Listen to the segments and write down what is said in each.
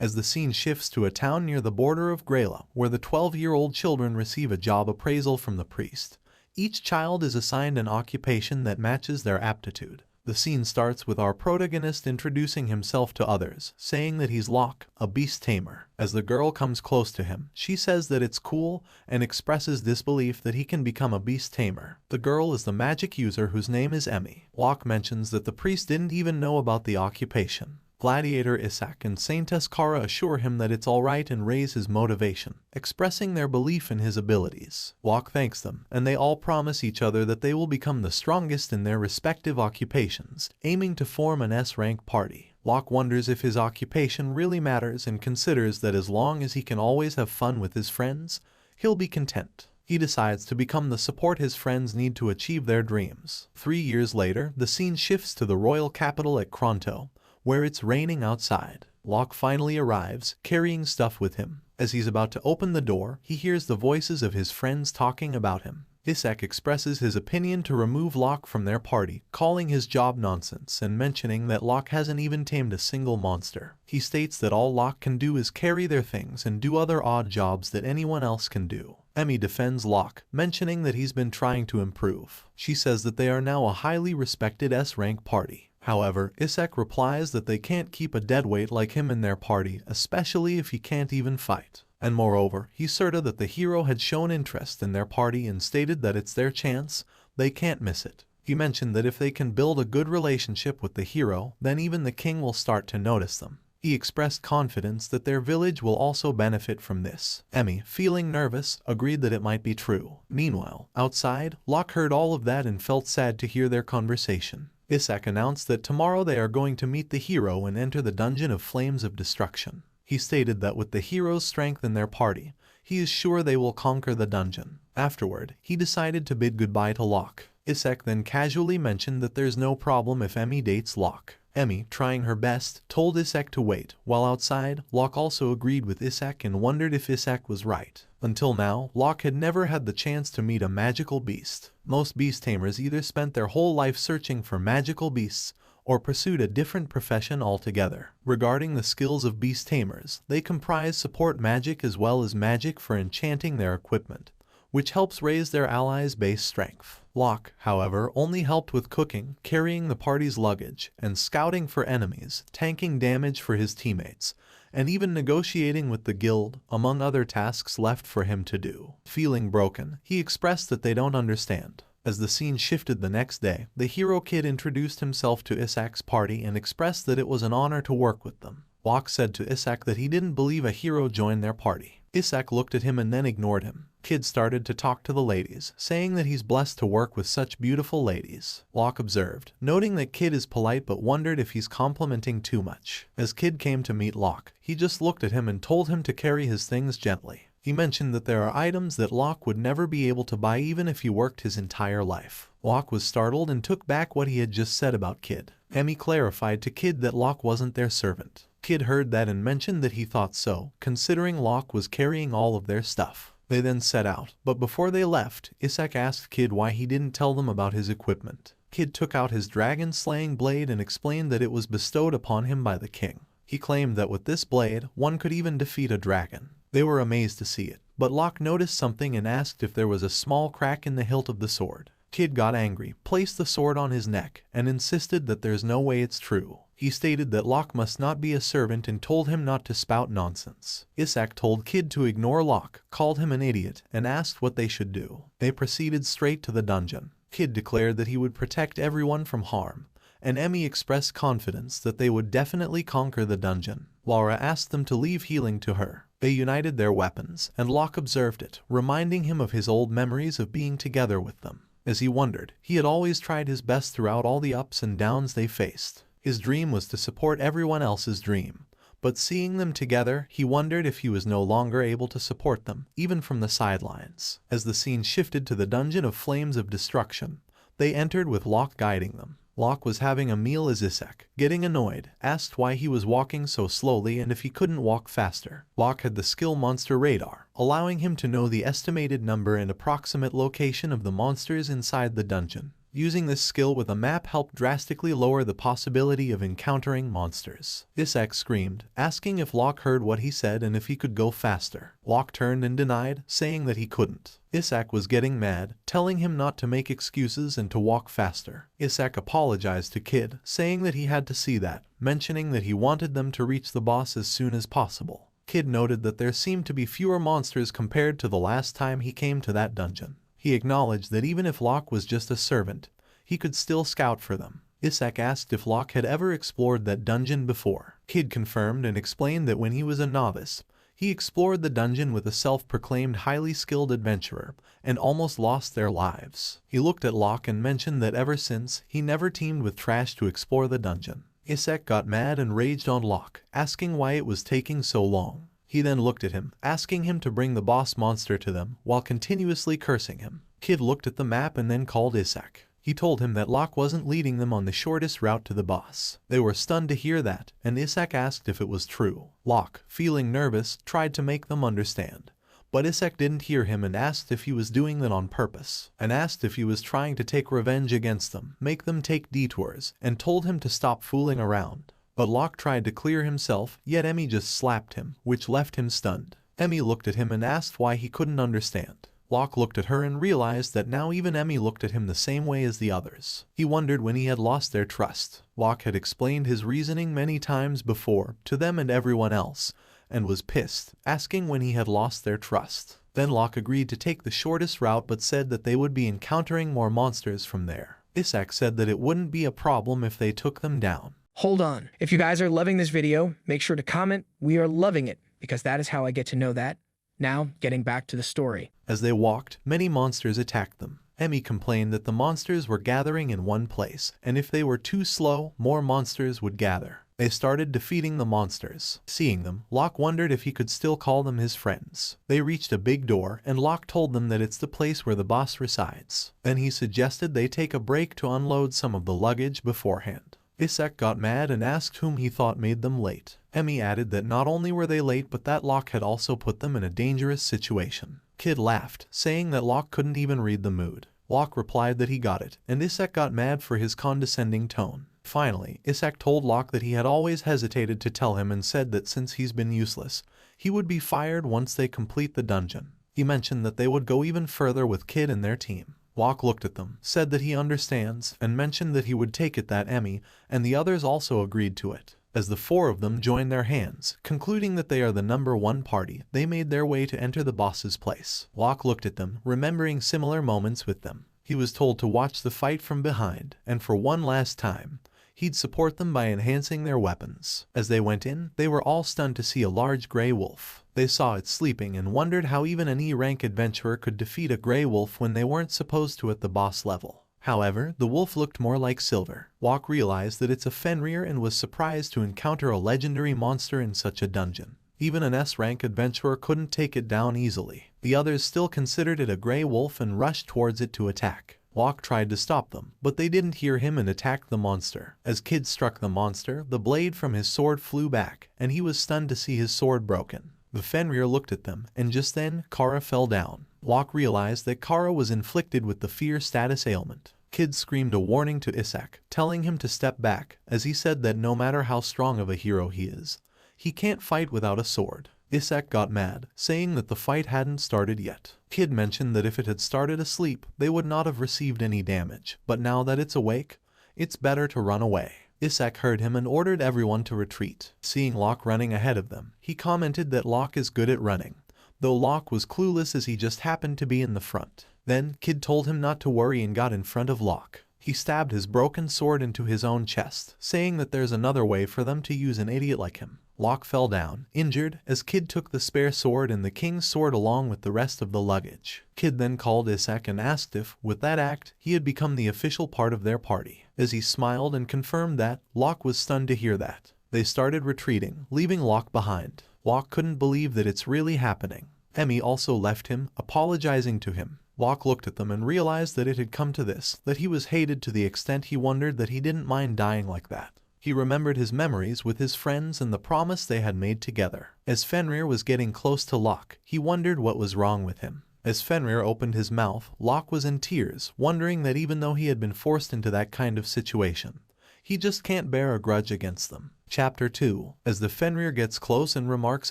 as the scene shifts to a town near the border of Grela, where the 12-year-old children receive a job appraisal from the priest. Each child is assigned an occupation that matches their aptitude. The scene starts with our protagonist introducing himself to others, saying that he's Locke, a beast tamer. As the girl comes close to him, she says that it's cool and expresses disbelief that he can become a beast tamer. The girl is the magic user whose name is Emmy. Locke mentions that the priest didn't even know about the occupation. Gladiator Isaac and Saintess Kara assure him that it's alright and raise his motivation, expressing their belief in his abilities. Locke thanks them, and they all promise each other that they will become the strongest in their respective occupations, aiming to form an S-rank party. Locke wonders if his occupation really matters and considers that as long as he can always have fun with his friends, he'll be content. He decides to become the support his friends need to achieve their dreams. 3 years later, the scene shifts to the royal capital at Kronto, where it's raining outside. Locke finally arrives, carrying stuff with him. As he's about to open the door, he hears the voices of his friends talking about him. Isaac expresses his opinion to remove Locke from their party, calling his job nonsense and mentioning that Locke hasn't even tamed a single monster. He states that all Locke can do is carry their things and do other odd jobs that anyone else can do. Emmy defends Locke, mentioning that he's been trying to improve. She says that they are now a highly respected S-rank party. However, Isaac replies that they can't keep a deadweight like him in their party, especially if he can't even fight. And moreover, he asserted that the hero had shown interest in their party and stated that it's their chance, they can't miss it. He mentioned that if they can build a good relationship with the hero, then even the king will start to notice them. He expressed confidence that their village will also benefit from this. Emmy, feeling nervous, agreed that it might be true. Meanwhile, outside, Locke heard all of that and felt sad to hear their conversation. Isaac announced that tomorrow they are going to meet the hero and enter the Dungeon of Flames of Destruction. He stated that with the hero's strength in their party, he is sure they will conquer the dungeon. Afterward, he decided to bid goodbye to Locke. Isaac then casually mentioned that there's no problem if Emmy dates Locke. Emmy, trying her best, told Isaac to wait. While outside, Locke also agreed with Isaac and wondered if Isaac was right. Until now, Locke had never had the chance to meet a magical beast. Most beast tamers either spent their whole life searching for magical beasts or pursued a different profession altogether. Regarding the skills of beast tamers, they comprise support magic as well as magic for enchanting their equipment, which helps raise their allies' base strength. Locke, however, only helped with cooking, carrying the party's luggage, and scouting for enemies, tanking damage for his teammates, and even negotiating with the guild, among other tasks left for him to do. Feeling broken, he expressed that they don't understand. As the scene shifted the next day, the hero kid introduced himself to Isaac's party and expressed that it was an honor to work with them. Locke said to Isaac that he didn't believe a hero joined their party. Isaac looked at him and then ignored him. Kid started to talk to the ladies, saying that he's blessed to work with such beautiful ladies. Locke observed, noting that Kid is polite but wondered if he's complimenting too much. As Kid came to meet Locke, he just looked at him and told him to carry his things gently. He mentioned that there are items that Locke would never be able to buy even if he worked his entire life. Locke was startled and took back what he had just said about Kid. Emmy clarified to Kid that Locke wasn't their servant. Kid heard that and mentioned that he thought so, considering Locke was carrying all of their stuff. They then set out, but before they left, Isaac asked Kid why he didn't tell them about his equipment. Kid took out his dragon-slaying blade and explained that it was bestowed upon him by the king. He claimed that with this blade, one could even defeat a dragon. They were amazed to see it, but Locke noticed something and asked if there was a small crack in the hilt of the sword. Kid got angry, placed the sword on his neck, and insisted that there's no way it's true. He stated that Locke must not be a servant and told him not to spout nonsense. Isaac told Kid to ignore Locke, called him an idiot, and asked what they should do. They proceeded straight to the dungeon. Kid declared that he would protect everyone from harm, and Emmy expressed confidence that they would definitely conquer the dungeon. Laura asked them to leave healing to her. They united their weapons, and Locke observed it, reminding him of his old memories of being together with them. As he wondered, he had always tried his best throughout all the ups and downs they faced. His dream was to support everyone else's dream, but seeing them together, he wondered if he was no longer able to support them, even from the sidelines. As the scene shifted to the Dungeon of Flames of Destruction, they entered with Locke guiding them. Locke was having a meal as Isaac, getting annoyed, asked why he was walking so slowly and if he couldn't walk faster. Locke had the skill monster radar, allowing him to know the estimated number and approximate location of the monsters inside the dungeon. Using this skill with a map helped drastically lower the possibility of encountering monsters. Isaac screamed, asking if Locke heard what he said and if he could go faster. Locke turned and denied, saying that he couldn't. Isaac was getting mad, telling him not to make excuses and to walk faster. Isaac apologized to Kid, saying that he had to see that, mentioning that he wanted them to reach the boss as soon as possible. Kid noted that there seemed to be fewer monsters compared to the last time he came to that dungeon. He acknowledged that even if Locke was just a servant, he could still scout for them. Isaac asked if Locke had ever explored that dungeon before. Kid confirmed and explained that when he was a novice, he explored the dungeon with a self-proclaimed highly skilled adventurer and almost lost their lives. He looked at Locke and mentioned that ever since, he never teamed with trash to explore the dungeon. Isaac got mad and raged on Locke, asking why it was taking so long. He then looked at him, asking him to bring the boss monster to them, while continuously cursing him. Kid looked at the map and then called Isaac. He told him that Locke wasn't leading them on the shortest route to the boss. They were stunned to hear that, and Isaac asked if it was true. Locke, feeling nervous, tried to make them understand. But Isaac didn't hear him and asked if he was doing that on purpose, and asked if he was trying to take revenge against them, make them take detours, and told him to stop fooling around. But Locke tried to clear himself, yet Emmy just slapped him, which left him stunned. Emmy looked at him and asked why he couldn't understand. Locke looked at her and realized that now even Emmy looked at him the same way as the others. He wondered when he had lost their trust. Locke had explained his reasoning many times before, to them and everyone else, and was pissed, asking when he had lost their trust. Then Locke agreed to take the shortest route but said that they would be encountering more monsters from there. Isaac said that it wouldn't be a problem if they took them down. Hold on. If you guys are loving this video, make sure to comment, "We are loving it," because that is how I get to know that. Now, getting back to the story. As they walked, many monsters attacked them. Emmy complained that the monsters were gathering in one place, and if they were too slow, more monsters would gather. They started defeating the monsters. Seeing them, Locke wondered if he could still call them his friends. They reached a big door, and Locke told them that it's the place where the boss resides. Then he suggested they take a break to unload some of the luggage beforehand. Isaac got mad and asked whom he thought made them late. Emmy added that not only were they late but that Locke had also put them in a dangerous situation. Kid laughed, saying that Locke couldn't even read the mood. Locke replied that he got it, and Isaac got mad for his condescending tone. Finally, Isaac told Locke that he had always hesitated to tell him and said that since he's been useless, he would be fired once they complete the dungeon. He mentioned that they would go even further with Kid and their team. Locke looked at them, said that he understands, and mentioned that he would take it that Emmy and the others also agreed to it. As the four of them joined their hands, concluding that they are the #1 party, they made their way to enter the boss's place. Locke looked at them, remembering similar moments with them. He was told to watch the fight from behind, and for one last time, he'd support them by enhancing their weapons. As they went in, they were all stunned to see a large gray wolf. They saw it sleeping and wondered how even an E-rank adventurer could defeat a gray wolf when they weren't supposed to at the boss level. However, the wolf looked more like silver. Locke realized that it's a Fenrir and was surprised to encounter a legendary monster in such a dungeon. Even an S-rank adventurer couldn't take it down easily. The others still considered it a gray wolf and rushed towards it to attack. Locke tried to stop them, but they didn't hear him and attacked the monster. As Kid struck the monster, the blade from his sword flew back, and he was stunned to see his sword broken. The Fenrir looked at them, and just then, Kara fell down. Locke realized that Kara was inflicted with the fear status ailment. Kid screamed a warning to Isaac, telling him to step back, as he said that no matter how strong of a hero he is, he can't fight without a sword. Isaac got mad, saying that the fight hadn't started yet. Kid mentioned that if it had started asleep, they would not have received any damage, but now that it's awake, it's better to run away. Isaac heard him and ordered everyone to retreat. Seeing Locke running ahead of them, he commented that Locke is good at running, though Locke was clueless as he just happened to be in the front. Then, Kid told him not to worry and got in front of Locke. He stabbed his broken sword into his own chest, saying that there's another way for them to use an idiot like him. Locke fell down, injured, as Kid took the spare sword and the king's sword along with the rest of the luggage. Kid then called Isaac and asked if, with that act, he had become the official part of their party. As he smiled and confirmed that, Locke was stunned to hear that. They started retreating, leaving Locke behind. Locke couldn't believe that it's really happening. Emmy also left him, apologizing to him. Locke looked at them and realized that it had come to this, that he was hated to the extent he wondered that he didn't mind dying like that. He remembered his memories with his friends and the promise they had made together. As Fenrir was getting close to Locke, he wondered what was wrong with him. As Fenrir opened his mouth, Locke was in tears, wondering that even though he had been forced into that kind of situation, he just can't bear a grudge against them. Chapter 2. As the Fenrir gets close and remarks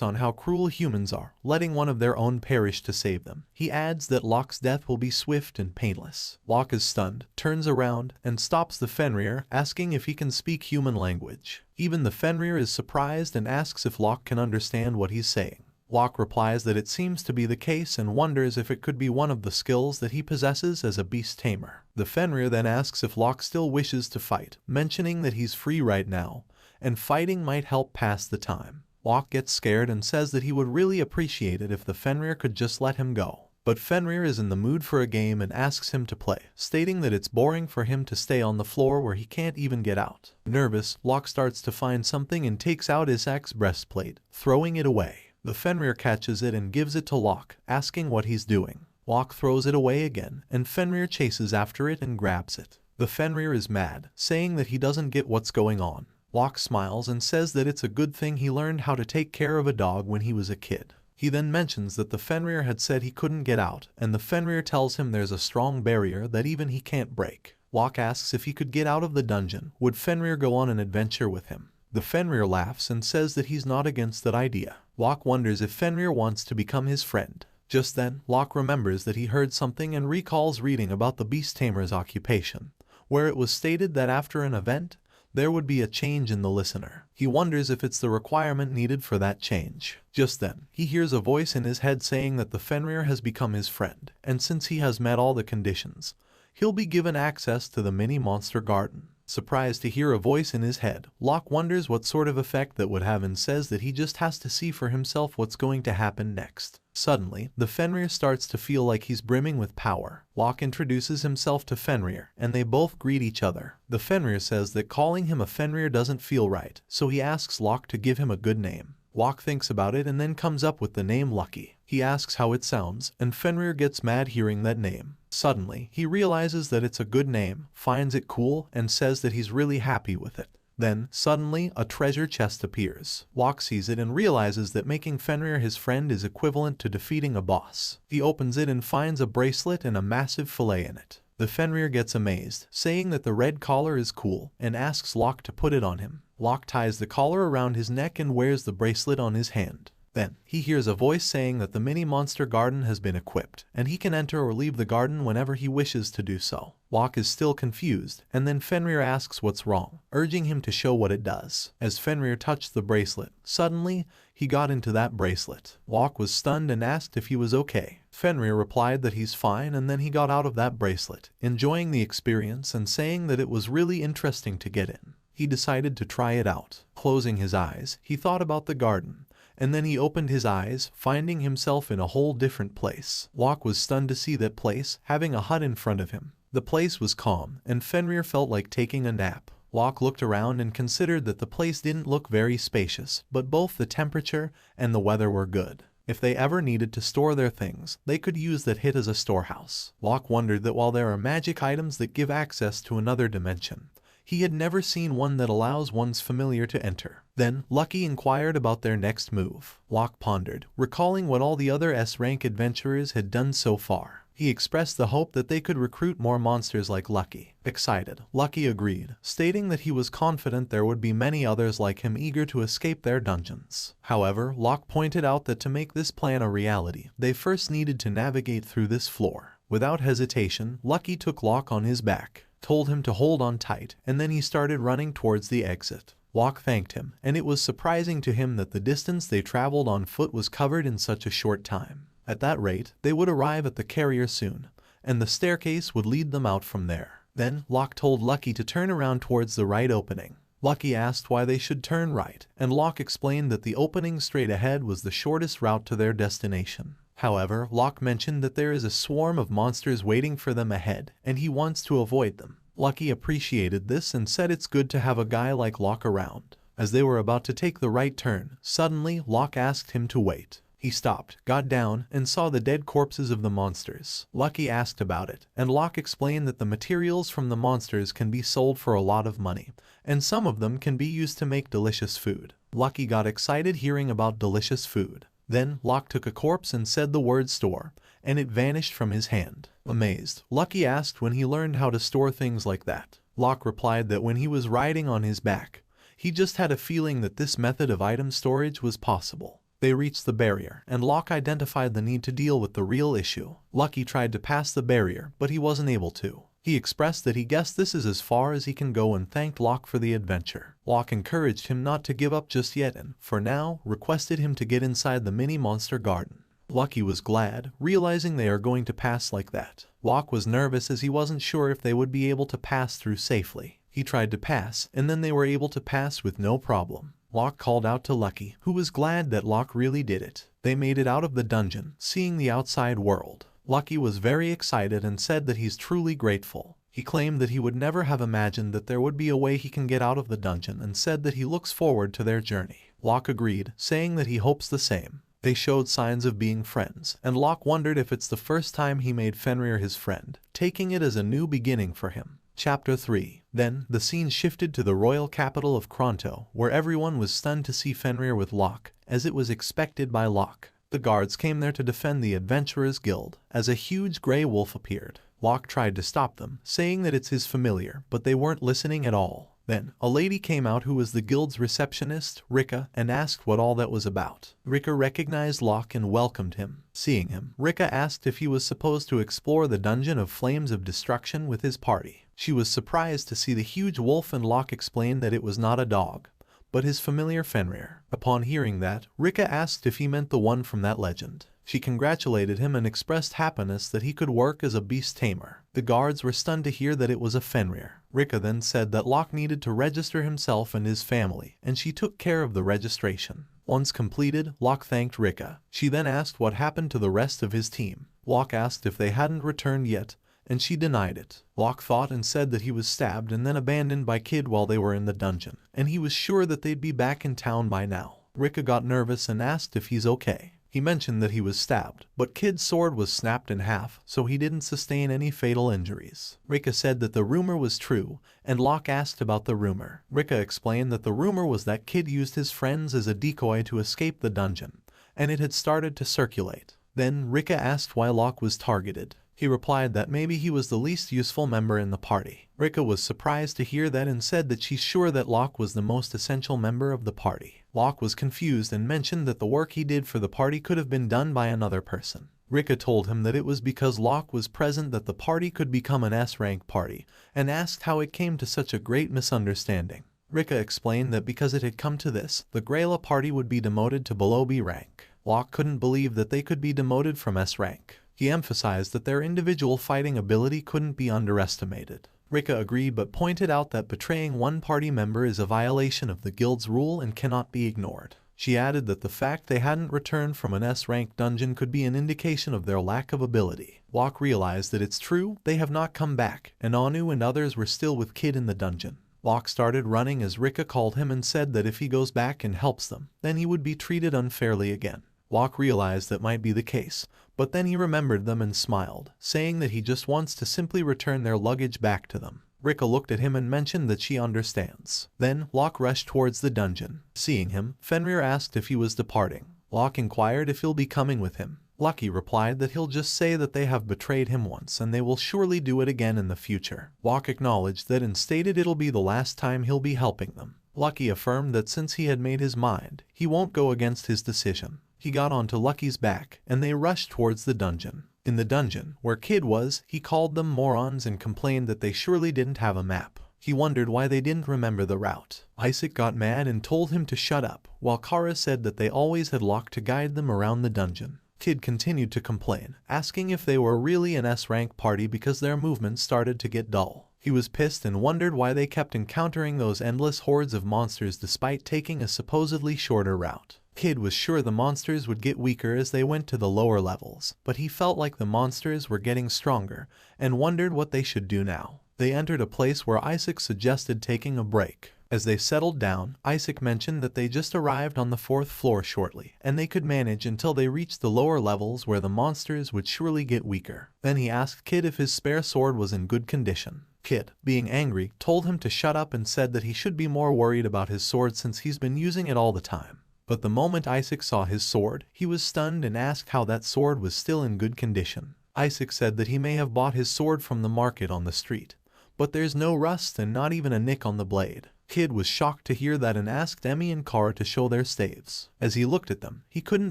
on how cruel humans are, letting one of their own perish to save them, he adds that Locke's death will be swift and painless. Locke is stunned, turns around, and stops the Fenrir, asking if he can speak human language. Even the Fenrir is surprised and asks if Locke can understand what he's saying. Locke replies that it seems to be the case and wonders if it could be one of the skills that he possesses as a beast tamer. The Fenrir then asks if Locke still wishes to fight, mentioning that he's free right now, and fighting might help pass the time. Locke gets scared and says that he would really appreciate it if the Fenrir could just let him go. But Fenrir is in the mood for a game and asks him to play, stating that it's boring for him to stay on the floor where he can't even get out. Nervous, Locke starts to find something and takes out his axe breastplate, throwing it away. The Fenrir catches it and gives it to Locke, asking what he's doing. Locke throws it away again, and Fenrir chases after it and grabs it. The Fenrir is mad, saying that he doesn't get what's going on. Locke smiles and says that it's a good thing he learned how to take care of a dog when he was a kid. He then mentions that the Fenrir had said he couldn't get out, and the Fenrir tells him there's a strong barrier that even he can't break. Locke asks if he could get out of the dungeon, would Fenrir go on an adventure with him? The Fenrir laughs and says that he's not against that idea. Locke wonders if Fenrir wants to become his friend. Just then, Locke remembers that he heard something and recalls reading about the beast tamer's occupation, where it was stated that after an event, there would be a change in the listener. He wonders if it's the requirement needed for that change. Just then, he hears a voice in his head saying that the Fenrir has become his friend, and since he has met all the conditions, he'll be given access to the mini monster garden. Surprised to hear a voice in his head, Locke wonders what sort of effect that would have and says that he just has to see for himself what's going to happen next. Suddenly, the Fenrir starts to feel like he's brimming with power. Locke introduces himself to Fenrir, and they both greet each other. The Fenrir says that calling him a Fenrir doesn't feel right, so he asks Locke to give him a good name. Locke thinks about it and then comes up with the name Lucky. He asks how it sounds, and Fenrir gets mad hearing that name. Suddenly, he realizes that it's a good name, finds it cool, and says that he's really happy with it. Then, suddenly, a treasure chest appears. Locke sees it and realizes that making Fenrir his friend is equivalent to defeating a boss. He opens it and finds a bracelet and a massive fillet in it. The Fenrir gets amazed, saying that the red collar is cool, and asks Locke to put it on him. Locke ties the collar around his neck and wears the bracelet on his hand. Then, he hears a voice saying that the mini-monster garden has been equipped, and he can enter or leave the garden whenever he wishes to do so. Locke is still confused, and then Fenrir asks what's wrong, urging him to show what it does. As Fenrir touched the bracelet, suddenly, he got into that bracelet. Locke was stunned and asked if he was okay. Fenrir replied that he's fine, and then he got out of that bracelet, enjoying the experience and saying that it was really interesting to get in. He decided to try it out. Closing his eyes, he thought about the garden, and then he opened his eyes, finding himself in a whole different place. Locke was stunned to see that place, having a hut in front of him. The place was calm, and Fenrir felt like taking a nap. Locke looked around and considered that the place didn't look very spacious, but both the temperature and the weather were good. If they ever needed to store their things, they could use that hut as a storehouse. Locke wondered that while there are magic items that give access to another dimension, he had never seen one that allows one's familiar to enter. Then, Lucky inquired about their next move. Locke pondered, recalling what all the other S-rank adventurers had done so far. He expressed the hope that they could recruit more monsters like Lucky. Excited, Lucky agreed, stating that he was confident there would be many others like him eager to escape their dungeons. However, Locke pointed out that to make this plan a reality, they first needed to navigate through this floor. Without hesitation, Lucky took Locke on his back, told him to hold on tight, and then he started running towards the exit. Locke thanked him, and it was surprising to him that the distance they traveled on foot was covered in such a short time. At that rate, they would arrive at the carrier soon, and the staircase would lead them out from there. Then, Locke told Lucky to turn around towards the right opening. Lucky asked why they should turn right, and Locke explained that the opening straight ahead was the shortest route to their destination. However, Locke mentioned that there is a swarm of monsters waiting for them ahead, and he wants to avoid them. Lucky appreciated this and said it's good to have a guy like Locke around. As they were about to take the right turn, suddenly Locke asked him to wait. He stopped, got down, and saw the dead corpses of the monsters. Lucky asked about it, and Locke explained that the materials from the monsters can be sold for a lot of money, and some of them can be used to make delicious food. Lucky got excited hearing about delicious food. Then Locke took a corpse and said the word store, and it vanished from his hand. Amazed, Lucky asked when he learned how to store things like that. Locke replied that when he was riding on his back, he just had a feeling that this method of item storage was possible. They reached the barrier, and Locke identified the need to deal with the real issue. Lucky tried to pass the barrier, but he wasn't able to. He expressed that he guessed this is as far as he can go and thanked Locke for the adventure. Locke encouraged him not to give up just yet and, for now, requested him to get inside the mini monster garden. Lucky was glad, realizing they are going to pass like that. Locke was nervous as he wasn't sure if they would be able to pass through safely. He tried to pass, and then they were able to pass with no problem. Locke called out to Lucky, who was glad that Locke really did it. They made it out of the dungeon, seeing the outside world. Lucky was very excited and said that he's truly grateful. He claimed that he would never have imagined that there would be a way he can get out of the dungeon and said that he looks forward to their journey. Locke agreed, saying that he hopes the same. They showed signs of being friends, and Locke wondered if it's the first time he made Fenrir his friend, taking it as a new beginning for him. Chapter 3. Then, the scene shifted to the royal capital of Kronto, where everyone was stunned to see Fenrir with Locke, as it was expected by Locke. The guards came there to defend the Adventurers Guild, as a huge grey wolf appeared. Locke tried to stop them, saying that it's his familiar, but they weren't listening at all. Then, a lady came out who was the guild's receptionist, Rika, and asked what all that was about. Rika recognized Locke and welcomed him. Seeing him, Rika asked if he was supposed to explore the Dungeon of Flames of Destruction with his party. She was surprised to see the huge wolf, and Locke explained that it was not a dog, but his familiar Fenrir. Upon hearing that, Rika asked if he meant the one from that legend. She congratulated him and expressed happiness that he could work as a beast tamer. The guards were stunned to hear that it was a Fenrir. Rika then said that Locke needed to register himself and his family, and she took care of the registration. Once completed, Locke thanked Rika. She then asked what happened to the rest of his team. Locke asked if they hadn't returned yet, and she denied it. Locke thought and said that he was stabbed and then abandoned by Kid while they were in the dungeon, and he was sure that they'd be back in town by now. Rika got nervous and asked if he's okay. He mentioned that he was stabbed, but Kid's sword was snapped in half, so he didn't sustain any fatal injuries. Rika said that the rumor was true, and Locke asked about the rumor. Rika explained that the rumor was that Kid used his friends as a decoy to escape the dungeon, and it had started to circulate. Then Rika asked why Locke was targeted. He replied that maybe he was the least useful member in the party. Rika was surprised to hear that and said that she's sure that Locke was the most essential member of the party. Locke was confused and mentioned that the work he did for the party could have been done by another person. Rika told him that it was because Locke was present that the party could become an S-rank party, and asked how it came to such a great misunderstanding. Rika explained that because it had come to this, the Grayla party would be demoted to below B rank. Locke couldn't believe that they could be demoted from S rank. He emphasized that their individual fighting ability couldn't be underestimated. Rika agreed but pointed out that betraying one party member is a violation of the guild's rule and cannot be ignored. She added that the fact they hadn't returned from an S-rank dungeon could be an indication of their lack of ability. Locke realized that it's true, they have not come back, and Anu and others were still with Kid in the dungeon. Locke started running as Rika called him and said that if he goes back and helps them, then he would be treated unfairly again. Locke realized that might be the case, but then he remembered them and smiled, saying that he just wants to simply return their luggage back to them. Rika looked at him and mentioned that she understands. Then, Locke rushed towards the dungeon. Seeing him, Fenrir asked if he was departing. Locke inquired if he'll be coming with him. Lucky replied that he'll just say that they have betrayed him once and they will surely do it again in the future. Locke acknowledged that and stated it'll be the last time he'll be helping them. Lucky affirmed that since he had made his mind, he won't go against his decision. He got onto Lucky's back, and they rushed towards the dungeon. In the dungeon, where Kid was, he called them morons and complained that they surely didn't have a map. He wondered why they didn't remember the route. Isaac got mad and told him to shut up, while Kara said that they always had Locke to guide them around the dungeon. Kid continued to complain, asking if they were really an S-rank party because their movements started to get dull. He was pissed and wondered why they kept encountering those endless hordes of monsters despite taking a supposedly shorter route. Kid was sure the monsters would get weaker as they went to the lower levels, but he felt like the monsters were getting stronger and wondered what they should do now. They entered a place where Isaac suggested taking a break. As they settled down, Isaac mentioned that they just arrived on the 4th floor shortly, and they could manage until they reached the lower levels where the monsters would surely get weaker. Then he asked Kid if his spare sword was in good condition. Kid, being angry, told him to shut up and said that he should be more worried about his sword since he's been using it all the time. But the moment Isaac saw his sword, he was stunned and asked how that sword was still in good condition. Isaac said that he may have bought his sword from the market on the street, but there's no rust and not even a nick on the blade. Kid was shocked to hear that and asked Emmy and Kara to show their staves. As he looked at them, he couldn't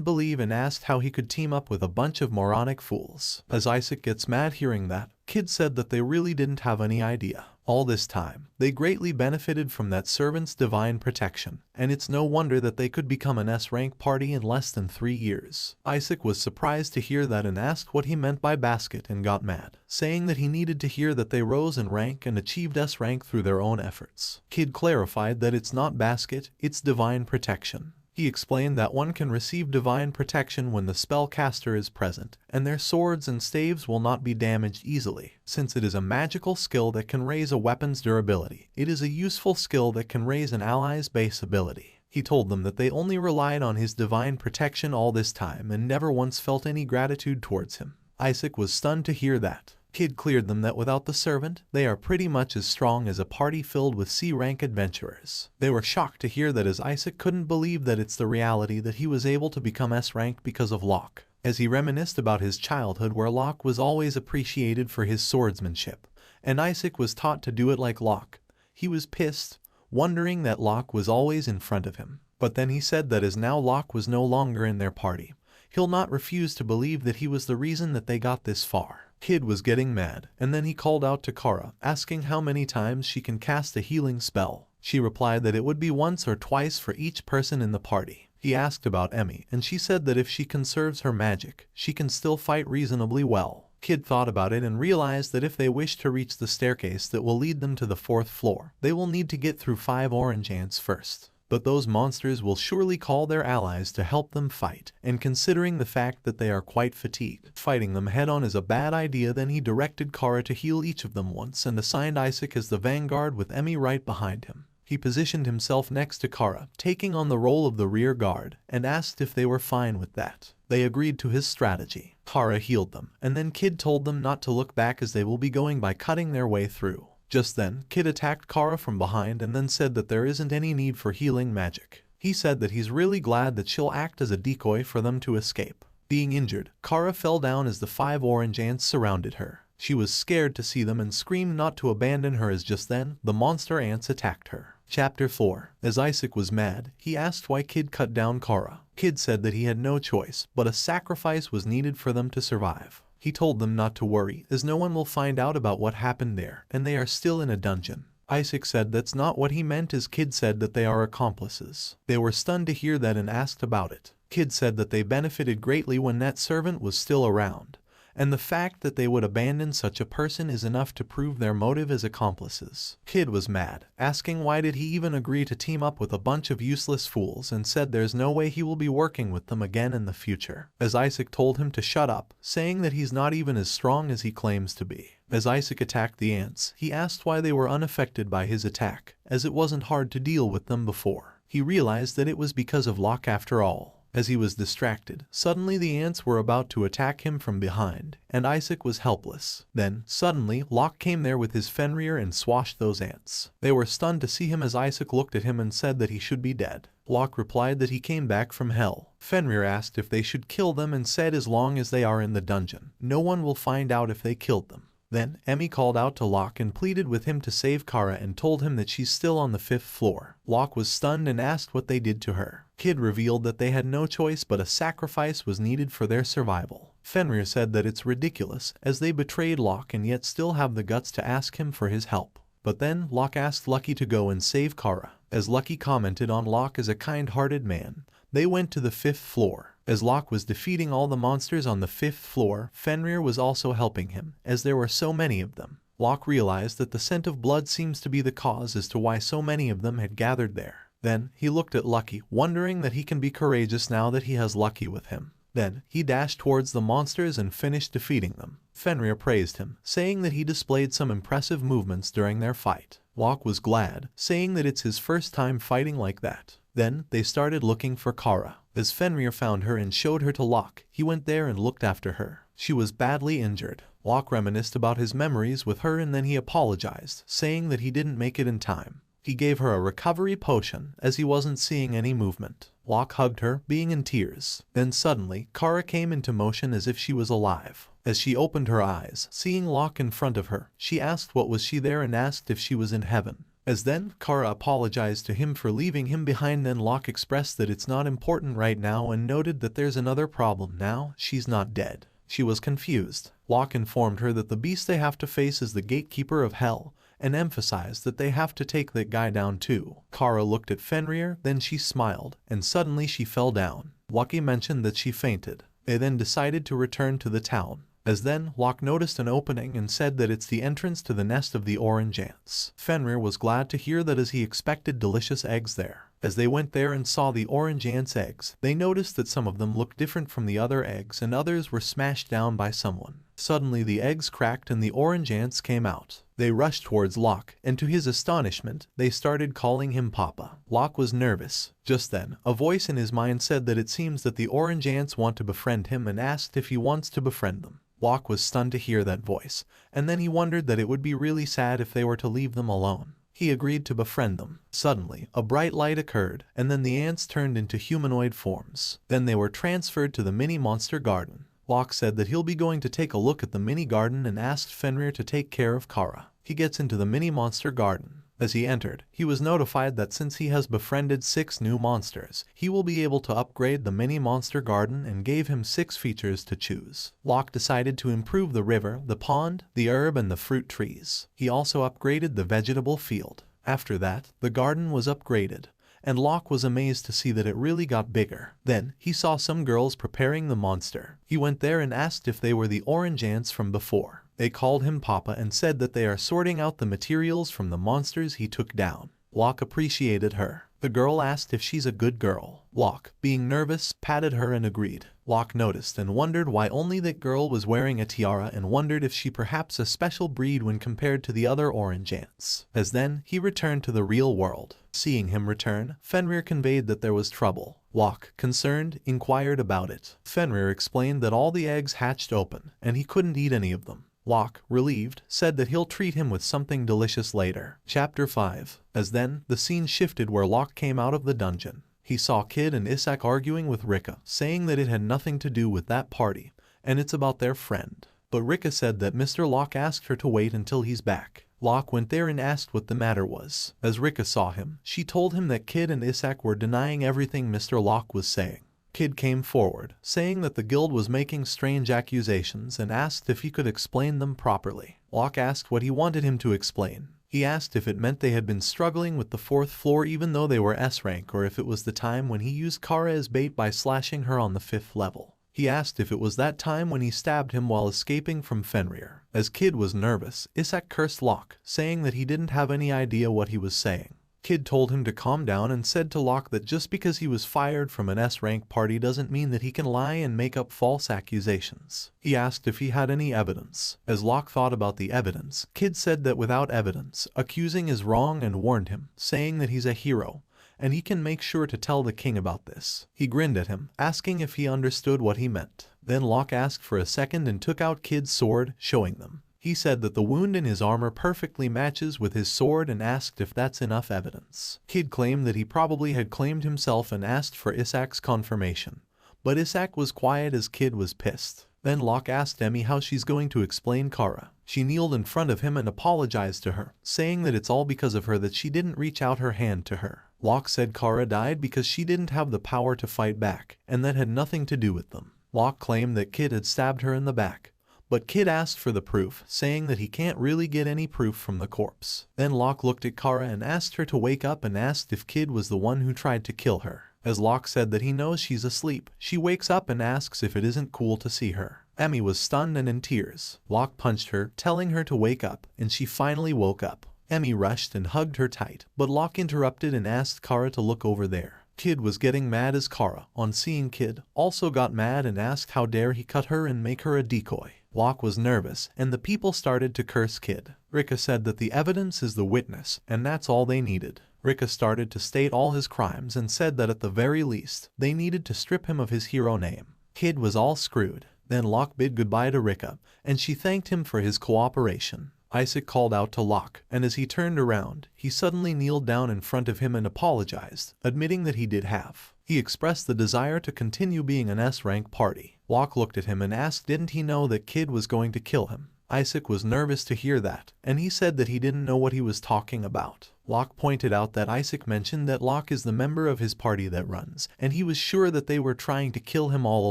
believe and asked how he could team up with a bunch of moronic fools. As Isaac gets mad hearing that, Kid said that they really didn't have any idea. All this time, they greatly benefited from that servant's divine protection, and it's no wonder that they could become an S-rank party in less than 3 years. Isaac was surprised to hear that and asked what he meant by basket and got mad, saying that he needed to hear that they rose in rank and achieved S-rank through their own efforts. Kid clarified that it's not basket, it's divine protection. He explained that one can receive divine protection when the spellcaster is present, and their swords and staves will not be damaged easily. Since it is a magical skill that can raise a weapon's durability, it is a useful skill that can raise an ally's base ability. He told them that they only relied on his divine protection all this time and never once felt any gratitude towards him. Isaac was stunned to hear that. Kid cleared them that without the servant, they are pretty much as strong as a party filled with C-rank adventurers. They were shocked to hear that as Isaac couldn't believe that it's the reality that he was able to become S-rank because of Locke. As he reminisced about his childhood where Locke was always appreciated for his swordsmanship, and Isaac was taught to do it like Locke, he was pissed, wondering that Locke was always in front of him. But then he said that as now Locke was no longer in their party, he'll not refuse to believe that he was the reason that they got this far. Kid was getting mad, and then he called out to Kara, asking how many times she can cast a healing spell. She replied that it would be once or twice for each person in the party. He asked about Emmy, and she said that if she conserves her magic, she can still fight reasonably well. Kid thought about it and realized that if they wish to reach the staircase that will lead them to the 4th floor, they will need to get through 5 orange ants first. But those monsters will surely call their allies to help them fight, and considering the fact that they are quite fatigued, fighting them head-on is a bad idea. Then he directed Kara to heal each of them once and assigned Isaac as the vanguard with Emmy right behind him. He positioned himself next to Kara, taking on the role of the rear guard, and asked if they were fine with that. They agreed to his strategy. Kara healed them, and then Kid told them not to look back as they will be going by cutting their way through. Just then, Kid attacked Kara from behind and then said that there isn't any need for healing magic. He said that he's really glad that she'll act as a decoy for them to escape. Being injured, Kara fell down as the 5 orange ants surrounded her. She was scared to see them and screamed not to abandon her as just then, the monster ants attacked her. Chapter 4. As Isaac was mad, he asked why Kid cut down Kara. Kid said that he had no choice, but a sacrifice was needed for them to survive. He told them not to worry, as no one will find out about what happened there, and they are still in a dungeon. Isaac said that's not what he meant, as Kid said that they are accomplices. They were stunned to hear that and asked about it. Kid said that they benefited greatly when that servant was still around, and the fact that they would abandon such a person is enough to prove their motive as accomplices. Kid was mad, asking why did he even agree to team up with a bunch of useless fools, and said there's no way he will be working with them again in the future. As Isaac told him to shut up, saying that he's not even as strong as he claims to be. As Isaac attacked the ants, he asked why they were unaffected by his attack, as it wasn't hard to deal with them before. He realized that it was because of Locke after all. As he was distracted, suddenly the ants were about to attack him from behind, and Isaac was helpless. Then, suddenly, Locke came there with his Fenrir and swashed those ants. They were stunned to see him as Isaac looked at him and said that he should be dead. Locke replied that he came back from hell. Fenrir asked if they should kill them and said as long as they are in the dungeon, no one will find out if they killed them. Then, Emmy called out to Locke and pleaded with him to save Kara and told him that she's still on the 5th floor. Locke was stunned and asked what they did to her. Kid revealed that they had no choice but a sacrifice was needed for their survival. Fenrir said that it's ridiculous, as they betrayed Locke and yet still have the guts to ask him for his help. But then, Locke asked Lucky to go and save Kara. As Lucky commented on Locke as a kind-hearted man, they went to the 5th floor. As Locke was defeating all the monsters on the 5th floor, Fenrir was also helping him, as there were so many of them. Locke realized that the scent of blood seems to be the cause as to why so many of them had gathered there. Then, he looked at Lucky, wondering that he can be courageous now that he has Lucky with him. Then, he dashed towards the monsters and finished defeating them. Fenrir praised him, saying that he displayed some impressive movements during their fight. Locke was glad, saying that it's his first time fighting like that. Then, they started looking for Kara. As Fenrir found her and showed her to Locke, he went there and looked after her. She was badly injured. Locke reminisced about his memories with her and then he apologized, saying that he didn't make it in time. He gave her a recovery potion, as he wasn't seeing any movement. Locke hugged her, being in tears. Then suddenly, Kara came into motion as if she was alive. As she opened her eyes, seeing Locke in front of her, she asked what was she there and asked if she was in heaven. As then, Kara apologized to him for leaving him behind. Then Locke expressed that it's not important right now and noted that there's another problem now, she's not dead. She was confused. Locke informed her that the beast they have to face is the gatekeeper of hell, and emphasized that they have to take that guy down too. Kara looked at Fenrir, then she smiled, and suddenly she fell down. Locke mentioned that she fainted. They then decided to return to the town. As then, Locke noticed an opening and said that it's the entrance to the nest of the orange ants. Fenrir was glad to hear that as he expected delicious eggs there. As they went there and saw the orange ants' eggs, they noticed that some of them looked different from the other eggs and others were smashed down by someone. Suddenly the eggs cracked and the orange ants came out. They rushed towards Locke, and to his astonishment, they started calling him Papa. Locke was nervous. Just then, a voice in his mind said that it seems that the orange ants want to befriend him and asked if he wants to befriend them. Locke was stunned to hear that voice, and then he wondered that it would be really sad if they were to leave them alone. He agreed to befriend them. Suddenly, a bright light occurred, and then the ants turned into humanoid forms. Then they were transferred to the mini-monster garden. Locke said that he'll be going to take a look at the mini-garden and asked Fenrir to take care of Kara. He gets into the mini-monster garden. As he entered, he was notified that since he has befriended 6 new monsters, he will be able to upgrade the mini-monster garden and gave him 6 features to choose. Locke decided to improve the river, the pond, the herb and the fruit trees. He also upgraded the vegetable field. After that, the garden was upgraded, and Locke was amazed to see that it really got bigger. Then, he saw some girls preparing the monster. He went there and asked if they were the orange ants from before. They called him Papa and said that they are sorting out the materials from the monsters he took down. Locke appreciated her. The girl asked if she's a good girl. Locke, being nervous, patted her and agreed. Locke noticed and wondered why only that girl was wearing a tiara and wondered if she perhaps a special breed when compared to the other orange ants. As then, he returned to the real world. Seeing him return, Fenrir conveyed that there was trouble. Locke, concerned, inquired about it. Fenrir explained that all the eggs hatched open, and he couldn't eat any of them. Locke, relieved, said that he'll treat him with something delicious later. Chapter 5. As then, the scene shifted where Locke came out of the dungeon. He saw Kid and Isak arguing with Rika, saying that it had nothing to do with that party, and it's about their friend. But Rika said that Mr. Locke asked her to wait until he's back. Locke went there and asked what the matter was. As Rika saw him, she told him that Kid and Isak were denying everything Mr. Locke was saying. Kid came forward, saying that the guild was making strange accusations and asked if he could explain them properly. Locke asked what he wanted him to explain. He asked if it meant they had been struggling with the 4th floor even though they were S rank, or if it was the time when he used Kara as bait by slashing her on the 5th level. He asked if it was that time when he stabbed him while escaping from Fenrir. As Kid was nervous, Isak cursed Locke, saying that he didn't have any idea what he was saying. Kid told him to calm down and said to Locke that just because he was fired from an S-rank party doesn't mean that he can lie and make up false accusations. He asked if he had any evidence. As Locke thought about the evidence, Kid said that without evidence, accusing is wrong and warned him, saying that he's a hero, and he can make sure to tell the king about this. He grinned at him, asking if he understood what he meant. Then Locke asked for a second and took out Kid's sword, showing them. He said that the wound in his armor perfectly matches with his sword and asked if that's enough evidence. Kid claimed that he probably had claimed himself and asked for Isak's confirmation. But Isak was quiet as Kid was pissed. Then Locke asked Emmy how she's going to explain Kara. She kneeled in front of him and apologized to her, saying that it's all because of her that she didn't reach out her hand to her. Locke said Kara died because she didn't have the power to fight back, and that had nothing to do with them. Locke claimed that Kid had stabbed her in the back. But Kid asked for the proof, saying that he can't really get any proof from the corpse. Then Locke looked at Kara and asked her to wake up and asked if Kid was the one who tried to kill her. As Locke said that he knows she's asleep, she wakes up and asks if it isn't cool to see her. Emmy was stunned and in tears. Locke punched her, telling her to wake up, and she finally woke up. Emmy rushed and hugged her tight, but Locke interrupted and asked Kara to look over there. Kid was getting mad as Kara, on seeing Kid, also got mad and asked how dare he cut her and make her a decoy. Locke was nervous, and the people started to curse Kid. Rika said that the evidence is the witness, and that's all they needed. Rika started to state all his crimes and said that at the very least, they needed to strip him of his hero name. Kid was all screwed. Then Locke bid goodbye to Rika, and she thanked him for his cooperation. Isak called out to Locke, and as he turned around, he suddenly kneeled down in front of him and apologized, admitting that he did have He expressed the desire to continue being an S-rank party. Locke looked at him and asked didn't he know that Kid was going to kill him. Isaac was nervous to hear that, and he said that he didn't know what he was talking about. Locke pointed out that Isaac mentioned that Locke is the member of his party that runs, and he was sure that they were trying to kill him all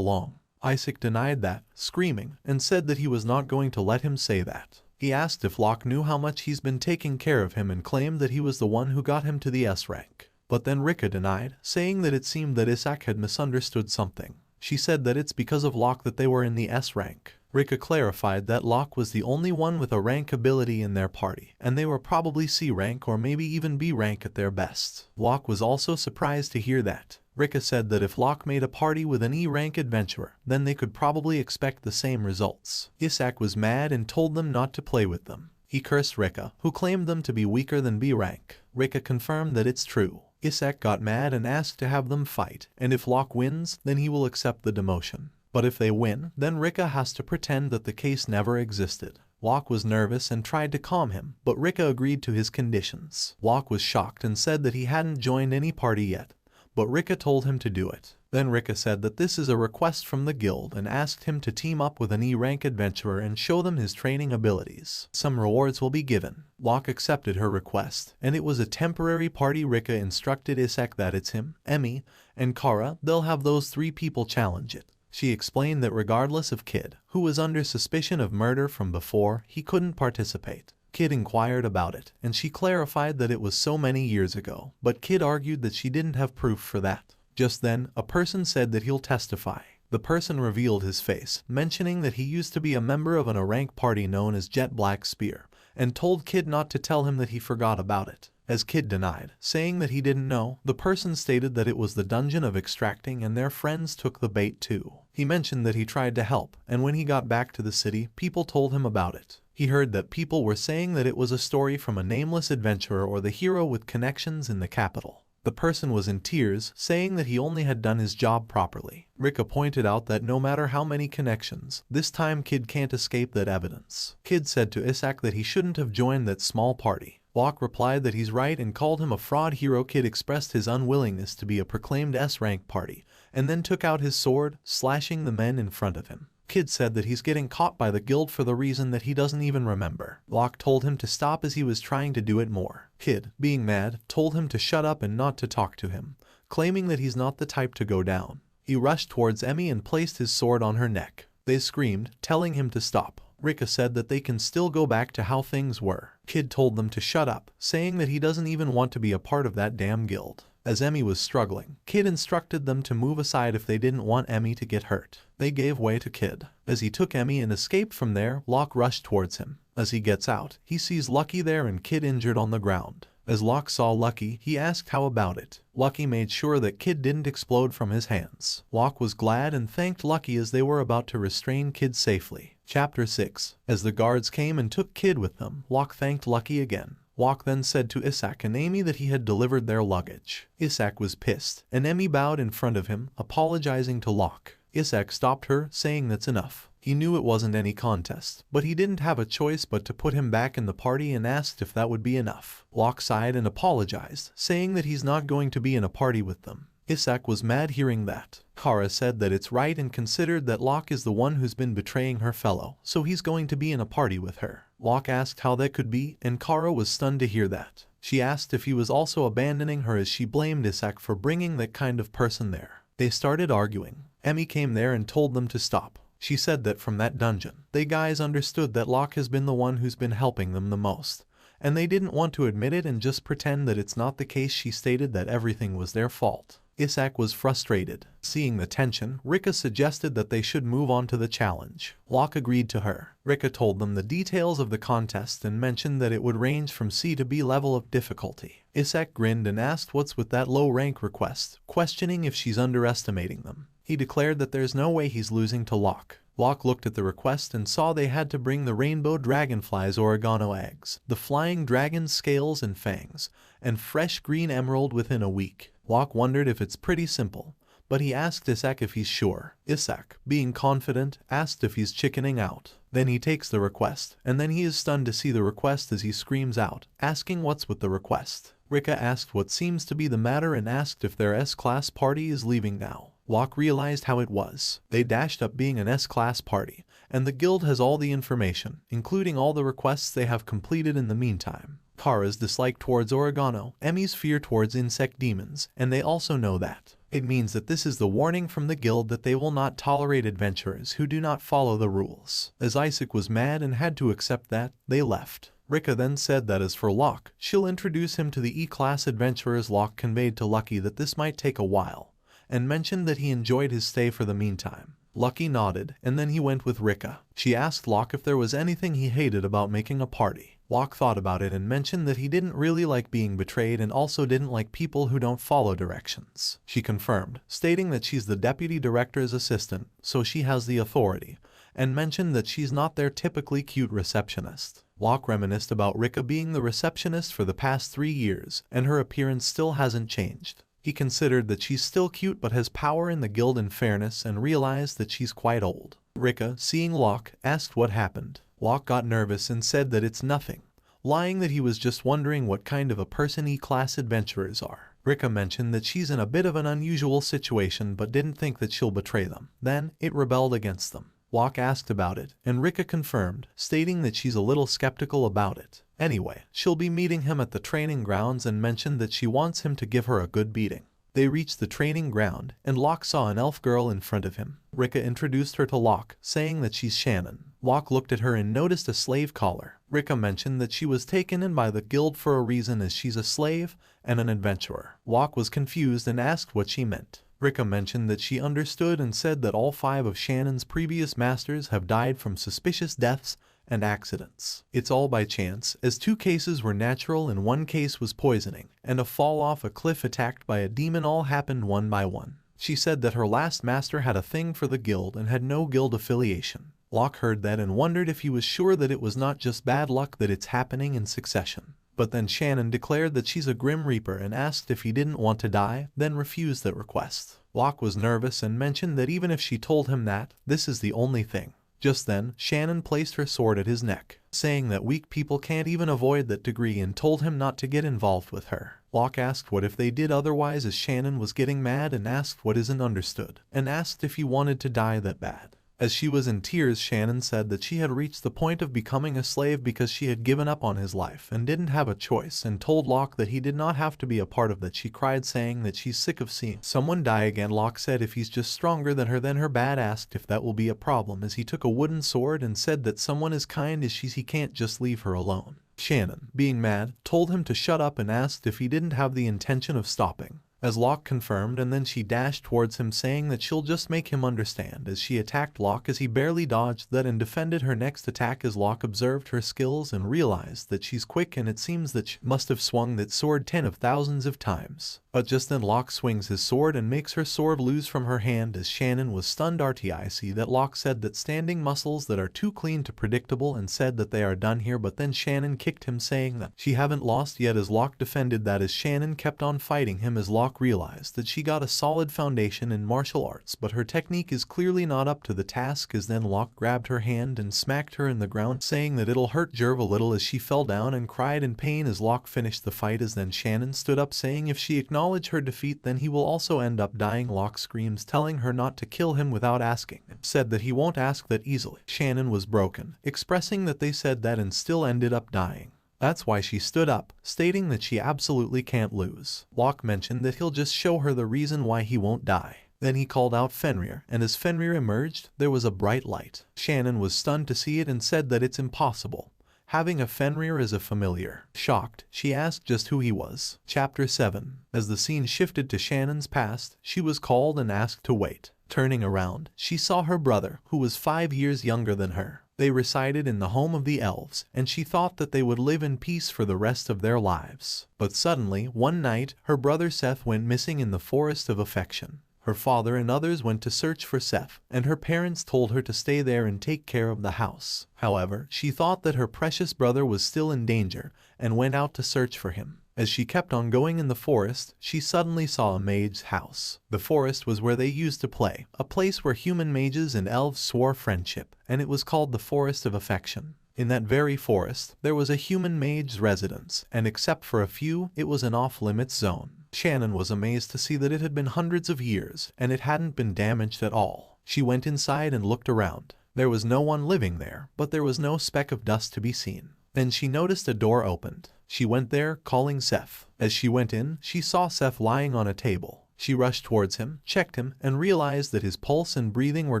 along. Isaac denied that, screaming, and said that he was not going to let him say that. He asked if Locke knew how much he's been taking care of him and claimed that he was the one who got him to the S rank. But then Rika denied, saying that it seemed that Isaac had misunderstood something. She said that it's because of Locke that they were in the S rank. Rika clarified that Locke was the only one with a rank ability in their party, and they were probably C rank or maybe even B rank at their best. Locke was also surprised to hear that. Rika said that if Locke made a party with an E rank adventurer, then they could probably expect the same results. Isaac was mad and told them not to play with them. He cursed Rika, who claimed them to be weaker than B rank. Rika confirmed that it's true. Isaac got mad and asked to have them fight, and if Locke wins, then he will accept the demotion. But if they win, then Rika has to pretend that the case never existed. Locke was nervous and tried to calm him, but Rika agreed to his conditions. Locke was shocked and said that he hadn't joined any party yet, but Rika told him to do it. Then Rika said that this is a request from the guild and asked him to team up with an E-rank adventurer and show them his training abilities. Some rewards will be given. Locke accepted her request, and it was a temporary party. Rika instructed Isaac that it's him, Emmy, and Kara. They'll have those three people challenge it. She explained that regardless of Kid, who was under suspicion of murder from before, he couldn't participate. Kid inquired about it, and she clarified that it was so many years ago, but Kid argued that she didn't have proof for that. Just then, a person said that he'll testify. The person revealed his face, mentioning that he used to be a member of an A-rank party known as Jet Black Spear, and told Kid not to tell him that he forgot about it. As Kid denied, saying that he didn't know, the person stated that it was the dungeon of extracting and their friends took the bait too. He mentioned that he tried to help, and when he got back to the city, people told him about it. He heard that people were saying that it was a story from a nameless adventurer or the hero with connections in the capital. The person was in tears, saying that he only had done his job properly. Rika pointed out that no matter how many connections, this time Kid can't escape that evidence. Kid said to Isaac that he shouldn't have joined that small party. Locke replied that he's right and called him a fraud hero. Kid expressed his unwillingness to be a proclaimed S-rank party, and then took out his sword, slashing the men in front of him. Kid said that he's getting caught by the guild for the reason that he doesn't even remember. Locke told him to stop as he was trying to do it more. Kid, being mad, told him to shut up and not to talk to him, claiming that he's not the type to go down. He rushed towards Emmy and placed his sword on her neck. They screamed, telling him to stop. Rika said that they can still go back to how things were. Kid told them to shut up, saying that he doesn't even want to be a part of that damn guild. As Emmy was struggling, Kid instructed them to move aside if they didn't want Emmy to get hurt. They gave way to Kid. As he took Emmy and escaped from there, Locke rushed towards him. As he gets out, he sees Lucky there and Kid injured on the ground. As Locke saw Lucky, he asked how about it. Lucky made sure that Kid didn't explode from his hands. Locke was glad and thanked Lucky as they were about to restrain Kid safely. Chapter 6. As the guards came and took Kid with them, Locke thanked Lucky again. Locke then said to Isaac and Amy that he had delivered their luggage. Isaac was pissed, and Amy bowed in front of him, apologizing to Locke. Isaac stopped her, saying that's enough. He knew it wasn't any contest, but he didn't have a choice but to put him back in the party and asked if that would be enough. Locke sighed and apologized, saying that he's not going to be in a party with them. Isaac was mad hearing that. Kara said that it's right and considered that Locke is the one who's been betraying her fellow, so he's going to be in a party with her. Locke asked how that could be, and Kara was stunned to hear that. She asked if he was also abandoning her as she blamed Isaac for bringing that kind of person there. They started arguing. Emmy came there and told them to stop. She said that from that dungeon, they guys understood that Locke has been the one who's been helping them the most, and they didn't want to admit it and just pretend that it's not the case. She stated that everything was their fault. Isaac was frustrated. Seeing the tension, Rika suggested that they should move on to the challenge. Locke agreed to her. Rika told them the details of the contest and mentioned that it would range from C to B level of difficulty. Isaac grinned and asked what's with that low rank request, questioning if she's underestimating them. He declared that there's no way he's losing to Locke. Locke looked at the request and saw they had to bring the rainbow dragonfly's oregano eggs, the flying dragon's scales and fangs, and fresh green emerald within a week. Locke wondered if it's pretty simple, but he asked Isak if he's sure. Isak, being confident, asked if he's chickening out. Then he takes the request, and then he is stunned to see the request as he screams out, asking what's with the request. Rika asked what seems to be the matter and asked if their S-class party is leaving now. Locke realized how it was. They dashed up being an S-class party, and the guild has all the information, including all the requests they have completed in the meantime. Kara's dislike towards oregano, Emmy's fear towards insect demons, and they also know that. It means that this is the warning from the guild that they will not tolerate adventurers who do not follow the rules. As Isaac was mad and had to accept that, they left. Rika then said that as for Locke, she'll introduce him to the E-class adventurers. Locke conveyed to Lucky that this might take a while, and mentioned that he enjoyed his stay for the meantime. Lucky nodded, and then he went with Rika. She asked Locke if there was anything he hated about making a party. Locke thought about it and mentioned that he didn't really like being betrayed and also didn't like people who don't follow directions. She confirmed, stating that she's the deputy director's assistant, so she has the authority, and mentioned that she's not their typically cute receptionist. Locke reminisced about Rika being the receptionist for the past 3 years, and her appearance still hasn't changed. He considered that she's still cute but has power in the guild and fairness, and realized that she's quite old. Rika, seeing Locke, asked what happened. Locke got nervous and said that it's nothing, lying that he was just wondering what kind of a person E-class adventurers are. Rika mentioned that she's in a bit of an unusual situation but didn't think that she'll betray them. Then, it rebelled against them. Locke asked about it, and Rika confirmed, stating that she's a little skeptical about it. Anyway, she'll be meeting him at the training grounds and mentioned that she wants him to give her a good beating. They reached the training ground, and Locke saw an elf girl in front of him. Rika introduced her to Locke, saying that she's Shannon. Locke looked at her and noticed a slave collar. Rika mentioned that she was taken in by the guild for a reason, as she's a slave and an adventurer. Locke was confused and asked what she meant. Rika mentioned that she understood and said that all 5 of Shannon's previous masters have died from suspicious deaths and accidents. It's all by chance, as 2 cases were natural and 1 case was poisoning, and a fall off a cliff attacked by a demon all happened one by one. She said that her last master had a thing for the guild and had no guild affiliation. Locke heard that and wondered if he was sure that it was not just bad luck that it's happening in succession. But then Shannon declared that she's a Grim Reaper and asked if he didn't want to die, then refused that request. Locke was nervous and mentioned that even if she told him that, this is the only thing. Just then, Shannon placed her sword at his neck, saying that weak people can't even avoid that degree, and told him not to get involved with her. Locke asked what if they did otherwise, as Shannon was getting mad and asked what isn't understood, and asked if he wanted to die that bad. As she was in tears, Shannon said that she had reached the point of becoming a slave because she had given up on his life and didn't have a choice, and told Locke that he did not have to be a part of that. She cried, saying that she's sick of seeing someone die again. Locke said if he's just stronger than her bad, asked if that will be a problem, as he took a wooden sword and said that someone as kind as he can't just leave her alone. Shannon, being mad, told him to shut up and asked if he didn't have the intention of stopping. As Locke confirmed, and then she dashed towards him, saying that she'll just make him understand, as she attacked Locke as he barely dodged that and defended her next attack. As Locke observed her skills and realized that she's quick, and it seems that she must have swung that sword 10 of thousands of times. But just then Locke swings his sword and makes her sword lose from her hand, as Shannon was stunned. RTIC that Locke said that standing muscles that are too clean to predictable, and said that they are done here, but then Shannon kicked him, saying that she haven't lost yet, as Locke defended that as Shannon kept on fighting him. As Locke realized that she got a solid foundation in martial arts, but her technique is clearly not up to the task, as then Locke grabbed her hand and smacked her in the ground, saying that it'll hurt Jerv a little, as she fell down and cried in pain. As Locke finished the fight, as then Shannon stood up, saying if she acknowledged her defeat then he will also end up dying. Locke screams, telling her not to kill him without asking, said that he won't ask that easily. Shannon was broken, expressing that they said that and still ended up dying. That's why she stood up, stating that she absolutely can't lose. Locke mentioned that he'll just show her the reason why he won't die. Then he called out Fenrir, and as Fenrir emerged, there was a bright light. Shannon was stunned to see it and said that it's impossible, having a Fenrir as a familiar. Shocked, she asked just who he was. Chapter 7. As the scene shifted to Shannon's past, she was called and asked to wait. Turning around, she saw her brother, who was 5 years younger than her. They resided in the home of the elves, and she thought that they would live in peace for the rest of their lives. But suddenly, one night, her brother Seth went missing in the Forest of Affection. Her father and others went to search for Seth, and her parents told her to stay there and take care of the house. However, she thought that her precious brother was still in danger, and went out to search for him. As she kept on going in the forest, she suddenly saw a mage's house. The forest was where they used to play, a place where human mages and elves swore friendship, and it was called the Forest of Affection. In that very forest, there was a human mage's residence, and except for a few, it was an off-limits zone. Shannon was amazed to see that it had been hundreds of years, and it hadn't been damaged at all. She went inside and looked around. There was no one living there, but there was no speck of dust to be seen. Then she noticed a door opened. She went there, calling Seth. As she went in, she saw Seth lying on a table. She rushed towards him, checked him, and realized that his pulse and breathing were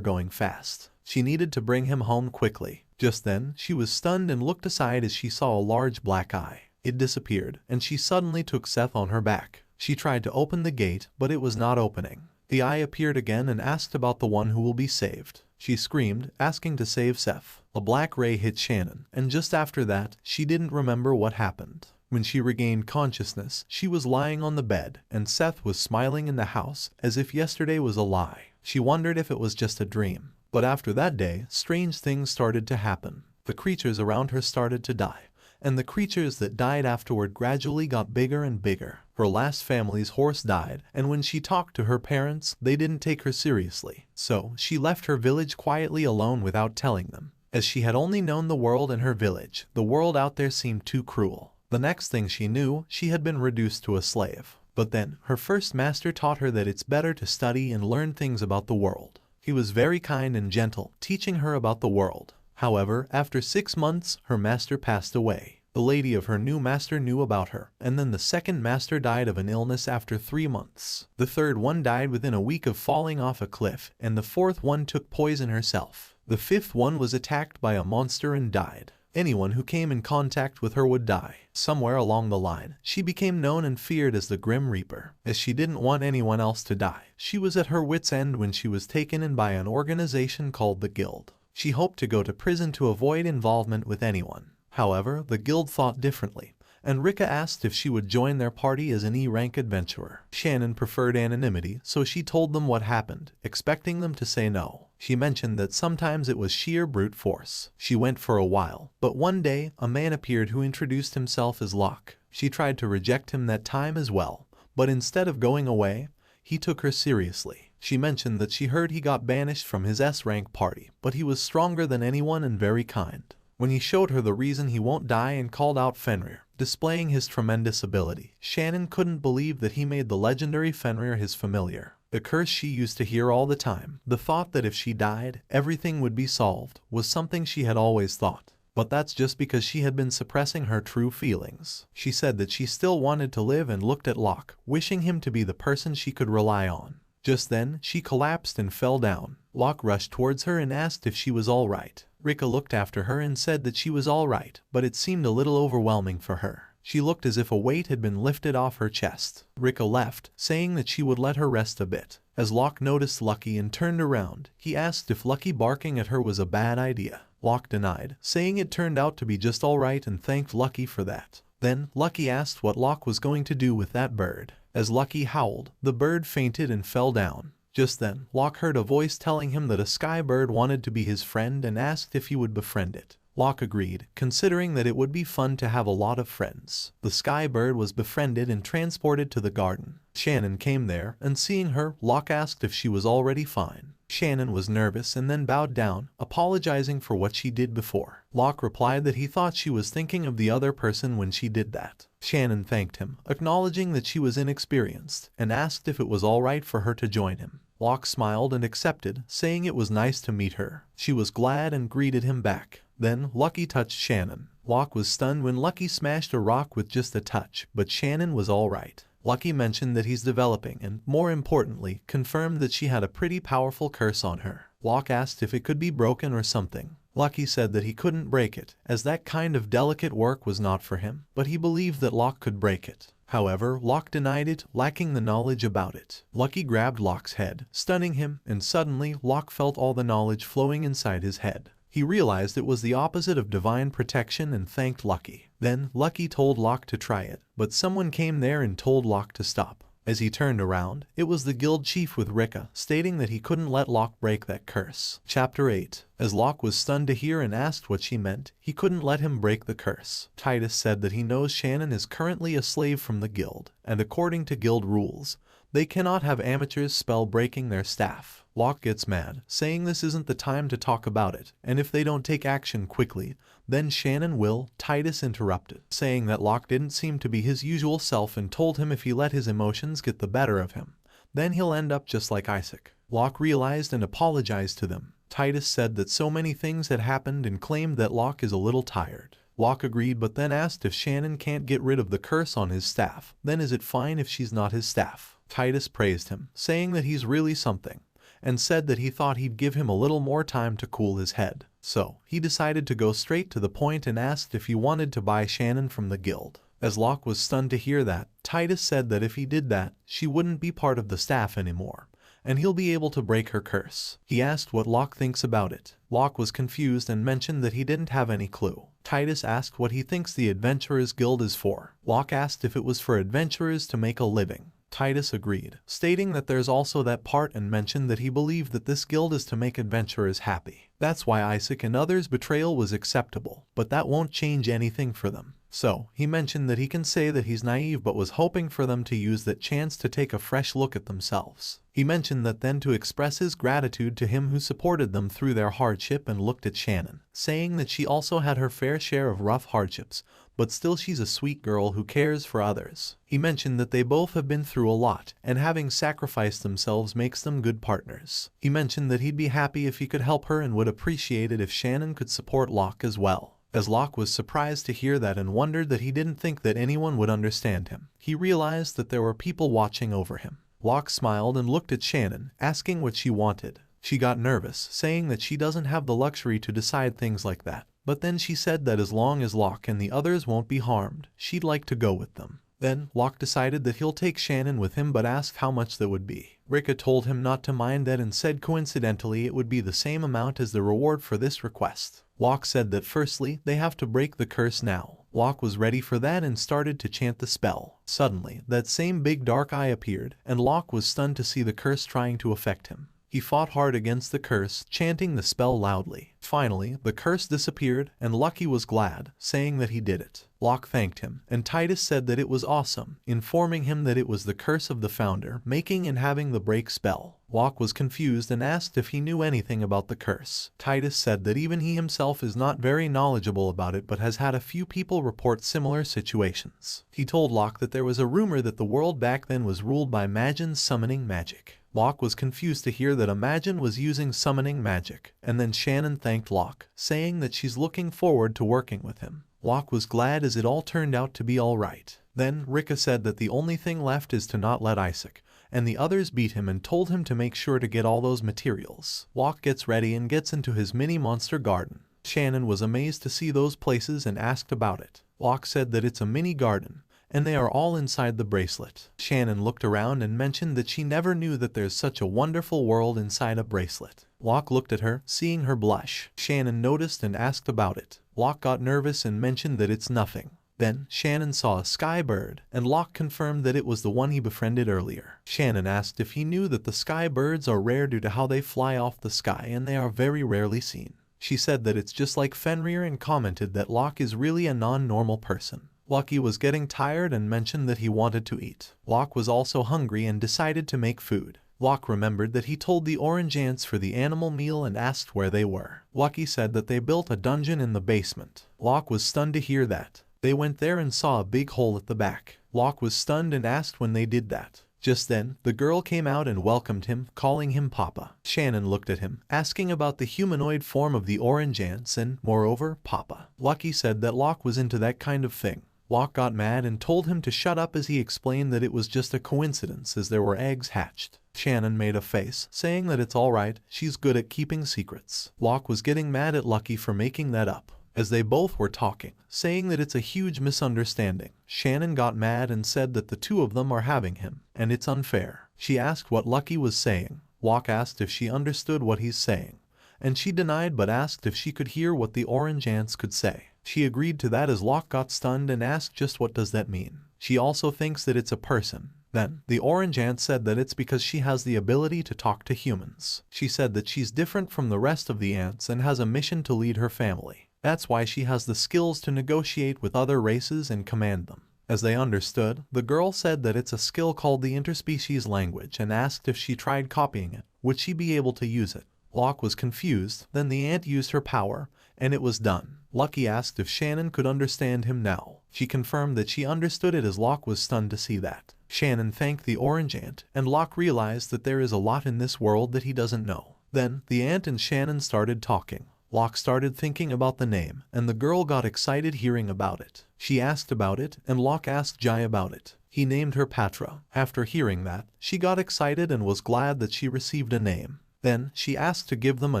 going fast. She needed to bring him home quickly. Just then, she was stunned and looked aside as she saw a large black eye. It disappeared, and she suddenly took Seth on her back. She tried to open the gate, but it was not opening. The eye appeared again and asked about the one who will be saved. She screamed, asking to save Seth. A black ray hit Shannon, and just after that, she didn't remember what happened. When she regained consciousness, she was lying on the bed, and Seth was smiling in the house, as if yesterday was a lie. She wondered if it was just a dream. But after that day, strange things started to happen. The creatures around her started to die, and the creatures that died afterward gradually got bigger and bigger. Her last family's horse died, and when she talked to her parents, they didn't take her seriously. So, she left her village quietly alone without telling them. As she had only known the world in her village, the world out there seemed too cruel. The next thing she knew, she had been reduced to a slave. But then, her first master taught her that it's better to study and learn things about the world. He was very kind and gentle, teaching her about the world. However, after 6 months, her master passed away. The lady of her new master knew about her, and then the second master died of an illness after 3 months. The third one died within a week of falling off a cliff, and the fourth one took poison herself. The fifth one was attacked by a monster and died. Anyone who came in contact with her would die. Somewhere along the line, she became known and feared as the Grim Reaper. As she didn't want anyone else to die, she was at her wit's end when she was taken in by an organization called the Guild. She hoped to go to prison to avoid involvement with anyone. However, the Guild thought differently, and Rika asked if she would join their party as an E-rank adventurer. Shannon preferred anonymity, so she told them what happened, expecting them to say no. She mentioned that sometimes it was sheer brute force. She went for a while, but one day, a man appeared who introduced himself as Locke. She tried to reject him that time as well, but instead of going away, he took her seriously. She mentioned that she heard he got banished from his S-rank party, but he was stronger than anyone and very kind. When he showed her the reason he won't die and called out Fenrir, displaying his tremendous ability, Shannon couldn't believe that he made the legendary Fenrir his familiar. The curse she used to hear all the time, the thought that if she died, everything would be solved, was something she had always thought. But that's just because she had been suppressing her true feelings. She said that she still wanted to live and looked at Locke, wishing him to be the person she could rely on. Just then, she collapsed and fell down. Locke rushed towards her and asked if she was all right. Rika looked after her and said that she was all right, but it seemed a little overwhelming for her. She looked as if a weight had been lifted off her chest. Rika left, saying that she would let her rest a bit. As Locke noticed Lucky and turned around, he asked if Lucky barking at her was a bad idea. Locke denied, saying it turned out to be just all right and thanked Lucky for that. Then, Lucky asked what Locke was going to do with that bird. As Lucky howled, the bird fainted and fell down. Just then, Locke heard a voice telling him that a sky bird wanted to be his friend and asked if he would befriend it. Locke agreed, considering that it would be fun to have a lot of friends. The sky bird was befriended and transported to the garden. Shannon came there, and seeing her, Locke asked if she was already fine. Shannon was nervous and then bowed down, apologizing for what she did before. Locke replied that he thought she was thinking of the other person when she did that. Shannon thanked him, acknowledging that she was inexperienced, and asked if it was all right for her to join him. Locke smiled and accepted, saying it was nice to meet her. She was glad and greeted him back. Then, Lucky touched Shannon. Locke was stunned when Lucky smashed a rock with just a touch, but Shannon was all right. Lucky mentioned that he's developing and, more importantly, confirmed that she had a pretty powerful curse on her. Locke asked if it could be broken or something. Lucky said that he couldn't break it, as that kind of delicate work was not for him, but he believed that Locke could break it. However, Locke denied it, lacking the knowledge about it. Lucky grabbed Locke's head, stunning him, and suddenly, Locke felt all the knowledge flowing inside his head. He realized it was the opposite of divine protection and thanked Lucky. Then, Lucky told Locke to try it, but someone came there and told Locke to stop. As he turned around, it was the guild chief with Rika, stating that he couldn't let Locke break that curse. Chapter 8. As Locke was stunned to hear and asked what she meant, he couldn't let him break the curse. Titus said that he knows Shannon is currently a slave from the guild, and according to guild rules, they cannot have amateurs spell breaking their staff. Locke gets mad, saying this isn't the time to talk about it, and if they don't take action quickly, then Shannon will. Titus interrupted, saying that Locke didn't seem to be his usual self and told him if he let his emotions get the better of him, then he'll end up just like Isaac. Locke realized and apologized to them. Titus said that so many things had happened and claimed that Locke is a little tired. Locke agreed but then asked if Shannon can't get rid of the curse on his staff, then is it fine if she's not his staff? Titus praised him, saying that he's really something, and said that he thought he'd give him a little more time to cool his head. So, he decided to go straight to the point and asked if he wanted to buy Shannon from the guild. As Locke was stunned to hear that, Titus said that if he did that, she wouldn't be part of the staff anymore, and he'll be able to break her curse. He asked what Locke thinks about it. Locke was confused and mentioned that he didn't have any clue. Titus asked what he thinks the Adventurers Guild is for. Locke asked if it was for adventurers to make a living. Titus agreed, stating that there's also that part and mentioned that he believed that this guild is to make adventurers happy. That's why Isaac and others' betrayal was acceptable, but that won't change anything for them. So, he mentioned that he can say that he's naive but was hoping for them to use that chance to take a fresh look at themselves. He mentioned that then to express his gratitude to him who supported them through their hardship and looked at Shannon, saying that she also had her fair share of rough hardships, but still she's a sweet girl who cares for others. He mentioned that they both have been through a lot, and having sacrificed themselves makes them good partners. He mentioned that he'd be happy if he could help her and would appreciate it if Shannon could support Locke as well. As Locke was surprised to hear that and wondered that he didn't think that anyone would understand him, he realized that there were people watching over him. Locke smiled and looked at Shannon, asking what she wanted. She got nervous, saying that she doesn't have the luxury to decide things like that. But then she said that as long as Locke and the others won't be harmed, she'd like to go with them. Then, Locke decided that he'll take Shannon with him but asked how much that would be. Rika told him not to mind that and said coincidentally it would be the same amount as the reward for this request. Locke said that firstly, they have to break the curse now. Locke was ready for that and started to chant the spell. Suddenly, that same big dark eye appeared, and Locke was stunned to see the curse trying to affect him. He fought hard against the curse, chanting the spell loudly. Finally, the curse disappeared, and Lucky was glad, saying that he did it. Locke thanked him, and Titus said that it was awesome, informing him that it was the curse of the founder, making and having the break spell. Locke was confused and asked if he knew anything about the curse. Titus said that even he himself is not very knowledgeable about it but has had a few people report similar situations. He told Locke that there was a rumor that the world back then was ruled by Magians summoning magic. Locke was confused to hear that a Magian was using summoning magic, and then Shannon thanked Locke, saying that she's looking forward to working with him. Locke was glad as it all turned out to be alright. Then, Rika said that the only thing left is to not let Isaac and the others beat him and told him to make sure to get all those materials. Locke gets ready and gets into his mini monster garden. Shannon was amazed to see those places and asked about it. Locke said that it's a mini garden, and they are all inside the bracelet. Shannon looked around and mentioned that she never knew that there's such a wonderful world inside a bracelet. Locke looked at her, seeing her blush. Shannon noticed and asked about it. Locke got nervous and mentioned that it's nothing. Then, Shannon saw a sky bird, and Locke confirmed that it was the one he befriended earlier. Shannon asked if he knew that the sky birds are rare due to how they fly off the sky and they are very rarely seen. She said that it's just like Fenrir and commented that Locke is really a non-normal person. Lucky was getting tired and mentioned that he wanted to eat. Locke was also hungry and decided to make food. Locke remembered that he told the orange ants for the animal meal and asked where they were. Lucky said that they built a dungeon in the basement. Locke was stunned to hear that. They went there and saw a big hole at the back. Locke was stunned and asked when they did that. Just then, the girl came out and welcomed him, calling him Papa. Shannon looked at him, asking about the humanoid form of the orange ants and, moreover, Papa. Lucky said that Locke was into that kind of thing. Locke got mad and told him to shut up as he explained that it was just a coincidence as there were eggs hatched. Shannon made a face, saying that it's alright, she's good at keeping secrets. Locke was getting mad at Lucky for making that up. As they both were talking, saying that it's a huge misunderstanding, Shannon got mad and said that the two of them are having him, and it's unfair. She asked what Lucky was saying. Locke asked if she understood what he's saying, and she denied but asked if she could hear what the orange ants could say. She agreed to that as Locke got stunned and asked just what does that mean. She also thinks that it's a person, Then, the orange ant said that it's because she has the ability to talk to humans. She said that she's different from the rest of the ants and has a mission to lead her family. That's why she has the skills to negotiate with other races and command them. As they understood, the girl said that it's a skill called the interspecies language and asked if she tried copying it, would she be able to use it? Locke was confused, then the ant used her power, and it was done. Lucky asked if Shannon could understand him now. She confirmed that she understood it as Locke was stunned to see that. Shannon thanked the orange ant, and Locke realized that there is a lot in this world that he doesn't know. Then, the ant and Shannon started talking. Locke started thinking about the name, and the girl got excited hearing about it. She asked about it, and Locke asked Jai about it. He named her Patra. After hearing that, she got excited and was glad that she received a name. Then, she asked to give them a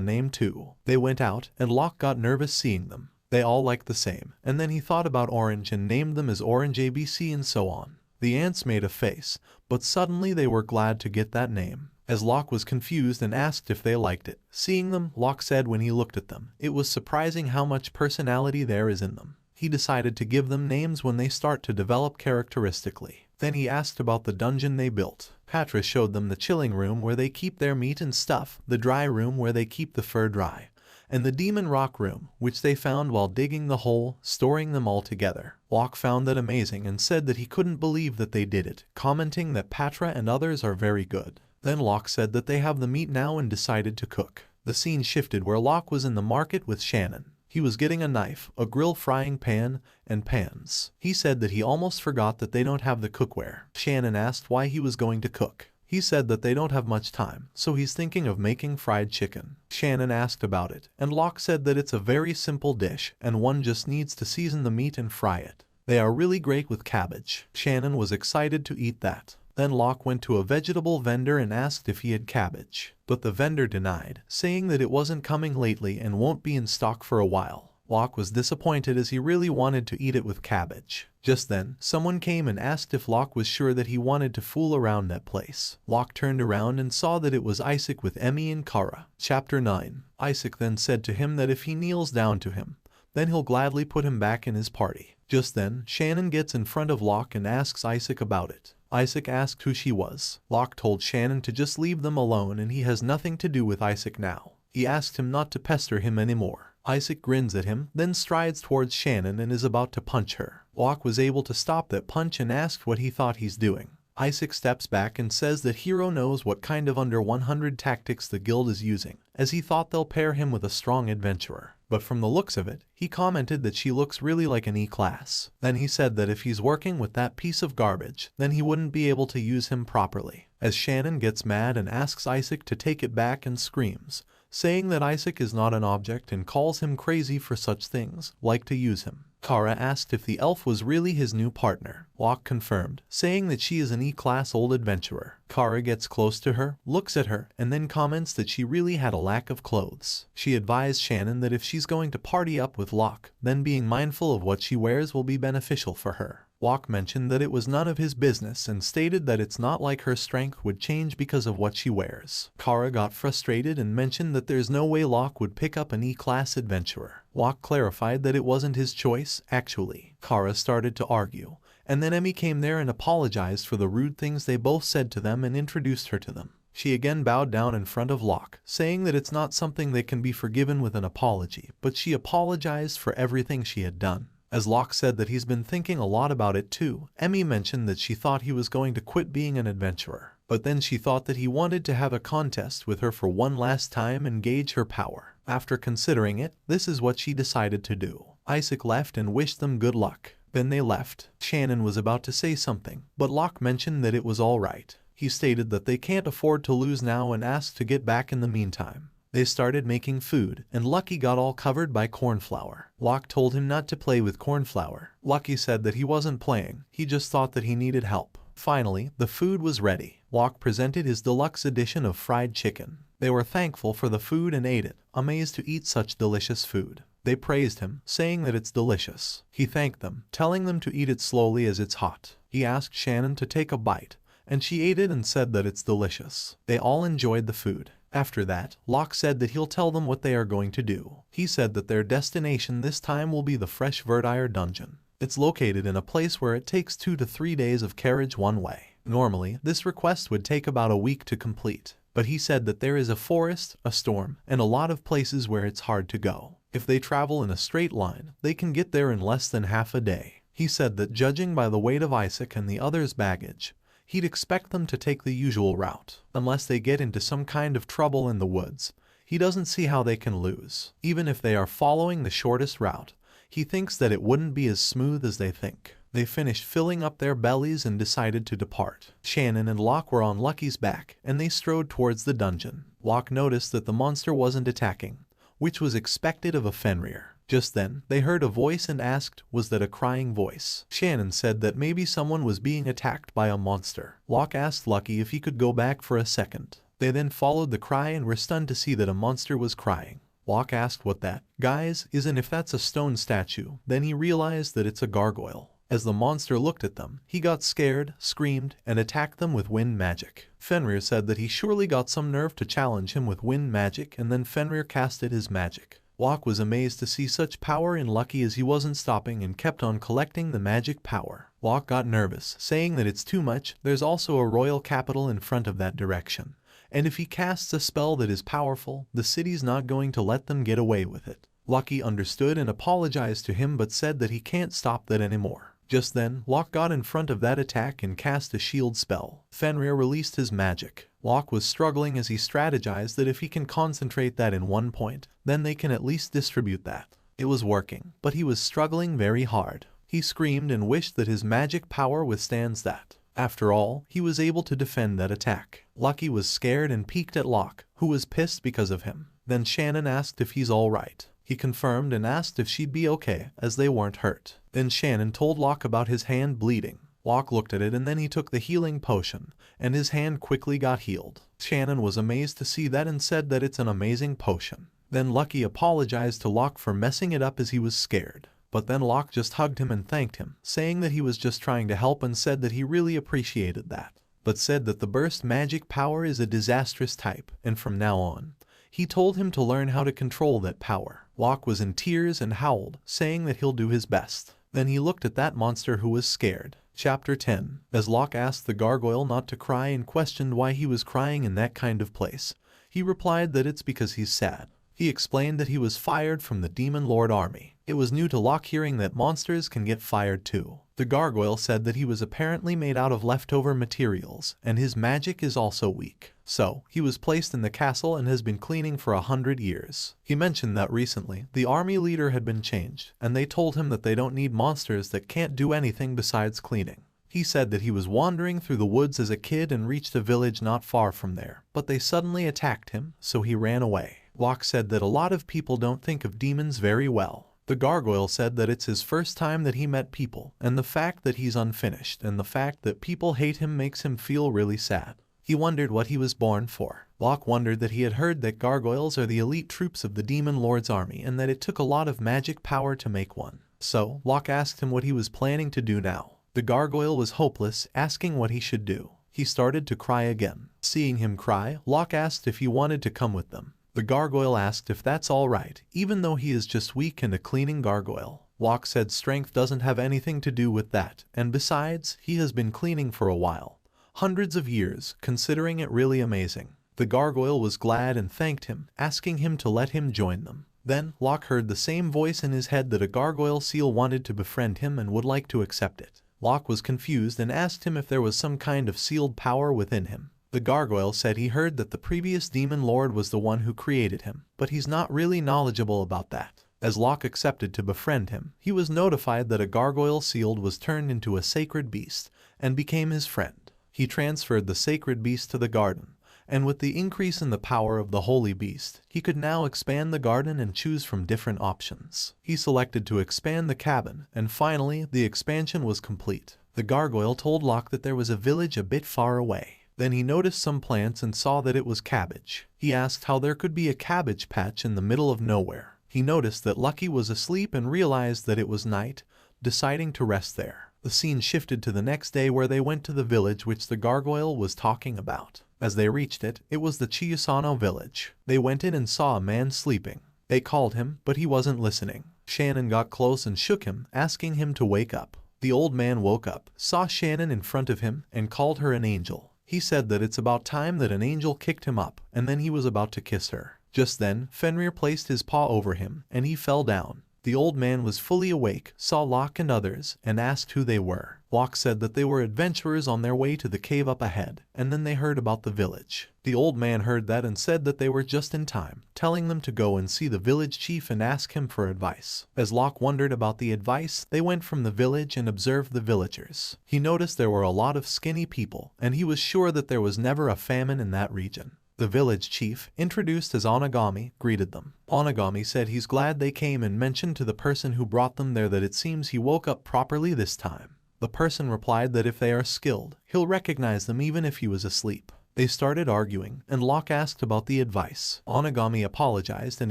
name too. They went out, and Locke got nervous seeing them. They all liked the same, and then he thought about Orange and named them as Orange ABC and so on. The ants made a face, but suddenly they were glad to get that name. As Locke was confused and asked if they liked it. Seeing them, Locke said when he looked at them, it was surprising how much personality there is in them. He decided to give them names when they start to develop characteristically. Then he asked about the dungeon they built. Patra showed them the chilling room where they keep their meat and stuff, the dry room where they keep the fur dry, and the demon rock room, which they found while digging the hole, storing them all together. Locke found that amazing and said that he couldn't believe that they did it, commenting that Patra and others are very good. Then Locke said that they have the meat now and decided to cook. The scene shifted where Locke was in the market with Shannon. He was getting a knife, a grill frying pan, and pans. He said that he almost forgot that they don't have the cookware. Shannon asked why he was going to cook. He said that they don't have much time, so he's thinking of making fried chicken. Shannon asked about it, and Locke said that it's a very simple dish, and one just needs to season the meat and fry it. They are really great with cabbage. Shannon was excited to eat that. Then Locke went to a vegetable vendor and asked if he had cabbage, but the vendor denied, saying that it wasn't coming lately and won't be in stock for a while. Locke was disappointed as he really wanted to eat it with cabbage. Just then, someone came and asked if Locke was sure that he wanted to fool around that place. Locke turned around and saw that it was Isaac with Emmy and Kara. Chapter 9. Isaac then said to him that if he kneels down to him, then he'll gladly put him back in his party. Just then, Shannon gets in front of Locke and asks Isaac about it. Isaac asked who she was. Locke told Shannon to just leave them alone and he has nothing to do with Isaac now. He asked him not to pester him anymore. Isaac grins at him, then strides towards Shannon and is about to punch her. Locke was able to stop that punch and asked what he thought he's doing. Isaac steps back and says that Hero knows what kind of under 100 tactics the guild is using, as he thought they'll pair him with a strong adventurer. But from the looks of it, he commented that she looks really like an E-class. Then he said that if he's working with that piece of garbage, then he wouldn't be able to use him properly. As Shannon gets mad and asks Isaac to take it back and screams, saying that Isaac is not an object and calls him crazy for such things, like to use him. Kara asked if the elf was really his new partner. Locke confirmed, saying that she is an E-class old adventurer. Kara gets close to her, looks at her, and then comments that she really had a lack of clothes. She advised Shannon that if she's going to party up with Locke, then being mindful of what she wears will be beneficial for her. Locke mentioned that it was none of his business and stated that it's not like her strength would change because of what she wears. Kara got frustrated and mentioned that there's no way Locke would pick up an E-class adventurer. Locke clarified that it wasn't his choice, actually. Kara started to argue, and then Emmy came there and apologized for the rude things they both said to them and introduced her to them. She again bowed down in front of Locke, saying that it's not something that can be forgiven with an apology, but she apologized for everything she had done. As Locke said that he's been thinking a lot about it too, Emmy mentioned that she thought he was going to quit being an adventurer. But then she thought that he wanted to have a contest with her for one last time and gauge her power. After considering it, this is what she decided to do. Isaac left and wished them good luck. Then they left. Shannon was about to say something, but Locke mentioned that it was all right. He stated that they can't afford to lose now and asked to get back in the meantime. They started making food, and Lucky got all covered by cornflour. Locke told him not to play with cornflour. Lucky said that he wasn't playing, he just thought that he needed help. Finally, the food was ready. Locke presented his deluxe edition of fried chicken. They were thankful for the food and ate it, amazed to eat such delicious food. They praised him, saying that it's delicious. He thanked them, telling them to eat it slowly as it's hot. He asked Shannon to take a bite, and she ate it and said that it's delicious. They all enjoyed the food. After that, Locke said that he'll tell them what they are going to do. He said that their destination this time will be the Fresh Verdire dungeon. It's located in a place where it takes 2 to 3 days of carriage one way. Normally, this request would take about a week to complete, but he said that there is a forest, a storm, and a lot of places where it's hard to go. If they travel in a straight line, they can get there in less than half a day. He said that judging by the weight of Isaac and the others' baggage, he'd expect them to take the usual route. Unless they get into some kind of trouble in the woods, he doesn't see how they can lose. Even if they are following the shortest route, he thinks that it wouldn't be as smooth as they think. They finished filling up their bellies and decided to depart. Shannon and Locke were on Lucky's back, and they strode towards the dungeon. Locke noticed that the monster wasn't attacking, which was expected of a Fenrir. Just then, they heard a voice and asked, was that a crying voice? Shannon said that maybe someone was being attacked by a monster. Locke asked Lucky if he could go back for a second. They then followed the cry and were stunned to see that a monster was crying. Locke asked what that, guys, is, and if that's a stone statue. Then he realized that it's a gargoyle. As the monster looked at them, he got scared, screamed, and attacked them with wind magic. Fenrir said that he surely got some nerve to challenge him with wind magic, and then Fenrir casted his magic. Locke was amazed to see such power in Lucky as he wasn't stopping and kept on collecting the magic power. Locke got nervous, saying that it's too much. There's also a royal capital in front of that direction, and if he casts a spell that is powerful, the city's not going to let them get away with it. Lucky understood and apologized to him but said that he can't stop that anymore. Just then, Locke got in front of that attack and cast a shield spell. Fenrir released his magic. Locke was struggling as he strategized that if he can concentrate that in one point, then they can at least distribute that. It was working, but he was struggling very hard. He screamed and wished that his magic power withstands that. After all, he was able to defend that attack. Lucky was scared and peeked at Locke, who was pissed because of him. Then Shannon asked if he's alright. He confirmed and asked if she'd be okay, as they weren't hurt. Then Shannon told Locke about his hand bleeding. Locke looked at it and then he took the healing potion, and his hand quickly got healed. Shannon was amazed to see that and said that it's an amazing potion. Then Lucky apologized to Locke for messing it up as he was scared. But then Locke just hugged him and thanked him, saying that he was just trying to help and said that he really appreciated that. But said that the burst magic power is a disastrous type, and from now on, he told him to learn how to control that power. Locke was in tears and howled, saying that he'll do his best. Then he looked at that monster who was scared. Chapter 10. As Locke asked the gargoyle not to cry and questioned why he was crying in that kind of place, he replied that it's because he's sad. He explained that he was fired from the Demon Lord army. It was new to Locke hearing that monsters can get fired too. The gargoyle said that he was apparently made out of leftover materials, and his magic is also weak. So, he was placed in the castle and has been cleaning for 100 years. He mentioned that recently, the army leader had been changed, and they told him that they don't need monsters that can't do anything besides cleaning. He said that he was wandering through the woods as a kid and reached a village not far from there, but they suddenly attacked him, so he ran away. Locke said that a lot of people don't think of demons very well. The gargoyle said that it's his first time that he met people, and the fact that he's unfinished and the fact that people hate him makes him feel really sad. He wondered what he was born for. Locke wondered that he had heard that gargoyles are the elite troops of the Demon Lord's army and that it took a lot of magic power to make one. So, Locke asked him what he was planning to do now. The gargoyle was hopeless, asking what he should do. He started to cry again. Seeing him cry, Locke asked if he wanted to come with them. The gargoyle asked if that's alright, even though he is just weak and a cleaning gargoyle. Locke said strength doesn't have anything to do with that, and besides, he has been cleaning for a while. Hundreds of years, considering it really amazing. The gargoyle was glad and thanked him, asking him to let him join them. Then, Locke heard the same voice in his head that a gargoyle seal wanted to befriend him and would like to accept it. Locke was confused and asked him if there was some kind of sealed power within him. The gargoyle said he heard that the previous demon lord was the one who created him, but he's not really knowledgeable about that. As Locke accepted to befriend him, he was notified that a gargoyle sealed was turned into a sacred beast and became his friend. He transferred the sacred beast to the garden, and with the increase in the power of the holy beast, he could now expand the garden and choose from different options. He selected to expand the cabin, and finally, the expansion was complete. The gargoyle told Locke that there was a village a bit far away. Then he noticed some plants and saw that it was cabbage. He asked how there could be a cabbage patch in the middle of nowhere. He noticed that Lucky was asleep and realized that it was night, deciding to rest there. The scene shifted to the next day where they went to the village which the gargoyle was talking about. As they reached it, it was the Chiyusano village. They went in and saw a man sleeping. They called him, but he wasn't listening. Shannon got close and shook him, asking him to wake up. The old man woke up, saw Shannon in front of him, and called her an angel. He said that it's about time that an angel kicked him up, and then he was about to kiss her. Just then, Fenrir placed his paw over him, and he fell down. The old man was fully awake, saw Locke and others, and asked who they were. Locke said that they were adventurers on their way to the cave up ahead, and then they heard about the village. The old man heard that and said that they were just in time, telling them to go and see the village chief and ask him for advice. As Locke wondered about the advice, they went from the village and observed the villagers. He noticed there were a lot of skinny people, and he was sure that there was never a famine in that region. The village chief, introduced as Onagami, greeted them. Onagami said he's glad they came and mentioned to the person who brought them there that it seems he woke up properly this time. The person replied that if they are skilled, he'll recognize them even if he was asleep. They started arguing, and Locke asked about the advice. Onagami apologized and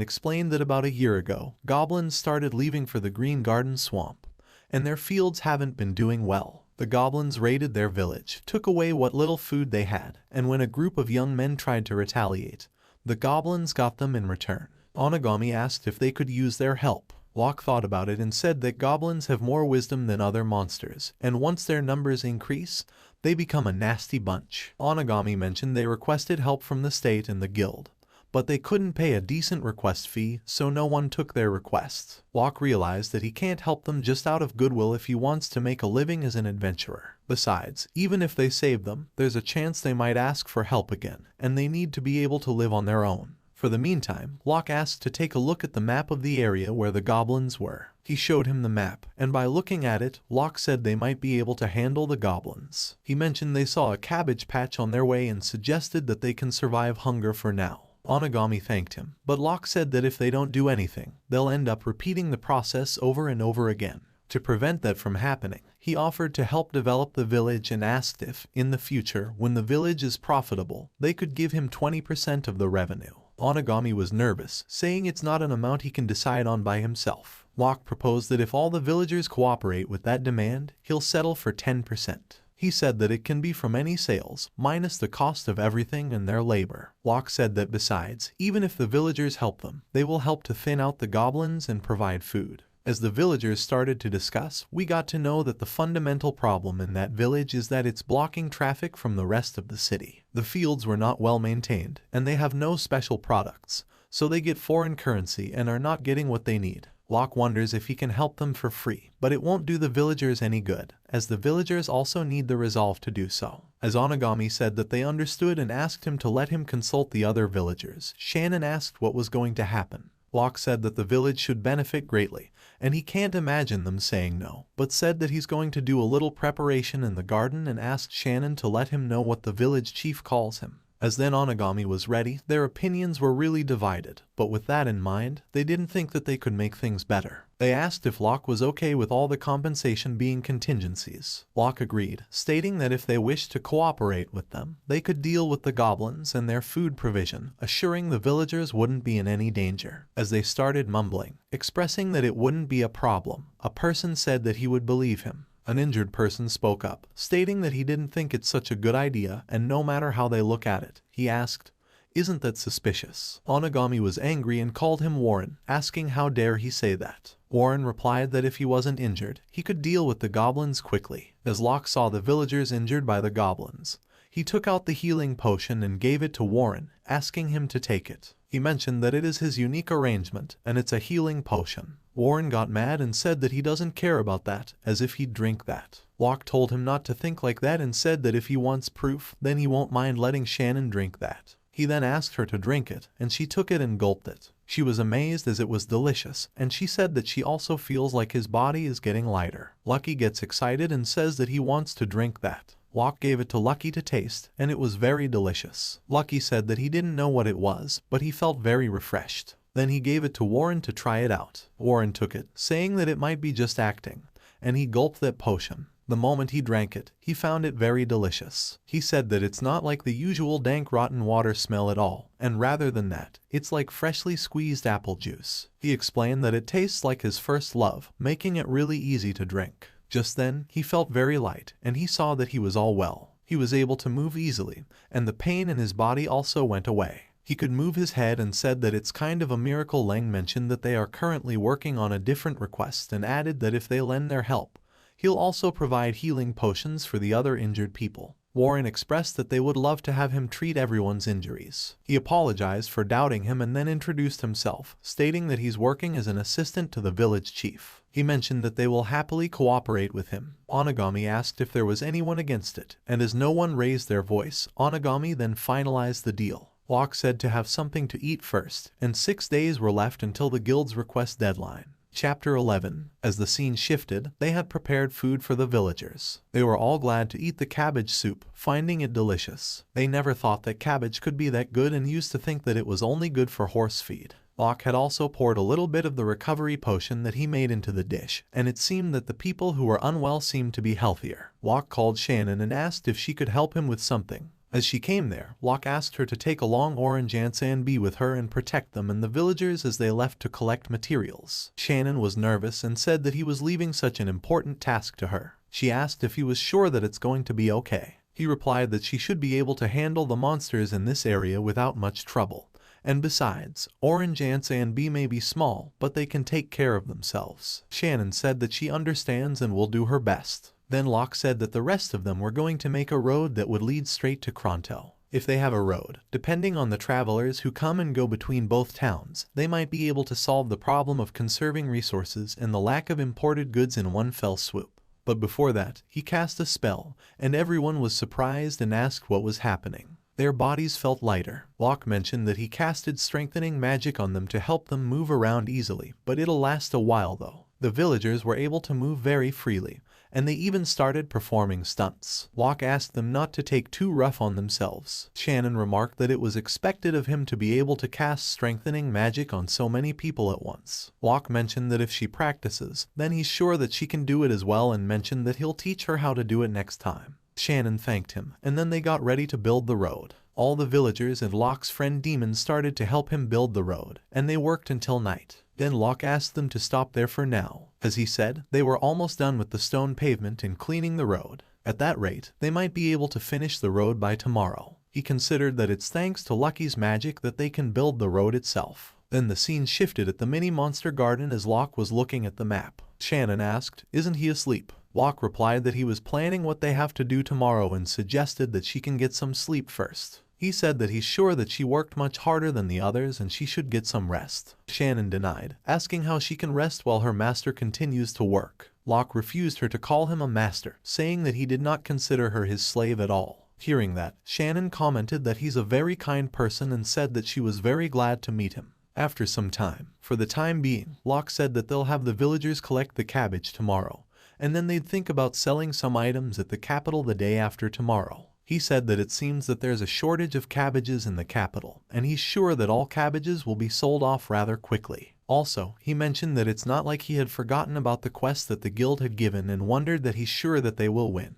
explained that about a year ago, goblins started leaving for the Green Garden Swamp, and their fields haven't been doing well. The goblins raided their village, took away what little food they had, and when a group of young men tried to retaliate, the goblins got them in return. Onagami asked if they could use their help. Locke thought about it and said that goblins have more wisdom than other monsters, and once their numbers increase, they become a nasty bunch. Onagami mentioned they requested help from the state and the guild, but they couldn't pay a decent request fee, so no one took their requests. Locke realized that he can't help them just out of goodwill if he wants to make a living as an adventurer. Besides, even if they save them, there's a chance they might ask for help again, and they need to be able to live on their own. For the meantime, Locke asked to take a look at the map of the area where the goblins were. He showed him the map, and by looking at it, Locke said they might be able to handle the goblins. He mentioned they saw a cabbage patch on their way and suggested that they can survive hunger for now. Onagami thanked him, but Locke said that if they don't do anything, they'll end up repeating the process over and over again. To prevent that from happening, he offered to help develop the village and asked if, in the future, when the village is profitable, they could give him 20% of the revenue. Onagami was nervous, saying it's not an amount he can decide on by himself. Locke proposed that if all the villagers cooperate with that demand, he'll settle for 10%. He said that it can be from any sales, minus the cost of everything and their labor. Locke said that besides, even if the villagers help them, they will help to thin out the goblins and provide food. As the villagers started to discuss, we got to know that the fundamental problem in that village is that it's blocking traffic from the rest of the city. The fields were not well maintained, and they have no special products, so they get foreign currency and are not getting what they need. Locke wonders if he can help them for free, but it won't do the villagers any good, as the villagers also need the resolve to do so. As Onagami said that they understood and asked him to let him consult the other villagers, Shannon asked what was going to happen. Locke said that the village should benefit greatly, and he can't imagine them saying no, but said that he's going to do a little preparation in the garden and asked Shannon to let him know what the village chief calls him. As then Onagami was ready, their opinions were really divided, but with that in mind, they didn't think that they could make things better. They asked if Locke was okay with all the compensation being contingencies. Locke agreed, stating that if they wished to cooperate with them, they could deal with the goblins and their food provision, assuring the villagers wouldn't be in any danger. As they started mumbling, expressing that it wouldn't be a problem, a person said that he would believe him. An injured person spoke up, stating that he didn't think it's such a good idea, and no matter how they look at it, he asked, "Isn't that suspicious?" Onagami was angry and called him Warren, asking how dare he say that. Warren replied that if he wasn't injured, he could deal with the goblins quickly. As Locke saw the villagers injured by the goblins, he took out the healing potion and gave it to Warren, asking him to take it. He mentioned that it is his unique arrangement, and it's a healing potion. Warren got mad and said that he doesn't care about that, as if he'd drink that. Locke told him not to think like that and said that if he wants proof, then he won't mind letting Shannon drink that. He then asked her to drink it, and she took it and gulped it. She was amazed as it was delicious, and she said that she also feels like his body is getting lighter. Lucky gets excited and says that he wants to drink that. Locke gave it to Lucky to taste, and it was very delicious. Lucky said that he didn't know what it was, but he felt very refreshed. Then he gave it to Warren to try it out. Warren took it, saying that it might be just acting, and he gulped that potion. The moment he drank it, he found it very delicious. He said that it's not like the usual dank rotten water smell at all, and rather than that, it's like freshly squeezed apple juice. He explained that it tastes like his first love, making it really easy to drink. Just then, he felt very light, and he saw that he was all well. He was able to move easily, and the pain in his body also went away. He could move his head and said that it's kind of a miracle. Lang mentioned that they are currently working on a different request and added that if they lend their help, He'll also provide healing potions for the other injured people. Warren expressed that they would love to have him treat everyone's injuries. He apologized for doubting him and then introduced himself, stating that he's working as an assistant to the village chief. He mentioned that they will happily cooperate with him. Onigami asked if there was anyone against it, and as no one raised their voice, Onigami then finalized the deal. Locke said to have something to eat first, and 6 days were left until the guild's request deadline. Chapter 11. As the scene shifted, they had prepared food for the villagers. They were all glad to eat the cabbage soup, finding it delicious. They never thought that cabbage could be that good and used to think that it was only good for horse feed. Locke had also poured a little bit of the recovery potion that he made into the dish, and it seemed that the people who were unwell seemed to be healthier. Locke called Shannon and asked if she could help him with something. As she came there, Locke asked her to take along Orange Ants and be with her and protect them and the villagers as they left to collect materials. Shannon was nervous and said that he was leaving such an important task to her. She asked if he was sure that it's going to be okay. He replied that she should be able to handle the monsters in this area without much trouble. And besides, Orange Ants and B may be small, but they can take care of themselves. Shannon said that she understands and will do her best. Then Locke said that the rest of them were going to make a road that would lead straight to Kronto. If they have a road, depending on the travelers who come and go between both towns, they might be able to solve the problem of conserving resources and the lack of imported goods in one fell swoop. But before that, he cast a spell, and everyone was surprised and asked what was happening. Their bodies felt lighter. Locke mentioned that he casted strengthening magic on them to help them move around easily, but it'll last a while though. The villagers were able to move very freely, and they even started performing stunts. Locke asked them not to take too rough on themselves. Shannon remarked that it was expected of him to be able to cast strengthening magic on so many people at once. Locke mentioned that if she practices, then he's sure that she can do it as well and mentioned that he'll teach her how to do it next time. Shannon thanked him, and then they got ready to build the road. All the villagers and Locke's friend Demon started to help him build the road, and they worked until night. Then Locke asked them to stop there for now. As he said, they were almost done with the stone pavement and cleaning the road. At that rate, they might be able to finish the road by tomorrow. He considered that it's thanks to Lucky's magic that they can build the road itself. Then the scene shifted at the mini monster garden as Locke was looking at the map. Shannon asked, "Isn't he asleep?" Locke replied that he was planning what they have to do tomorrow and suggested that she can get some sleep first. He said that he's sure that she worked much harder than the others and she should get some rest. Shannon denied, asking how she can rest while her master continues to work. Locke refused her to call him a master, saying that he did not consider her his slave at all. Hearing that, Shannon commented that he's a very kind person and said that she was very glad to meet him. After some time, for the time being, Locke said that they'll have the villagers collect the cabbage tomorrow, and then they'd think about selling some items at the capital the day after tomorrow. He said that it seems that there's a shortage of cabbages in the capital, and he's sure that all cabbages will be sold off rather quickly. Also, he mentioned that it's not like he had forgotten about the quest that the guild had given and wondered that he's sure that they will win.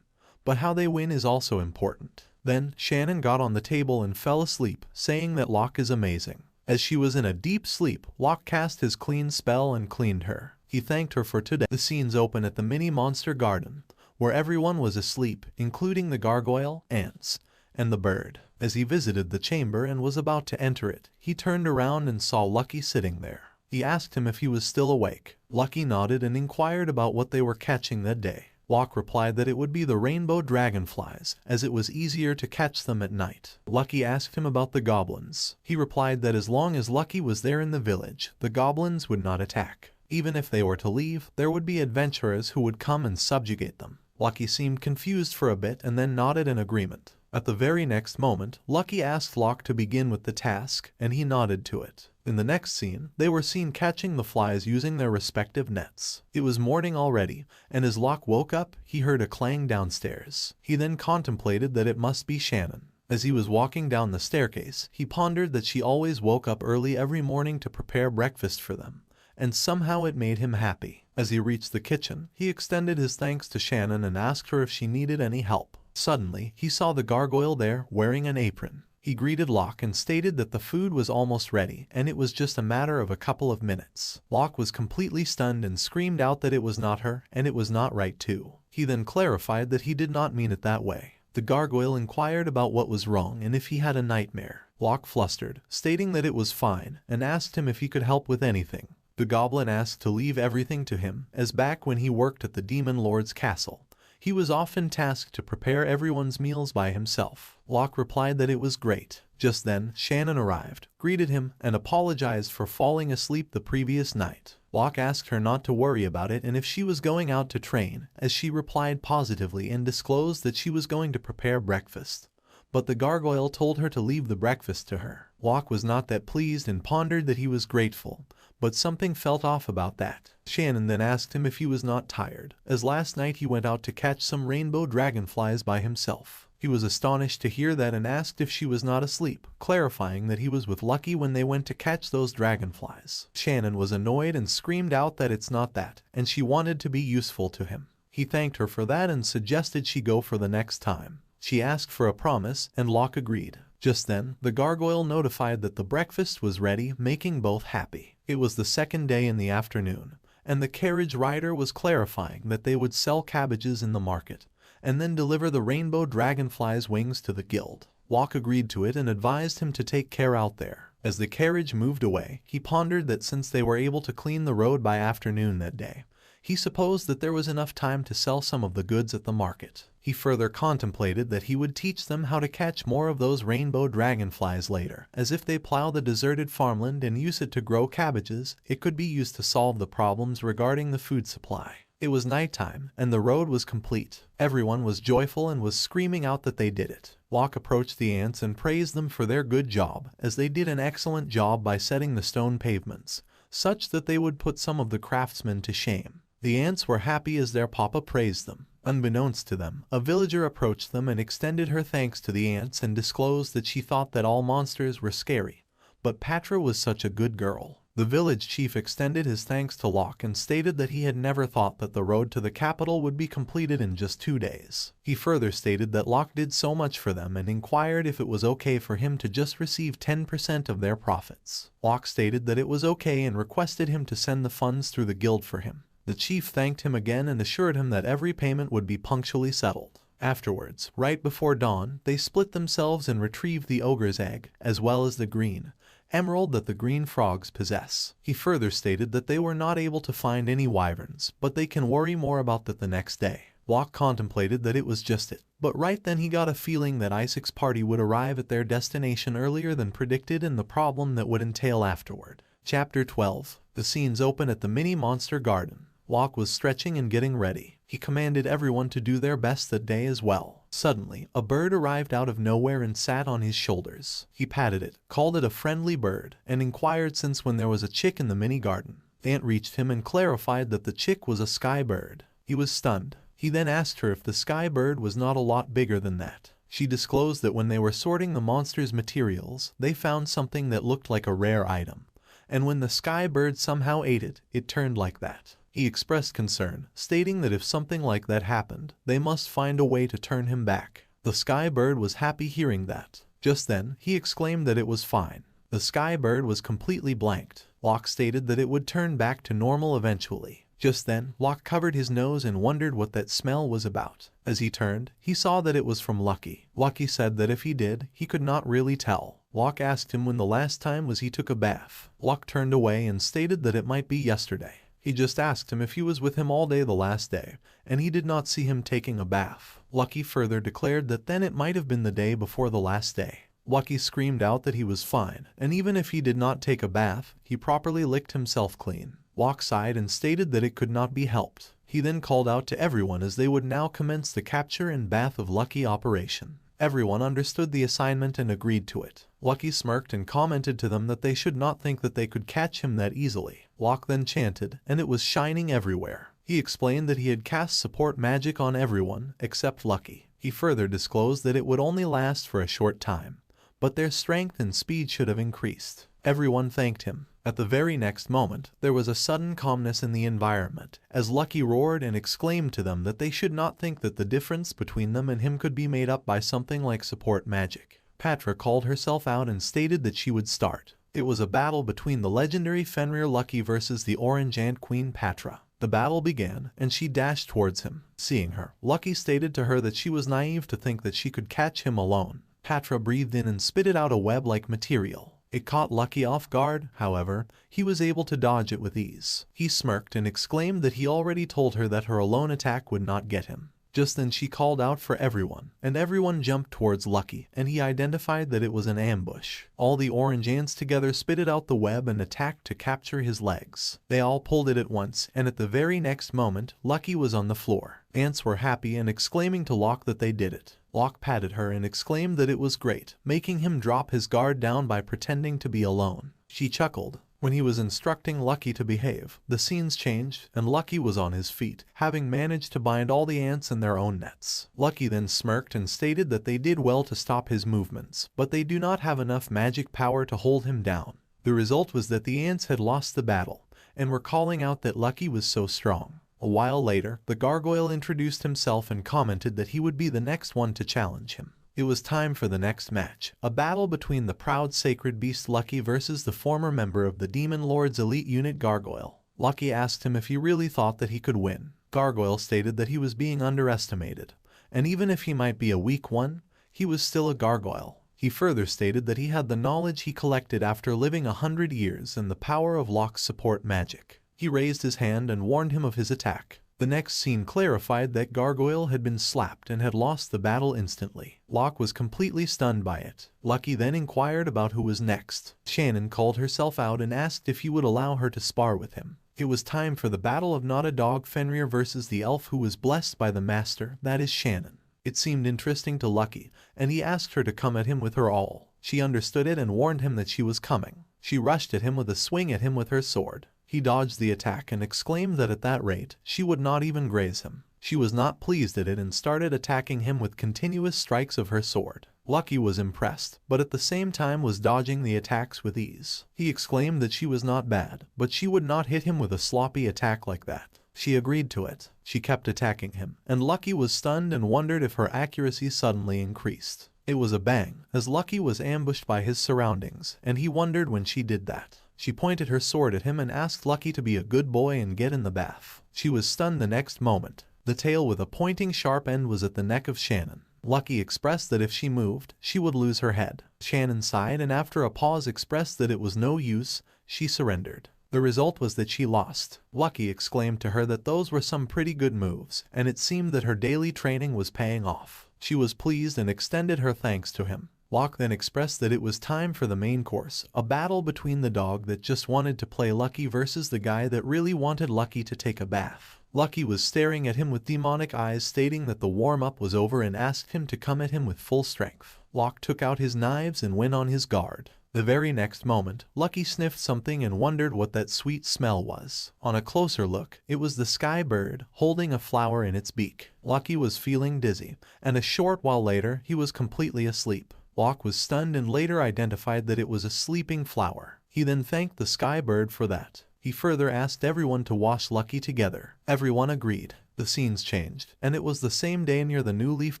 But how they win is also important. Then, Shannon got on the table and fell asleep, saying that Locke is amazing. As she was in a deep sleep, Locke cast his clean spell and cleaned her. He thanked her for today. The scenes open at the mini monster garden, where everyone was asleep, including the gargoyle, ants, and the bird. As he visited the chamber and was about to enter it, he turned around and saw Lucky sitting there. He asked him if he was still awake. Lucky nodded and inquired about what they were catching that day. Locke replied that it would be the rainbow dragonflies, as it was easier to catch them at night. Lucky asked him about the goblins. He replied that as long as Lucky was there in the village, the goblins would not attack. Even if they were to leave, there would be adventurers who would come and subjugate them. Lucky seemed confused for a bit and then nodded in agreement. At the very next moment, Lucky asked Locke to begin with the task, and he nodded to it. In the next scene, they were seen catching the flies using their respective nets. It was morning already, and as Locke woke up, he heard a clang downstairs. He then contemplated that it must be Shannon. As he was walking down the staircase, he pondered that she always woke up early every morning to prepare breakfast for them, and somehow it made him happy. As he reached the kitchen, he extended his thanks to Shannon and asked her if she needed any help. Suddenly, he saw the gargoyle there, wearing an apron. He greeted Locke and stated that the food was almost ready, and it was just a matter of a couple of minutes. Locke was completely stunned and screamed out that it was not her, and it was not right too. He then clarified that he did not mean it that way. The gargoyle inquired about what was wrong and if he had a nightmare. Locke flustered, stating that it was fine, and asked him if he could help with anything. The goblin asked to leave everything to him, as back when he worked at the demon lord's castle, he was often tasked to prepare everyone's meals by himself. Locke replied that it was great. Just then, Shannon arrived, greeted him, and apologized for falling asleep the previous night. Locke asked her not to worry about it and if she was going out to train, as she replied positively and disclosed that she was going to prepare breakfast. But the gargoyle told her to leave the breakfast to her. Locke was not that pleased and pondered that he was grateful, but something felt off about that. Shannon then asked him if he was not tired, as last night he went out to catch some rainbow dragonflies by himself. He was astonished to hear that and asked if she was not asleep, clarifying that he was with Lucky when they went to catch those dragonflies. Shannon was annoyed and screamed out that it's not that, and she wanted to be useful to him. He thanked her for that and suggested she go for the next time. She asked for a promise, and Locke agreed. Just then, the gargoyle notified that the breakfast was ready, making both happy. It was the second day in the afternoon, and the carriage rider was clarifying that they would sell cabbages in the market, and then deliver the rainbow dragonfly's wings to the guild. Locke agreed to it and advised him to take care out there. As the carriage moved away, he pondered that since they were able to clean the road by afternoon that day, he supposed that there was enough time to sell some of the goods at the market. He further contemplated that he would teach them how to catch more of those rainbow dragonflies later, as if they plow the deserted farmland and use it to grow cabbages, it could be used to solve the problems regarding the food supply. It was nighttime, and the road was complete. Everyone was joyful and was screaming out that they did it. Locke approached the ants and praised them for their good job, as they did an excellent job by setting the stone pavements, such that they would put some of the craftsmen to shame. The ants were happy as their papa praised them. Unbeknownst to them, a villager approached them and extended her thanks to the ants and disclosed that she thought that all monsters were scary, but Patra was such a good girl. The village chief extended his thanks to Locke and stated that he had never thought that the road to the capital would be completed in just 2 days. He further stated that Locke did so much for them and inquired if it was okay for him to just receive 10% of their profits. Locke stated that it was okay and requested him to send the funds through the guild for him. The chief thanked him again and assured him that every payment would be punctually settled. Afterwards, right before dawn, they split themselves and retrieved the ogre's egg, as well as the green emerald that the green frogs possess. He further stated that they were not able to find any wyverns, but they can worry more about that the next day. Locke contemplated that it was just it, but right then he got a feeling that Isaac's party would arrive at their destination earlier than predicted and the problem that would entail afterward. Chapter 12. The scenes open at the mini monster garden. Locke was stretching and getting ready. He commanded everyone to do their best that day as well. Suddenly, a bird arrived out of nowhere and sat on his shoulders. He patted it, called it a friendly bird, and inquired since when there was a chick in the mini garden. The ant reached him and clarified that the chick was a sky bird. He was stunned. He then asked her if the sky bird was not a lot bigger than that. She disclosed that when they were sorting the monster's materials, they found something that looked like a rare item, and when the sky bird somehow ate it, it turned like that. He expressed concern, stating that if something like that happened, they must find a way to turn him back. The sky bird was happy hearing that. Just then, he exclaimed that it was fine. The sky bird was completely blanked. Locke stated that it would turn back to normal eventually. Just then, Locke covered his nose and wondered what that smell was about. As he turned, he saw that it was from Lucky. Lucky said that if he did, he could not really tell. Locke asked him when the last time was he took a bath. Locke turned away and stated that it might be yesterday. He just asked him if he was with him all day the last day, and he did not see him taking a bath. Lucky further declared that then it might have been the day before the last day. Lucky screamed out that he was fine, and even if he did not take a bath, he properly licked himself clean. Locke sighed and stated that it could not be helped. He then called out to everyone as they would now commence the capture and bath of Lucky operation. Everyone understood the assignment and agreed to it. Lucky smirked and commented to them that they should not think that they could catch him that easily. Locke then chanted, and it was shining everywhere. He explained that he had cast support magic on everyone except Lucky. He further disclosed that it would only last for a short time, but their strength and speed should have increased. Everyone thanked him. At the very next moment, there was a sudden calmness in the environment, as Lucky roared and exclaimed to them that they should not think that the difference between them and him could be made up by something like support magic. Patra called herself out and stated that she would start. It was a battle between the legendary Fenrir Lucky versus the Orange Ant Queen Patra. The battle began, and she dashed towards him. Seeing her, Lucky stated to her that she was naive to think that she could catch him alone. Patra breathed in and spitted out a web-like material. It caught Lucky off guard, however, he was able to dodge it with ease. He smirked and exclaimed that he already told her that her alone attack would not get him. Just then she called out for everyone, and everyone jumped towards Lucky, and he identified that it was an ambush. All the orange ants together spitted out the web and attacked to capture his legs. They all pulled it at once, and at the very next moment, Lucky was on the floor. Ants were happy and exclaiming to Locke that they did it. Locke patted her and exclaimed that it was great, making him drop his guard down by pretending to be alone. She chuckled. When he was instructing Lucky to behave, the scenes changed, and Lucky was on his feet, having managed to bind all the ants in their own nets. Lucky then smirked and stated that they did well to stop his movements, but they do not have enough magic power to hold him down. The result was that the ants had lost the battle, and were calling out that Lucky was so strong. A while later, the gargoyle introduced himself and commented that he would be the next one to challenge him. It was time for the next match, a battle between the proud sacred beast Lucky versus the former member of the Demon Lord's elite unit Gargoyle. Lucky asked him if he really thought that he could win. Gargoyle stated that he was being underestimated, and even if he might be a weak one, he was still a gargoyle. He further stated that he had the knowledge he collected after living 100 years and the power of Locke's support magic. He raised his hand and warned him of his attack. The next scene clarified that Gargoyle had been slapped and had lost the battle instantly. Locke was completely stunned by it. Lucky then inquired about who was next. Shannon called herself out and asked if he would allow her to spar with him. It was time for the battle of Not a Dog Fenrir versus the elf who was blessed by the master, that is Shannon. It seemed interesting to Lucky, and he asked her to come at him with her awl. She understood it and warned him that she was coming. She rushed at him with a swing at him with her sword. He dodged the attack and exclaimed that at that rate, she would not even graze him. She was not pleased at it and started attacking him with continuous strikes of her sword. Lucky was impressed, but at the same time was dodging the attacks with ease. He exclaimed that she was not bad, but she would not hit him with a sloppy attack like that. She agreed to it. She kept attacking him, and Lucky was stunned and wondered if her accuracy suddenly increased. It was a bang, as Lucky was ambushed by his surroundings, and he wondered when she did that. She pointed her sword at him and asked Lucky to be a good boy and get in the bath. She was stunned the next moment. The tail with a pointing sharp end was at the neck of Shannon. Lucky expressed that if she moved, she would lose her head. Shannon sighed and after a pause expressed that it was no use, she surrendered. The result was that she lost. Lucky exclaimed to her that those were some pretty good moves, and it seemed that her daily training was paying off. She was pleased and extended her thanks to him. Locke then expressed that it was time for the main course, a battle between the dog that just wanted to play Lucky versus the guy that really wanted Lucky to take a bath. Lucky was staring at him with demonic eyes, stating that the warm-up was over and asked him to come at him with full strength. Locke took out his knives and went on his guard. The very next moment, Lucky sniffed something and wondered what that sweet smell was. On a closer look, it was the sky bird, holding a flower in its beak. Lucky was feeling dizzy, and a short while later, he was completely asleep. Locke was stunned and later identified that it was a sleeping flower. He then thanked the sky bird for that. He further asked everyone to wash Lucky together. Everyone agreed. The scenes changed, and it was the same day near the New Leaf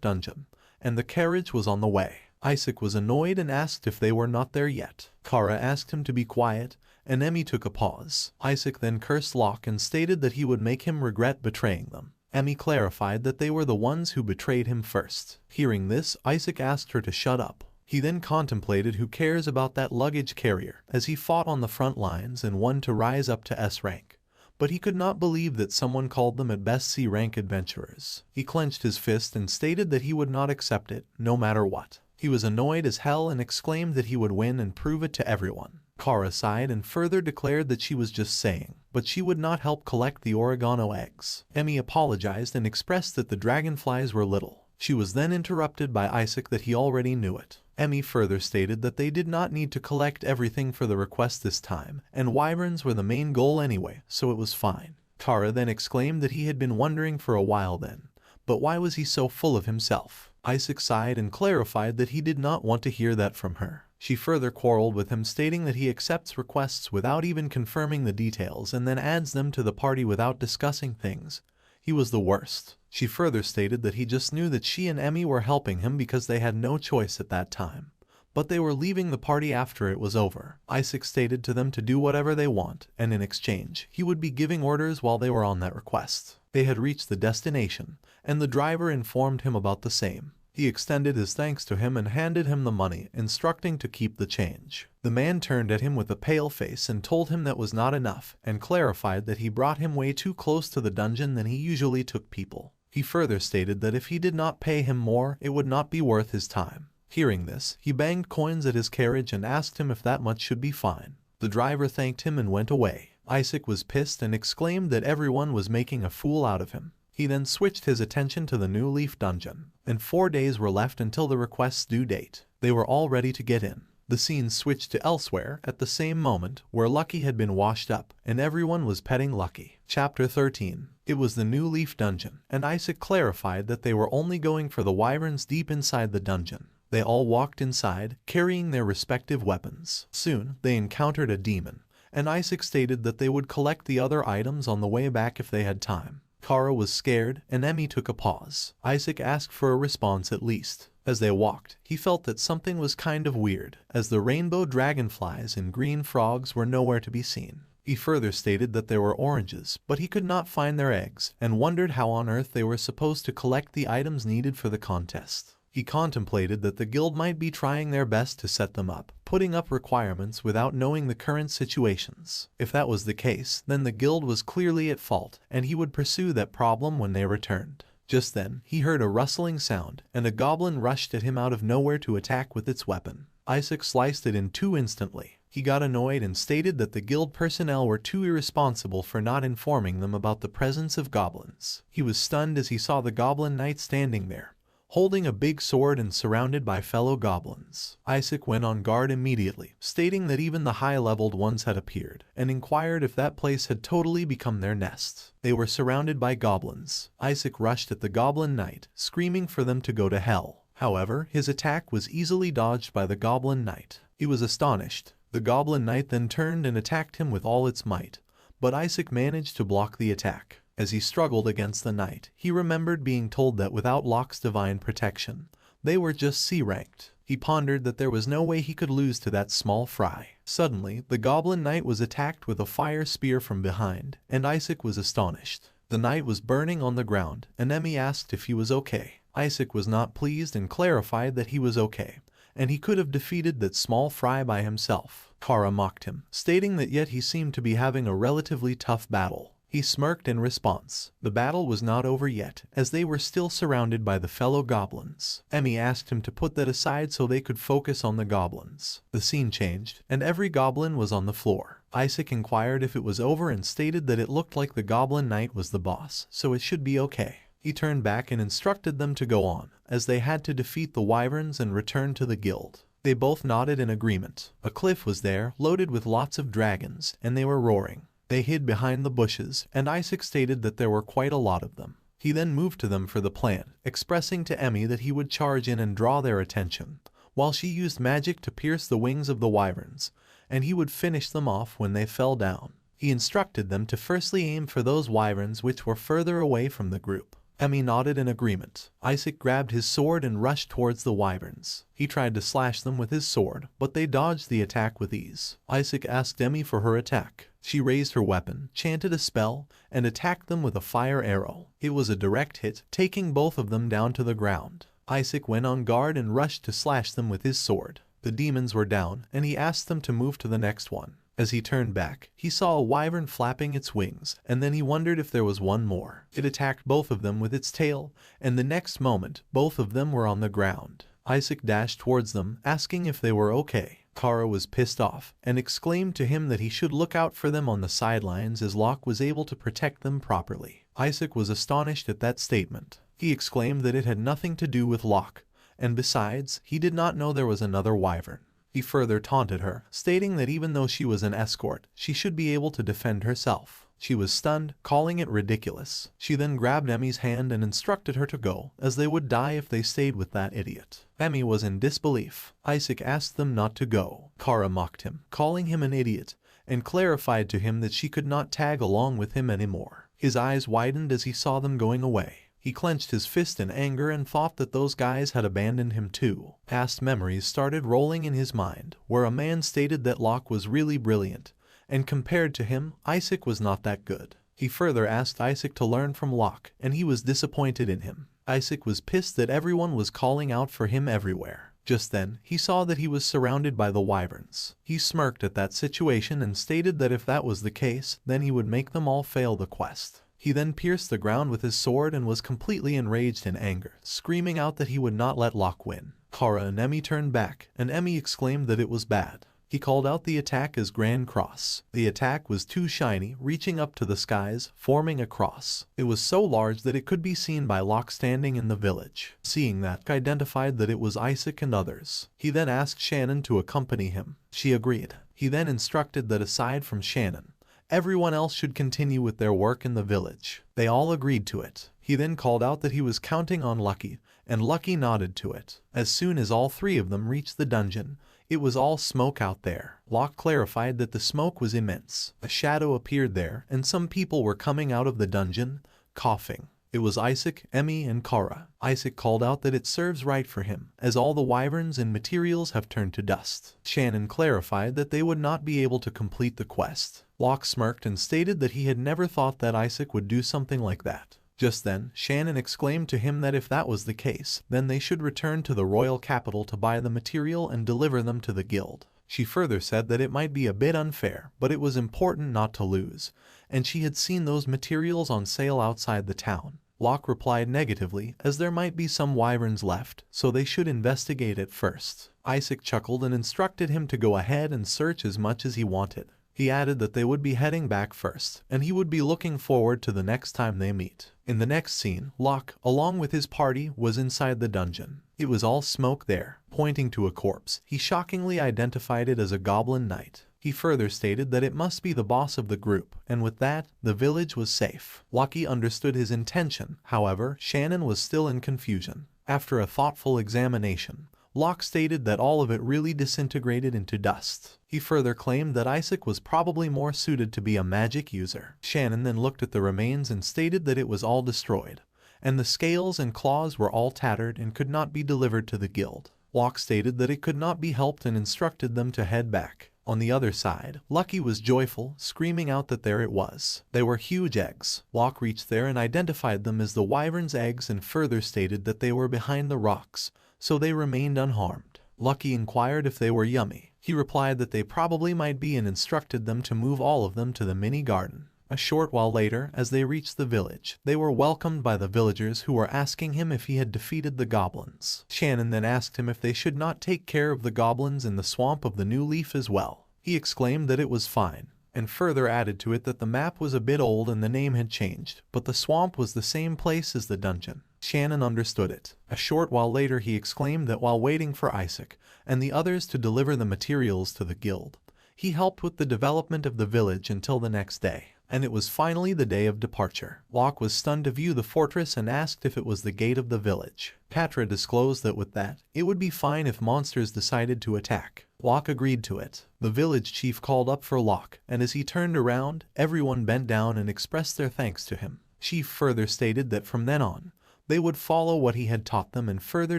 dungeon, and the carriage was on the way. Isaac was annoyed and asked if they were not there yet. Kara asked him to be quiet, and Emmy took a pause. Isaac then cursed Locke and stated that he would make him regret betraying them. Emmy clarified that they were the ones who betrayed him first. Hearing this, Isaac asked her to shut up. He then contemplated who cares about that luggage carrier, as he fought on the front lines and won to rise up to S rank. But he could not believe that someone called them at best C rank adventurers. He clenched his fist and stated that he would not accept it, no matter what. He was annoyed as hell and exclaimed that he would win and prove it to everyone. Kara sighed and further declared that she was just saying, but she would not help collect the oregano eggs. Emmy apologized and expressed that the dragonflies were little. She was then interrupted by Isaac that he already knew it. Emmy further stated that they did not need to collect everything for the request this time, and wyverns were the main goal anyway, so it was fine. Kara then exclaimed that he had been wondering for a while then, but why was he so full of himself? Isaac sighed and clarified that he did not want to hear that from her. She further quarreled with him, stating that he accepts requests without even confirming the details and then adds them to the party without discussing things. He was the worst. She further stated that he just knew that she and Emmy were helping him because they had no choice at that time. But they were leaving the party after it was over. Isaac stated to them to do whatever they want, and in exchange, he would be giving orders while they were on that request. They had reached the destination, and the driver informed him about the same. He extended his thanks to him and handed him the money, instructing to keep the change. The man turned at him with a pale face and told him that was not enough, and clarified that he brought him way too close to the dungeon than he usually took people. He further stated that if he did not pay him more, it would not be worth his time. Hearing this, he banged coins at his carriage and asked him if that much should be fine. The driver thanked him and went away. Isaac was pissed and exclaimed that everyone was making a fool out of him. He then switched his attention to the New Leaf dungeon, and 4 days were left until the request's due date. They were all ready to get in. The scene switched to elsewhere at the same moment, where Lucky had been washed up, and everyone was petting Lucky. Chapter 13. It was the New Leaf dungeon, and Isaac clarified that they were only going for the wyverns deep inside the dungeon. They all walked inside, carrying their respective weapons. Soon, they encountered a demon, and Isaac stated that they would collect the other items on the way back if they had time. Kara was scared, and Emmy took a pause. Isaac asked for a response at least. As they walked, he felt that something was kind of weird, as the rainbow dragonflies and green frogs were nowhere to be seen. He further stated that there were oranges, but he could not find their eggs, and wondered how on earth they were supposed to collect the items needed for the contest. He contemplated that the guild might be trying their best to set them up, putting up requirements without knowing the current situations. If that was the case, then the guild was clearly at fault, and he would pursue that problem when they returned. Just then, he heard a rustling sound, and a goblin rushed at him out of nowhere to attack with its weapon. Isaac sliced it in two instantly. He got annoyed and stated that the guild personnel were too irresponsible for not informing them about the presence of goblins. He was stunned as he saw the goblin knight standing there, holding a big sword and surrounded by fellow goblins. Isaac went on guard immediately, stating that even the high-leveled ones had appeared, and inquired if that place had totally become their nest. They were surrounded by goblins. Isaac rushed at the goblin knight, screaming for them to go to hell. However, his attack was easily dodged by the goblin knight. He was astonished. The goblin knight then turned and attacked him with all its might, but Isaac managed to block the attack. As he struggled against the knight, he remembered being told that without Locke's divine protection, they were just C-ranked. He pondered that there was no way he could lose to that small fry. Suddenly, the goblin knight was attacked with a fire spear from behind, and Isaac was astonished. The knight was burning on the ground, and Emmy asked if he was okay. Isaac was not pleased and clarified that he was okay, and he could have defeated that small fry by himself. Kara mocked him, stating that yet he seemed to be having a relatively tough battle. He smirked in response. The battle was not over yet, as they were still surrounded by the fellow goblins. Emmy asked him to put that aside so they could focus on the goblins. The scene changed, and every goblin was on the floor. Isaac inquired if it was over and stated that it looked like the goblin knight was the boss, so it should be okay. He turned back and instructed them to go on, as they had to defeat the wyverns and return to the guild. They both nodded in agreement. A cliff was there, loaded with lots of dragons, and they were roaring. They hid behind the bushes, and Isaac stated that there were quite a lot of them. He then moved to them for the plan, expressing to Emmy that he would charge in and draw their attention, while she used magic to pierce the wings of the wyverns, and he would finish them off when they fell down. He instructed them to firstly aim for those wyverns which were further away from the group. Emmy nodded in agreement. Isaac grabbed his sword and rushed towards the wyverns. He tried to slash them with his sword, but they dodged the attack with ease. Isaac asked Emmy for her attack. She raised her weapon, chanted a spell, and attacked them with a fire arrow. It was a direct hit, taking both of them down to the ground. Isaac went on guard and rushed to slash them with his sword. The demons were down, and he asked them to move to the next one. As he turned back, he saw a wyvern flapping its wings, and then he wondered if there was one more. It attacked both of them with its tail, and the next moment, both of them were on the ground. Isaac dashed towards them, asking if they were okay. Kara was pissed off, and exclaimed to him that he should look out for them on the sidelines as Locke was able to protect them properly. Isaac was astonished at that statement. He exclaimed that it had nothing to do with Locke, and besides, he did not know there was another wyvern. He further taunted her, stating that even though she was an escort, she should be able to defend herself. She was stunned, calling it ridiculous. She then grabbed Emmy's hand and instructed her to go, as they would die if they stayed with that idiot. Emmy was in disbelief. Isaac asked them not to go. Kara mocked him, calling him an idiot, and clarified to him that she could not tag along with him anymore. His eyes widened as he saw them going away. He clenched his fist in anger and thought that those guys had abandoned him too. Past memories started rolling in his mind, where a man stated that Locke was really brilliant, and compared to him, Isaac was not that good. He further asked Isaac to learn from Locke, and he was disappointed in him. Isaac was pissed that everyone was calling out for him everywhere. Just then, he saw that he was surrounded by the wyverns. He smirked at that situation and stated that if that was the case, then he would make them all fail the quest. He then pierced the ground with his sword and was completely enraged in anger, screaming out that he would not let Locke win. Kara and Emmy turned back, and Emmy exclaimed that it was bad. He called out the attack as Grand Cross. The attack was too shiny, reaching up to the skies, forming a cross. It was so large that it could be seen by Locke standing in the village. Seeing that, Locke identified that it was Isaac and others. He then asked Shannon to accompany him. She agreed. He then instructed that aside from Shannon, everyone else should continue with their work in the village. They all agreed to it. He then called out that he was counting on Lucky, and Lucky nodded to it. As soon as all three of them reached the dungeon, it was all smoke out there. Locke clarified that the smoke was immense. A shadow appeared there, and some people were coming out of the dungeon, coughing. It was Isaac, Emmy, and Kara. Isaac called out that it serves right for him, as all the wyverns and materials have turned to dust. Shannon clarified that they would not be able to complete the quest. Locke smirked and stated that he had never thought that Isaac would do something like that. Just then, Shannon exclaimed to him that if that was the case, then they should return to the royal capital to buy the material and deliver them to the guild. She further said that it might be a bit unfair, but it was important not to lose, and she had seen those materials on sale outside the town. Locke replied negatively, as there might be some wyverns left, so they should investigate it first. Isaac chuckled and instructed him to go ahead and search as much as he wanted. He added that they would be heading back first, and he would be looking forward to the next time they meet. In the next scene, Locke, along with his party, was inside the dungeon. It was all smoke there. Pointing to a corpse, he shockingly identified it as a goblin knight. He further stated that it must be the boss of the group, and with that, the village was safe. Lucky understood his intention. However, Shannon was still in confusion. After a thoughtful examination, Locke stated that all of it really disintegrated into dust. He further claimed that Isaac was probably more suited to be a magic user. Shannon then looked at the remains and stated that it was all destroyed, and the scales and claws were all tattered and could not be delivered to the guild. Locke stated that it could not be helped and instructed them to head back. On the other side, Lucky was joyful, screaming out that there it was. They were huge eggs. Locke reached there and identified them as the wyvern's eggs and further stated that they were behind the rocks, so they remained unharmed. Lucky inquired if they were yummy. He replied that they probably might be and instructed them to move all of them to the mini garden. A short while later, as they reached the village, they were welcomed by the villagers who were asking him if he had defeated the goblins. Shannon then asked him if they should not take care of the goblins in the swamp of the New Leaf as well. He exclaimed that it was fine, and further added to it that the map was a bit old and the name had changed, but the swamp was the same place as the dungeon. Shannon understood it. A short while later he exclaimed that while waiting for Isaac and the others to deliver the materials to the guild, he helped with the development of the village until the next day. And it was finally the day of departure. Locke was stunned to view the fortress and asked if it was the gate of the village. Patra disclosed that with that, it would be fine if monsters decided to attack. Locke agreed to it. The village chief called up for Locke, and as he turned around, everyone bent down and expressed their thanks to him. Chief further stated that from then on, they would follow what he had taught them and further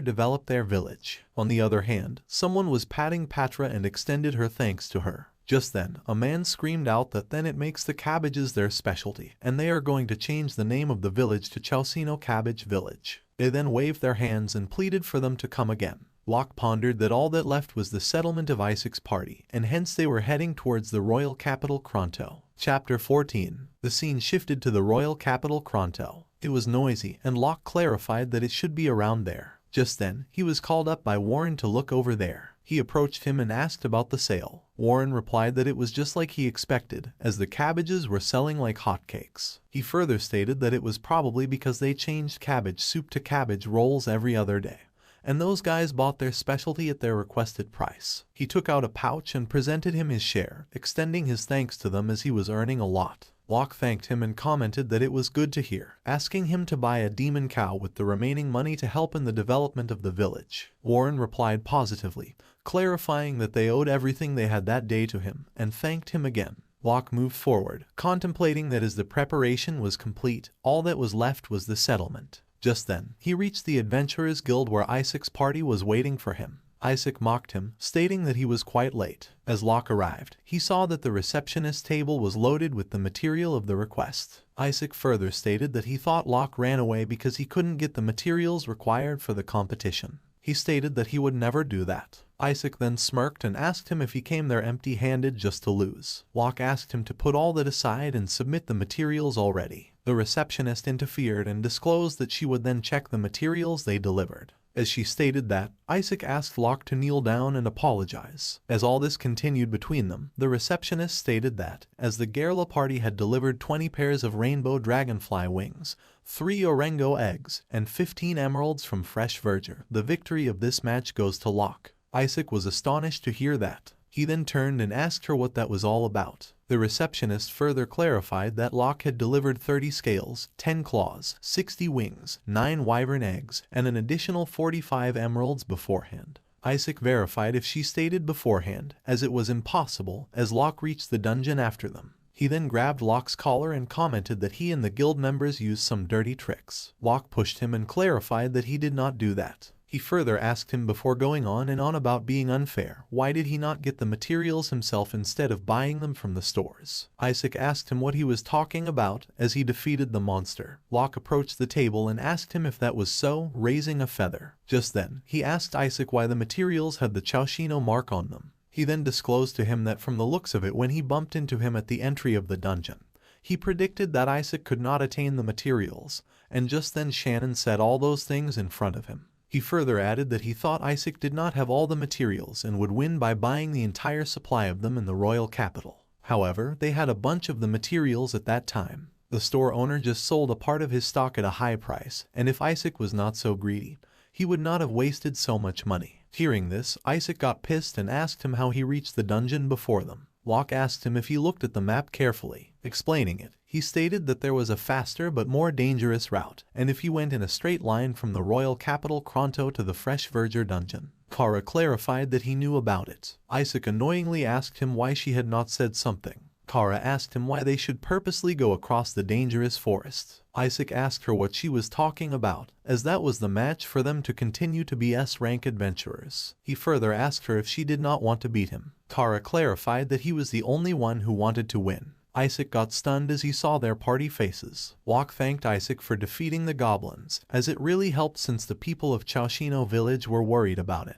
develop their village. On the other hand, someone was patting Patra and extended her thanks to her. Just then, a man screamed out that then it makes the cabbages their specialty, and they are going to change the name of the village to Chaucino Cabbage Village. They then waved their hands and pleaded for them to come again. Locke pondered that all that left was the settlement of Isaac's party, and hence they were heading towards the royal capital Kronto. Chapter 14. The scene shifted to the royal capital Kronto. It was noisy, and Locke clarified that it should be around there. Just then, he was called up by Warren to look over there. He approached him and asked about the sale. Warren replied that it was just like he expected, as the cabbages were selling like hotcakes. He further stated that it was probably because they changed cabbage soup to cabbage rolls every other day, and those guys bought their specialty at their requested price. He took out a pouch and presented him his share, extending his thanks to them as he was earning a lot. Locke thanked him and commented that it was good to hear, asking him to buy a demon cow with the remaining money to help in the development of the village. Warren replied positively, clarifying that they owed everything they had that day to him, and thanked him again. Locke moved forward, contemplating that as the preparation was complete, all that was left was the settlement. Just then, he reached the Adventurers Guild where Isaac's party was waiting for him. Isaac mocked him, stating that he was quite late. As Locke arrived, he saw that the receptionist's table was loaded with the material of the request. Isaac further stated that he thought Locke ran away because he couldn't get the materials required for the competition. He stated that he would never do that. Isaac then smirked and asked him if he came there empty-handed just to lose. Locke asked him to put all that aside and submit the materials already. The receptionist interfered and disclosed that she would then check the materials they delivered. As she stated that, Isaac asked Locke to kneel down and apologize. As all this continued between them, the receptionist stated that, as the gala party had delivered 20 pairs of rainbow dragonfly wings, 3 orango eggs, and 15 emeralds from fresh verdure, the victory of this match goes to Locke. Isaac was astonished to hear that. He then turned and asked her what that was all about. The receptionist further clarified that Locke had delivered 30 scales, 10 claws, 60 wings, 9 wyvern eggs, and an additional 45 emeralds beforehand. Isaac verified if she stated beforehand, as it was impossible, as Locke reached the dungeon after them. He then grabbed Locke's collar and commented that he and the guild members used some dirty tricks. Locke pushed him and clarified that he did not do that. He further asked him before going on and on about being unfair. Why did he not get the materials himself instead of buying them from the stores? Isaac asked him what he was talking about as he defeated the monster. Locke approached the table and asked him if that was so, raising a feather. Just then, he asked Isaac why the materials had the Chaushino mark on them. He then disclosed to him that from the looks of it when he bumped into him at the entry of the dungeon, he predicted that Isaac could not attain the materials, and just then Shannon said all those things in front of him. He further added that he thought Isaac did not have all the materials and would win by buying the entire supply of them in the royal capital. However, they had a bunch of the materials at that time. The store owner just sold a part of his stock at a high price, and if Isaac was not so greedy, he would not have wasted so much money. Hearing this, Isaac got pissed and asked him how he reached the dungeon before them. Locke asked him if he looked at the map carefully. Explaining it, he stated that there was a faster but more dangerous route, and if he went in a straight line from the royal capital Kronto to the fresh verdure dungeon. Kara clarified that he knew about it. Isaac annoyingly asked him why she had not said something. Kara asked him why they should purposely go across the dangerous forest. Isaac asked her what she was talking about, as that was the match for them to continue to be S-rank adventurers. He further asked her if she did not want to beat him. Kara clarified that he was the only one who wanted to win. Isaac got stunned as he saw their party faces. Locke thanked Isaac for defeating the goblins, as it really helped since the people of Chaushino village were worried about it.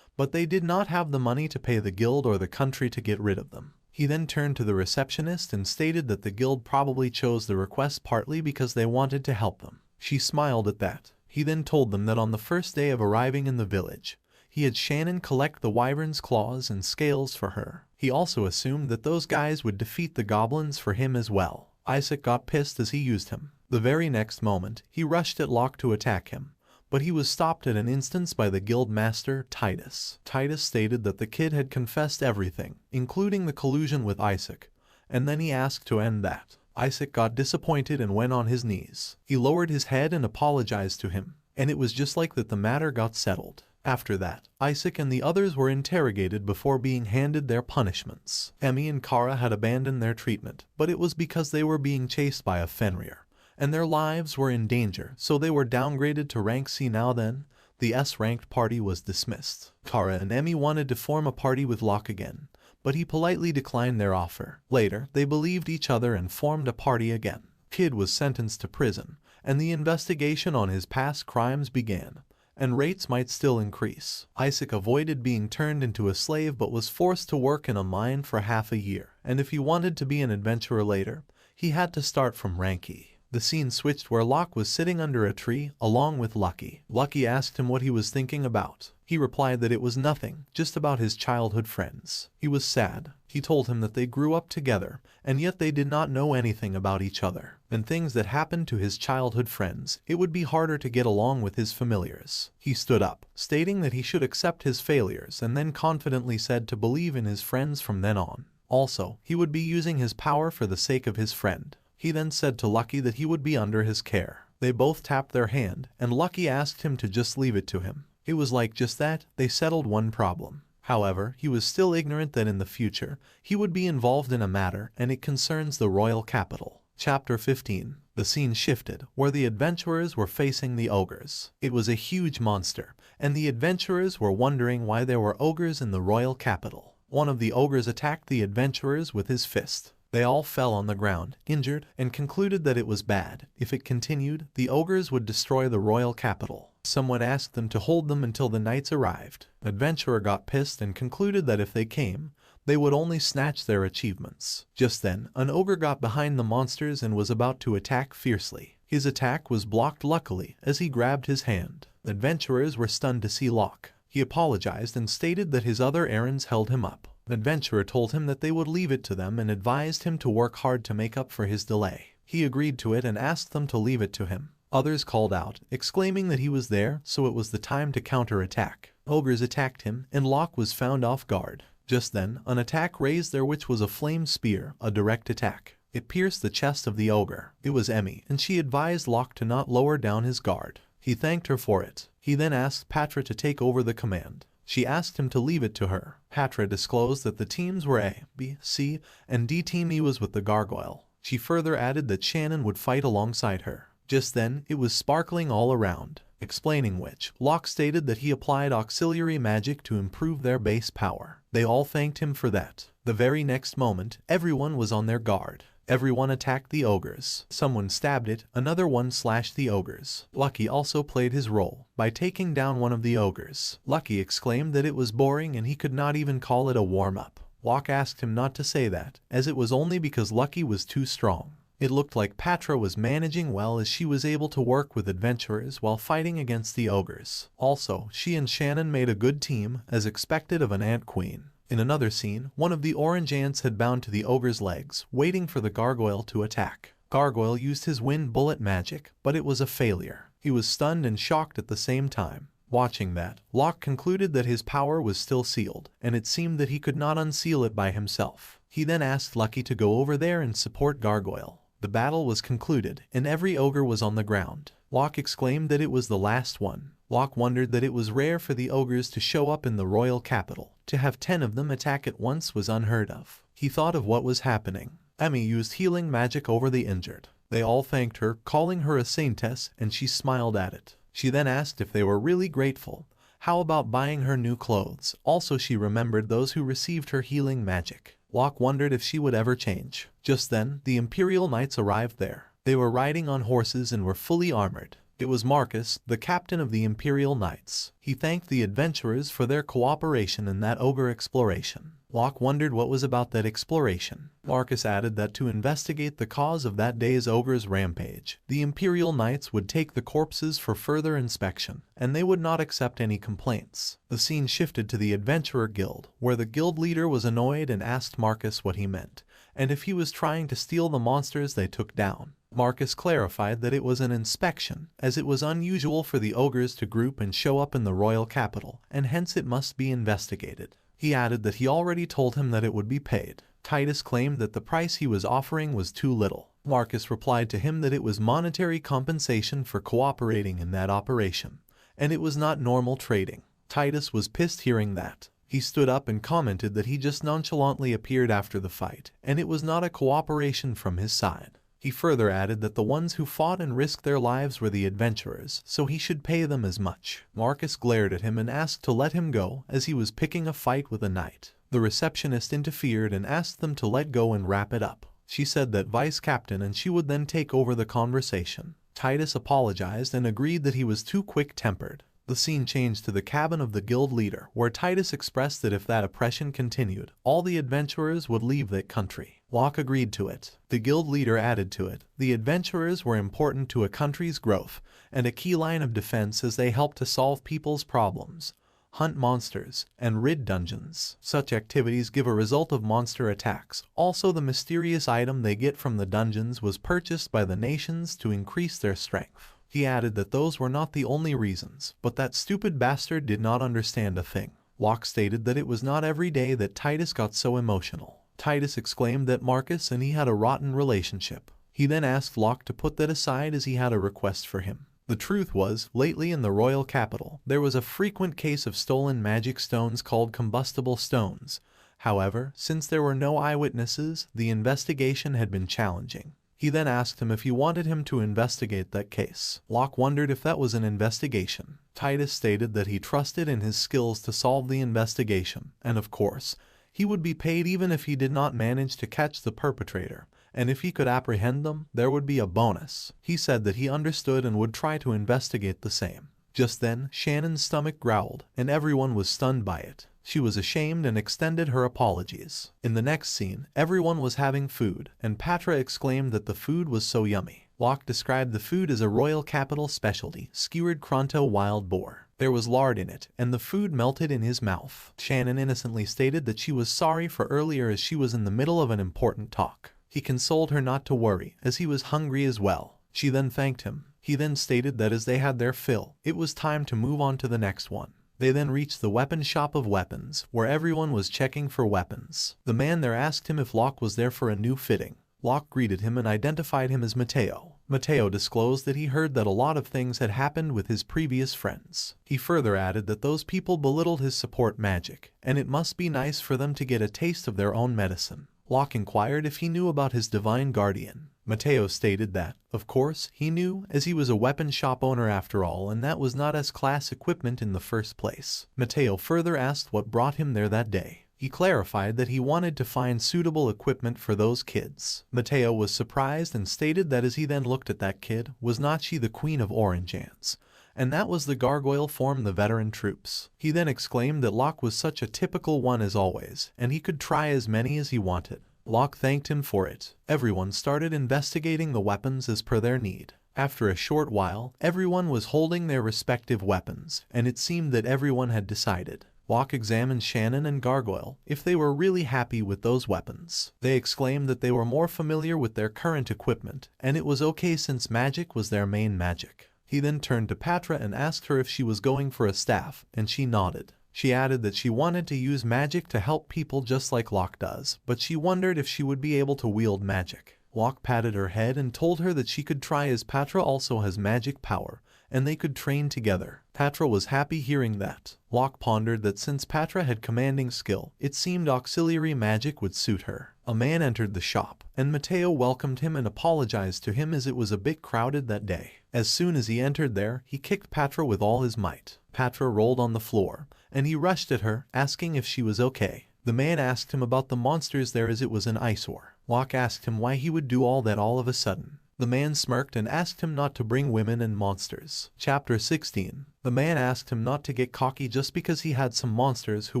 But they did not have the money to pay the guild or the country to get rid of them. He then turned to the receptionist and stated that the guild probably chose the request partly because they wanted to help them. She smiled at that. He then told them that on the first day of arriving in the village, he had Shannon collect the wyvern's claws and scales for her. He also assumed that those guys would defeat the goblins for him as well. Isaac got pissed as he used him. The very next moment, he rushed at Locke to attack him, but he was stopped at an instance by the guild master, Titus. Titus stated that the kid had confessed everything, including the collusion with Isaac, and then he asked to end that. Isaac got disappointed and went on his knees. He lowered his head and apologized to him, and it was just like that the matter got settled. After that, Isaac and the others were interrogated before being handed their punishments. Emmy and Kara had abandoned their treatment, but it was because they were being chased by a Fenrir, and their lives were in danger, so they were downgraded to rank C. Now then, the S-ranked party was dismissed. Kara and Emmy wanted to form a party with Locke again, but he politely declined their offer. Later, they believed each other and formed a party again. Kid was sentenced to prison, and the investigation on his past crimes began, and rates might still increase. Isaac avoided being turned into a slave but was forced to work in a mine for half a year, and if he wanted to be an adventurer later, he had to start from rank E. The scene switched where Locke was sitting under a tree, along with Lucky. Lucky asked him what he was thinking about. He replied that it was nothing, just about his childhood friends. He was sad. He told him that they grew up together, and yet they did not know anything about each other. And things that happened to his childhood friends, it would be harder to get along with his familiars. He stood up, stating that he should accept his failures, and then confidently said to believe in his friends from then on. Also, he would be using his power for the sake of his friend. He then said to Lucky that he would be under his care. They both tapped their hand, and Lucky asked him to just leave it to him. It was like just that, they settled one problem. However, he was still ignorant that in the future, he would be involved in a matter, and it concerns the royal capital. Chapter 15. The scene shifted, where the adventurers were facing the ogres. It was a huge monster, and the adventurers were wondering why there were ogres in the royal capital. One of the ogres attacked the adventurers with his fist. They all fell on the ground, injured, and concluded that it was bad. If it continued, the ogres would destroy the royal capital. Someone asked them to hold them until the knights arrived. Adventurer got pissed and concluded that if they came, they would only snatch their achievements. Just then, an ogre got behind the monsters and was about to attack fiercely. His attack was blocked luckily as he grabbed his hand. Adventurers were stunned to see Locke. He apologized and stated that his other errands held him up. Adventurer told him that they would leave it to them and advised him to work hard to make up for his delay. He agreed to it and asked them to leave it to him. Others called out, exclaiming that he was there, so it was the time to counterattack. Ogres attacked him, and Locke was found off guard. Just then, an attack raised there which was a flame spear, a direct attack. It pierced the chest of the ogre. It was Emmy, and she advised Locke to not lower down his guard. He thanked her for it. He then asked Patra to take over the command. She asked him to leave it to her. Patra disclosed that the teams were A, B, C, and D. Team E was with the gargoyle. She further added that Shannon would fight alongside her. Just then, it was sparkling all around. Explaining which, Locke stated that he applied auxiliary magic to improve their base power. They all thanked him for that. The very next moment, everyone was on their guard. Everyone attacked the ogres. Someone stabbed it, another one slashed the ogres. Lucky also played his role by taking down one of the ogres. Lucky exclaimed that it was boring and he could not even call it a warm-up. Locke asked him not to say that, as it was only because Lucky was too strong. It looked like Patra was managing well as she was able to work with adventurers while fighting against the ogres. Also, she and Shannon made a good team, as expected of an ant queen. In another scene, one of the orange ants had bound to the ogre's legs, waiting for the gargoyle to attack. Gargoyle used his wind bullet magic, but it was a failure. He was stunned and shocked at the same time. Watching that, Locke concluded that his power was still sealed, and it seemed that he could not unseal it by himself. He then asked Lucky to go over there and support Gargoyle. The battle was concluded, and every ogre was on the ground. Locke exclaimed that it was the last one. Locke wondered that it was rare for the ogres to show up in the royal capital. To have 10 of them attack at once was unheard of. He thought of what was happening. Emmy used healing magic over the injured. They all thanked her, calling her a saintess, and she smiled at it. She then asked if they were really grateful. How about buying her new clothes? Also, she remembered those who received her healing magic. Locke wondered if she would ever change. Just then, the Imperial Knights arrived there. They were riding on horses and were fully armored. It was Marcus, the captain of the Imperial Knights. He thanked the adventurers for their cooperation in that ogre exploration. Locke wondered what was about that exploration. Marcus added that to investigate the cause of that day's ogre's rampage, the Imperial Knights would take the corpses for further inspection, and they would not accept any complaints. The scene shifted to the Adventurer Guild, where the guild leader was annoyed and asked Marcus what he meant, and if he was trying to steal the monsters they took down. Marcus clarified that it was an inspection, as it was unusual for the ogres to group and show up in the royal capital, and hence it must be investigated. He added that he already told him that it would be paid. Titus claimed that the price he was offering was too little. Marcus replied to him that it was monetary compensation for cooperating in that operation, and it was not normal trading. Titus was pissed hearing that. He stood up and commented that he just nonchalantly appeared after the fight, and it was not a cooperation from his side. He further added that the ones who fought and risked their lives were the adventurers, so he should pay them as much. Marcus glared at him and asked to let him go, as he was picking a fight with a knight. The receptionist interfered and asked them to let go and wrap it up. She said that vice captain and she would then take over the conversation. Titus apologized and agreed that he was too quick-tempered. The scene changed to the cabin of the guild leader, where Titus expressed that if that oppression continued, all the adventurers would leave that country. Locke agreed to it. The guild leader added to it, the adventurers were important to a country's growth, and a key line of defense as they helped to solve people's problems, hunt monsters, and rid dungeons. Such activities give a result of monster attacks. Also, the mysterious item they get from the dungeons was purchased by the nations to increase their strength. He added that those were not the only reasons, but that stupid bastard did not understand a thing. Locke stated that it was not every day that Titus got so emotional. Titus exclaimed that Marcus and he had a rotten relationship. He then asked Locke to put that aside as he had a request for him. The truth was, lately in the royal capital, there was a frequent case of stolen magic stones called combustible stones. However, since there were no eyewitnesses, the investigation had been challenging. He then asked him if he wanted him to investigate that case. Locke wondered if that was an investigation. Titus stated that he trusted in his skills to solve the investigation, and of course, he would be paid even if he did not manage to catch the perpetrator, and if he could apprehend them, there would be a bonus. He said that he understood and would try to investigate the same. Just then, Shannon's stomach growled, and everyone was stunned by it. She was ashamed and extended her apologies. In the next scene, everyone was having food, and Patra exclaimed that the food was so yummy. Locke described the food as a royal capital specialty, skewered Kronto wild boar. There was lard in it, and the food melted in his mouth. Shannon innocently stated that she was sorry for earlier as she was in the middle of an important talk. He consoled her not to worry, as he was hungry as well. She then thanked him. He then stated that as they had their fill, it was time to move on to the next one. They then reached the weapon shop of weapons, where everyone was checking for weapons. The man there asked him if Locke was there for a new fitting. Locke greeted him and identified him as Mateo. Mateo disclosed that he heard that a lot of things had happened with his previous friends. He further added that those people belittled his support magic, and it must be nice for them to get a taste of their own medicine. Locke inquired if he knew about his divine guardian. Mateo stated that, of course, he knew, as he was a weapon shop owner after all, and that was not S-class equipment in the first place. Mateo further asked what brought him there that day. He clarified that he wanted to find suitable equipment for those kids. Mateo was surprised and stated that as he then looked at that kid, was not she the Queen of Orange Ants? And that was the gargoyle form the veteran troops. He then exclaimed that Locke was such a typical one as always, and he could try as many as he wanted. Locke thanked him for it. Everyone started investigating the weapons as per their need. After a short while, everyone was holding their respective weapons, and it seemed that everyone had decided. Locke examined Shannon and Gargoyle if they were really happy with those weapons. They exclaimed that they were more familiar with their current equipment, and it was okay since magic was their main magic. He then turned to Patra and asked her if she was going for a staff, and she nodded. She added that she wanted to use magic to help people just like Locke does, but she wondered if she would be able to wield magic. Locke patted her head and told her that she could try as Patra also has magic power, and they could train together. Patra was happy hearing that. Locke pondered that since Patra had commanding skill, it seemed auxiliary magic would suit her. A man entered the shop, and Mateo welcomed him and apologized to him as it was a bit crowded that day. As soon as he entered there, he kicked Patra with all his might. Patra rolled on the floor, and he rushed at her, asking if she was okay. The man asked him about the monsters there as it was an eyesore. Locke asked him why he would do all that all of a sudden. The man smirked and asked him not to bring women and monsters. Chapter 16. The man asked him not to get cocky just because he had some monsters who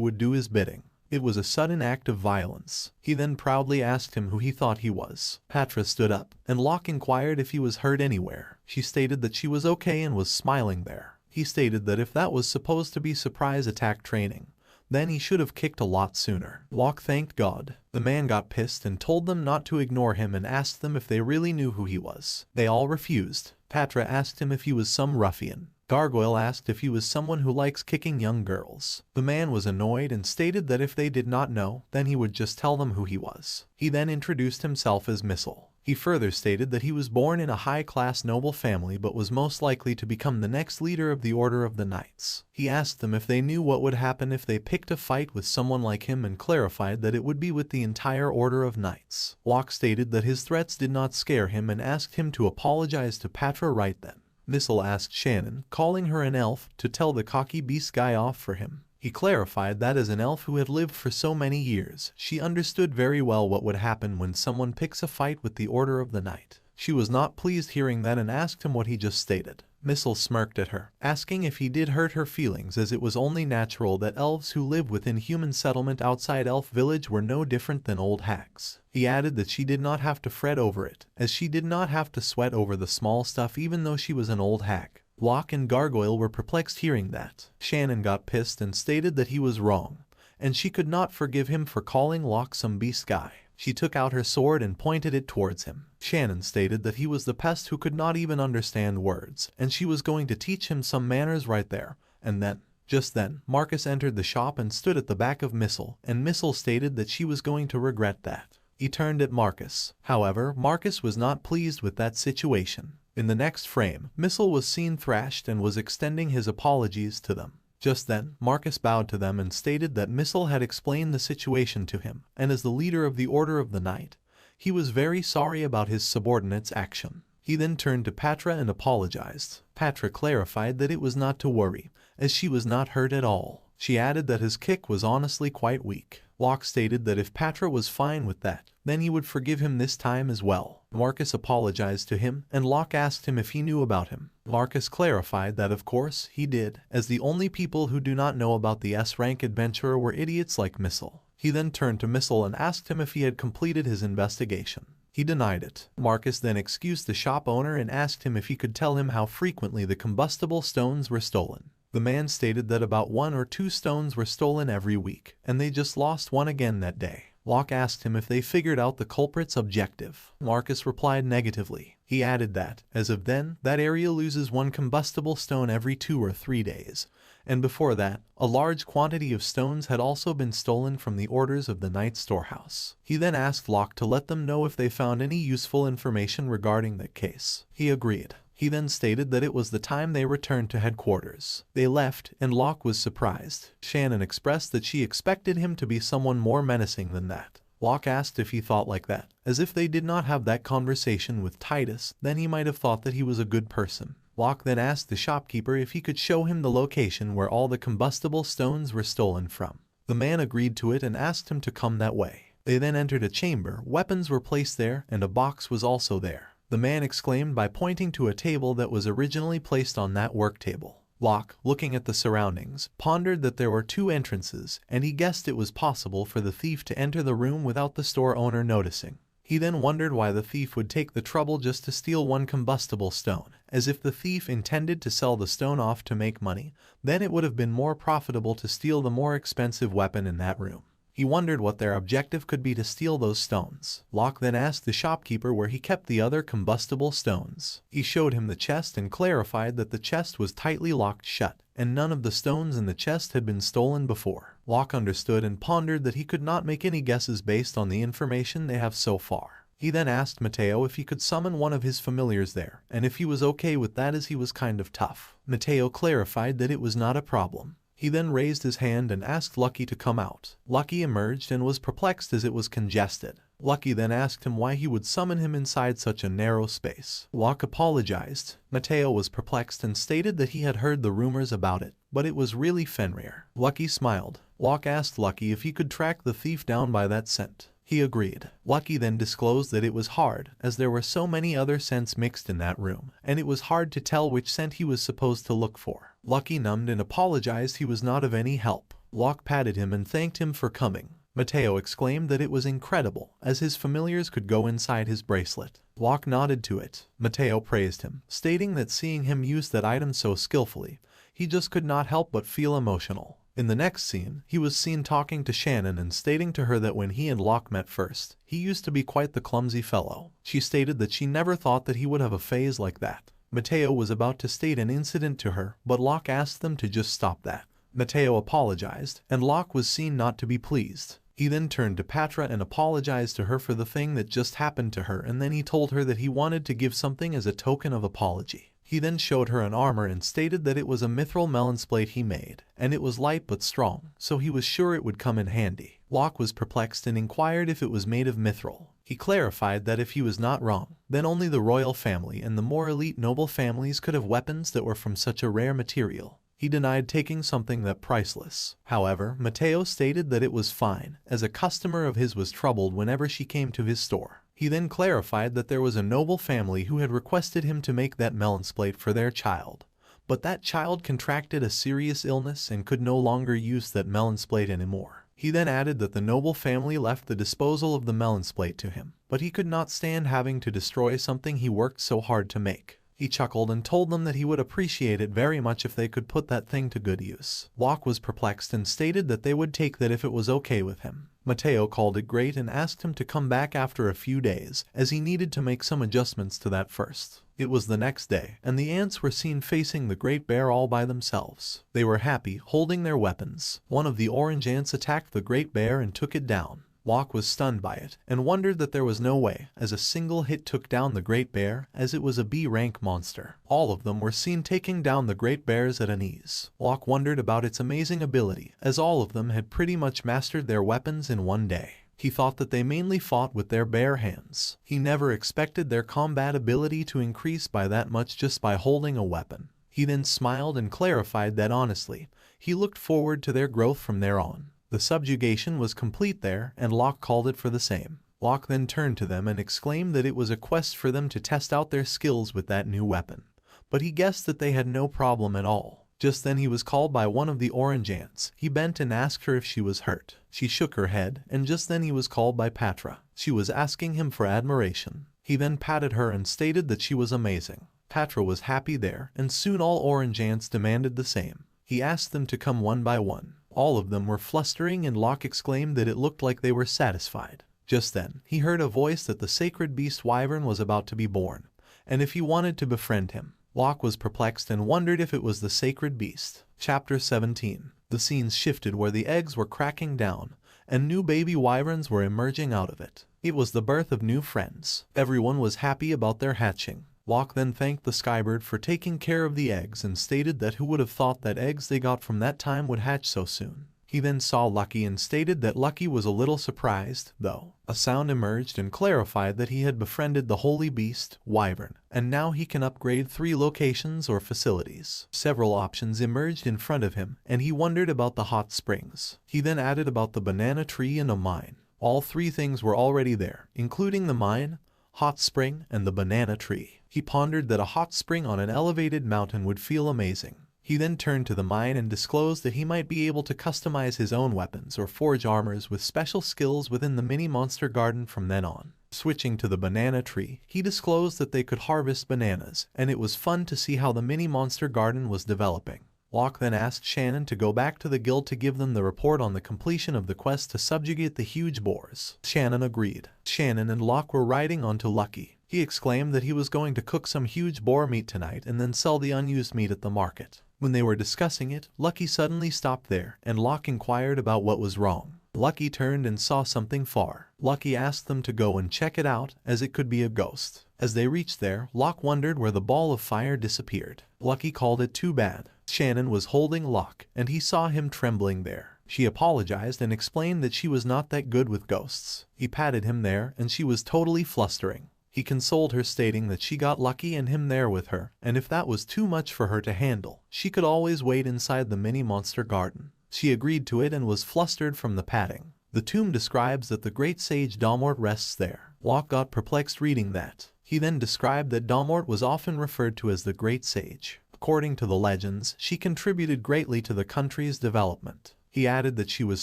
would do his bidding. It was a sudden act of violence. He then proudly asked him who he thought he was. Patra stood up, and Locke inquired if he was hurt anywhere. She stated that she was okay and was smiling there. He stated that if that was supposed to be surprise attack training, then he should have kicked a lot sooner. Locke thanked God. The man got pissed and told them not to ignore him and asked them if they really knew who he was. They all refused. Patra asked him if he was some ruffian. Gargoyle asked if he was someone who likes kicking young girls. The man was annoyed and stated that if they did not know, then he would just tell them who he was. He then introduced himself as Missile. He further stated that he was born in a high-class noble family but was most likely to become the next leader of the Order of the Knights. He asked them if they knew what would happen if they picked a fight with someone like him and clarified that it would be with the entire Order of Knights. Locke stated that his threats did not scare him and asked him to apologize to Patra right then. Missile asked Shannon, calling her an elf, to tell the cocky beast guy off for him. He clarified that as an elf who had lived for so many years, she understood very well what would happen when someone picks a fight with the Order of the Night. She was not pleased hearing that and asked him what he just stated. Missile smirked at her, asking if he did hurt her feelings as it was only natural that elves who live within human settlement outside Elf Village were no different than old hags. He added that she did not have to fret over it, as she did not have to sweat over the small stuff even though she was an old hag. Locke and Gargoyle were perplexed hearing that. Shannon got pissed and stated that he was wrong, and she could not forgive him for calling Locke some beast guy. She took out her sword and pointed it towards him. Shannon stated that he was the pest who could not even understand words, and she was going to teach him some manners right there, and then. Just then, Marcus entered the shop and stood at the back of Missile, and Missile stated that she was going to regret that. He turned at Marcus. However, Marcus was not pleased with that situation. In the next frame, Missile was seen thrashed and was extending his apologies to them. Just then, Marcus bowed to them and stated that Missile had explained the situation to him, and as the leader of the Order of the Night, He was very sorry about his subordinate's action. He then turned to Patra and apologized. Patra clarified that it was not to worry, as she was not hurt at all. She added that his kick was honestly quite weak. Locke stated that if Patra was fine with that, then he would forgive him this time as well. Marcus apologized to him, and Locke asked him if he knew about him. Marcus clarified that of course he did, as the only people who do not know about the S-rank adventurer were idiots like Missile. He then turned to Missile and asked him if he had completed his investigation. He denied it. Marcus then excused the shop owner and asked him if he could tell him how frequently the combustible stones were stolen. The man stated that about 1 or 2 stones were stolen every week, and they just lost one again that day. Locke asked him if they figured out the culprit's objective. Marcus replied negatively. He added that, as of then, that area loses 1 combustible stone every 2 or 3 days, and before that, a large quantity of stones had also been stolen from the orders of the night storehouse. He then asked Locke to let them know if they found any useful information regarding that case. He agreed. He then stated that it was the time they returned to headquarters. They left, and Locke was surprised. Shannon expressed that she expected him to be someone more menacing than that. Locke asked if he thought like that, as if they did not have that conversation with Titus, then he might have thought that he was a good person. Locke then asked the shopkeeper if he could show him the location where all the combustible stones were stolen from. The man agreed to it and asked him to come that way. They then entered a chamber, weapons were placed there, and a box was also there. The man exclaimed by pointing to a table that was originally placed on that work table. Locke, looking at the surroundings, pondered that there were 2 entrances, and he guessed it was possible for the thief to enter the room without the store owner noticing. He then wondered why the thief would take the trouble just to steal 1 combustible stone, as if the thief intended to sell the stone off to make money, then it would have been more profitable to steal the more expensive weapon in that room. He wondered what their objective could be to steal those stones. Locke then asked the shopkeeper where he kept the other combustible stones. He showed him the chest and clarified that the chest was tightly locked shut, and none of the stones in the chest had been stolen before. Locke understood and pondered that he could not make any guesses based on the information they have so far. He then asked Matteo if he could summon one of his familiars there, and if he was okay with that as he was kind of tough. Matteo clarified that it was not a problem. He then raised his hand and asked Lucky to come out. Lucky emerged and was perplexed as it was congested. Lucky then asked him why he would summon him inside such a narrow space. Locke apologized. Matteo was perplexed and stated that he had heard the rumors about it, but it was really Fenrir. Lucky smiled. Locke asked Lucky if he could track the thief down by that scent. He agreed. Lucky then disclosed that it was hard, as there were so many other scents mixed in that room, and it was hard to tell which scent he was supposed to look for. Lucky numbed and apologized he was not of any help. Locke patted him and thanked him for coming. Matteo exclaimed that it was incredible, as his familiars could go inside his bracelet. Locke nodded to it. Matteo praised him, stating that seeing him use that item so skillfully, he just could not help but feel emotional. In the next scene, he was seen talking to Shannon and stating to her that when he and Locke met first, he used to be quite the clumsy fellow. She stated that she never thought that he would have a phase like that. Matteo was about to state an incident to her, but Locke asked them to just stop that. Matteo apologized, and Locke was seen not to be pleased. He then turned to Patra and apologized to her for the thing that just happened to her, and then he told her that he wanted to give something as a token of apology. He then showed her an armor and stated that it was a mithril melon's plate he made, and it was light but strong, so he was sure it would come in handy. Locke was perplexed and inquired if it was made of mithril. He clarified that if he was not wrong, then only the royal family and the more elite noble families could have weapons that were from such a rare material. He denied taking something that priceless. However, Matteo stated that it was fine, as a customer of his was troubled whenever she came to his store. He then clarified that there was a noble family who had requested him to make that melon's plate for their child, but that child contracted a serious illness and could no longer use that melon's plate anymore. He then added that the noble family left the disposal of the melon's plate to him, but he could not stand having to destroy something he worked so hard to make. He chuckled and told them that he would appreciate it very much if they could put that thing to good use. Locke was perplexed and stated that they would take that if it was okay with him. Matteo called it great and asked him to come back after a few days, as he needed to make some adjustments to that first. It was the next day, and the ants were seen facing the Great Bear all by themselves. They were happy, holding their weapons. One of the orange ants attacked the Great Bear and took it down. Locke was stunned by it, and wondered that there was no way, as a single hit took down the Great Bear, as it was a B-rank monster. All of them were seen taking down the Great Bears at an ease. Locke wondered about its amazing ability, as all of them had pretty much mastered their weapons in one day. He thought that they mainly fought with their bare hands. He never expected their combat ability to increase by that much just by holding a weapon. He then smiled and clarified that honestly, he looked forward to their growth from there on. The subjugation was complete there, and Locke called it for the same. Locke then turned to them and exclaimed that it was a quest for them to test out their skills with that new weapon. But he guessed that they had no problem at all. Just then he was called by one of the orange ants. He bent and asked her if she was hurt. She shook her head, and just then he was called by Patra. She was asking him for admiration. He then patted her and stated that she was amazing. Patra was happy there, and soon all orange ants demanded the same. He asked them to come one by one. All of them were flustering, and Locke exclaimed that it looked like they were satisfied. Just then, he heard a voice that the sacred beast Wyvern was about to be born, and if he wanted to befriend him. Locke was perplexed and wondered if it was the sacred beast. Chapter 17. The scenes shifted where the eggs were cracking down, and new baby wyverns were emerging out of it. It was the birth of new friends. Everyone was happy about their hatching. Locke then thanked the skybird for taking care of the eggs and stated that who would have thought that eggs they got from that time would hatch so soon. He then saw Lucky and stated that Lucky was a little surprised, though. A sound emerged and clarified that he had befriended the holy beast, Wyvern, and now he can upgrade 3 locations or facilities. Several options emerged in front of him, and he wondered about the hot springs. He then added about the banana tree and a mine. All 3 things were already there, including the mine, hot spring, and the banana tree. He pondered that a hot spring on an elevated mountain would feel amazing. He then turned to the mine and disclosed that he might be able to customize his own weapons or forge armors with special skills within the mini monster garden from then on. Switching to the banana tree, he disclosed that they could harvest bananas, and it was fun to see how the mini monster garden was developing. Locke then asked Shannon to go back to the guild to give them the report on the completion of the quest to subjugate the huge boars. Shannon agreed. Shannon and Locke were riding onto Lucky. He exclaimed that he was going to cook some huge boar meat tonight and then sell the unused meat at the market. When they were discussing it, Lucky suddenly stopped there, and Locke inquired about what was wrong. Lucky turned and saw something far. Lucky asked them to go and check it out, as it could be a ghost. As they reached there, Locke wondered where the ball of fire disappeared. Lucky called it too bad. Shannon was holding Locke, and he saw him trembling there. She apologized and explained that she was not that good with ghosts. He patted him there, and she was totally flustering. He consoled her, stating that she got Lucky and him there with her, and if that was too much for her to handle, she could always wait inside the mini monster garden. She agreed to it and was flustered from the patting. The tomb describes that the great sage Dalmort rests there. Locke got perplexed reading that. He then described that Dalmort was often referred to as the great sage. According to the legends, she contributed greatly to the country's development. He added that she was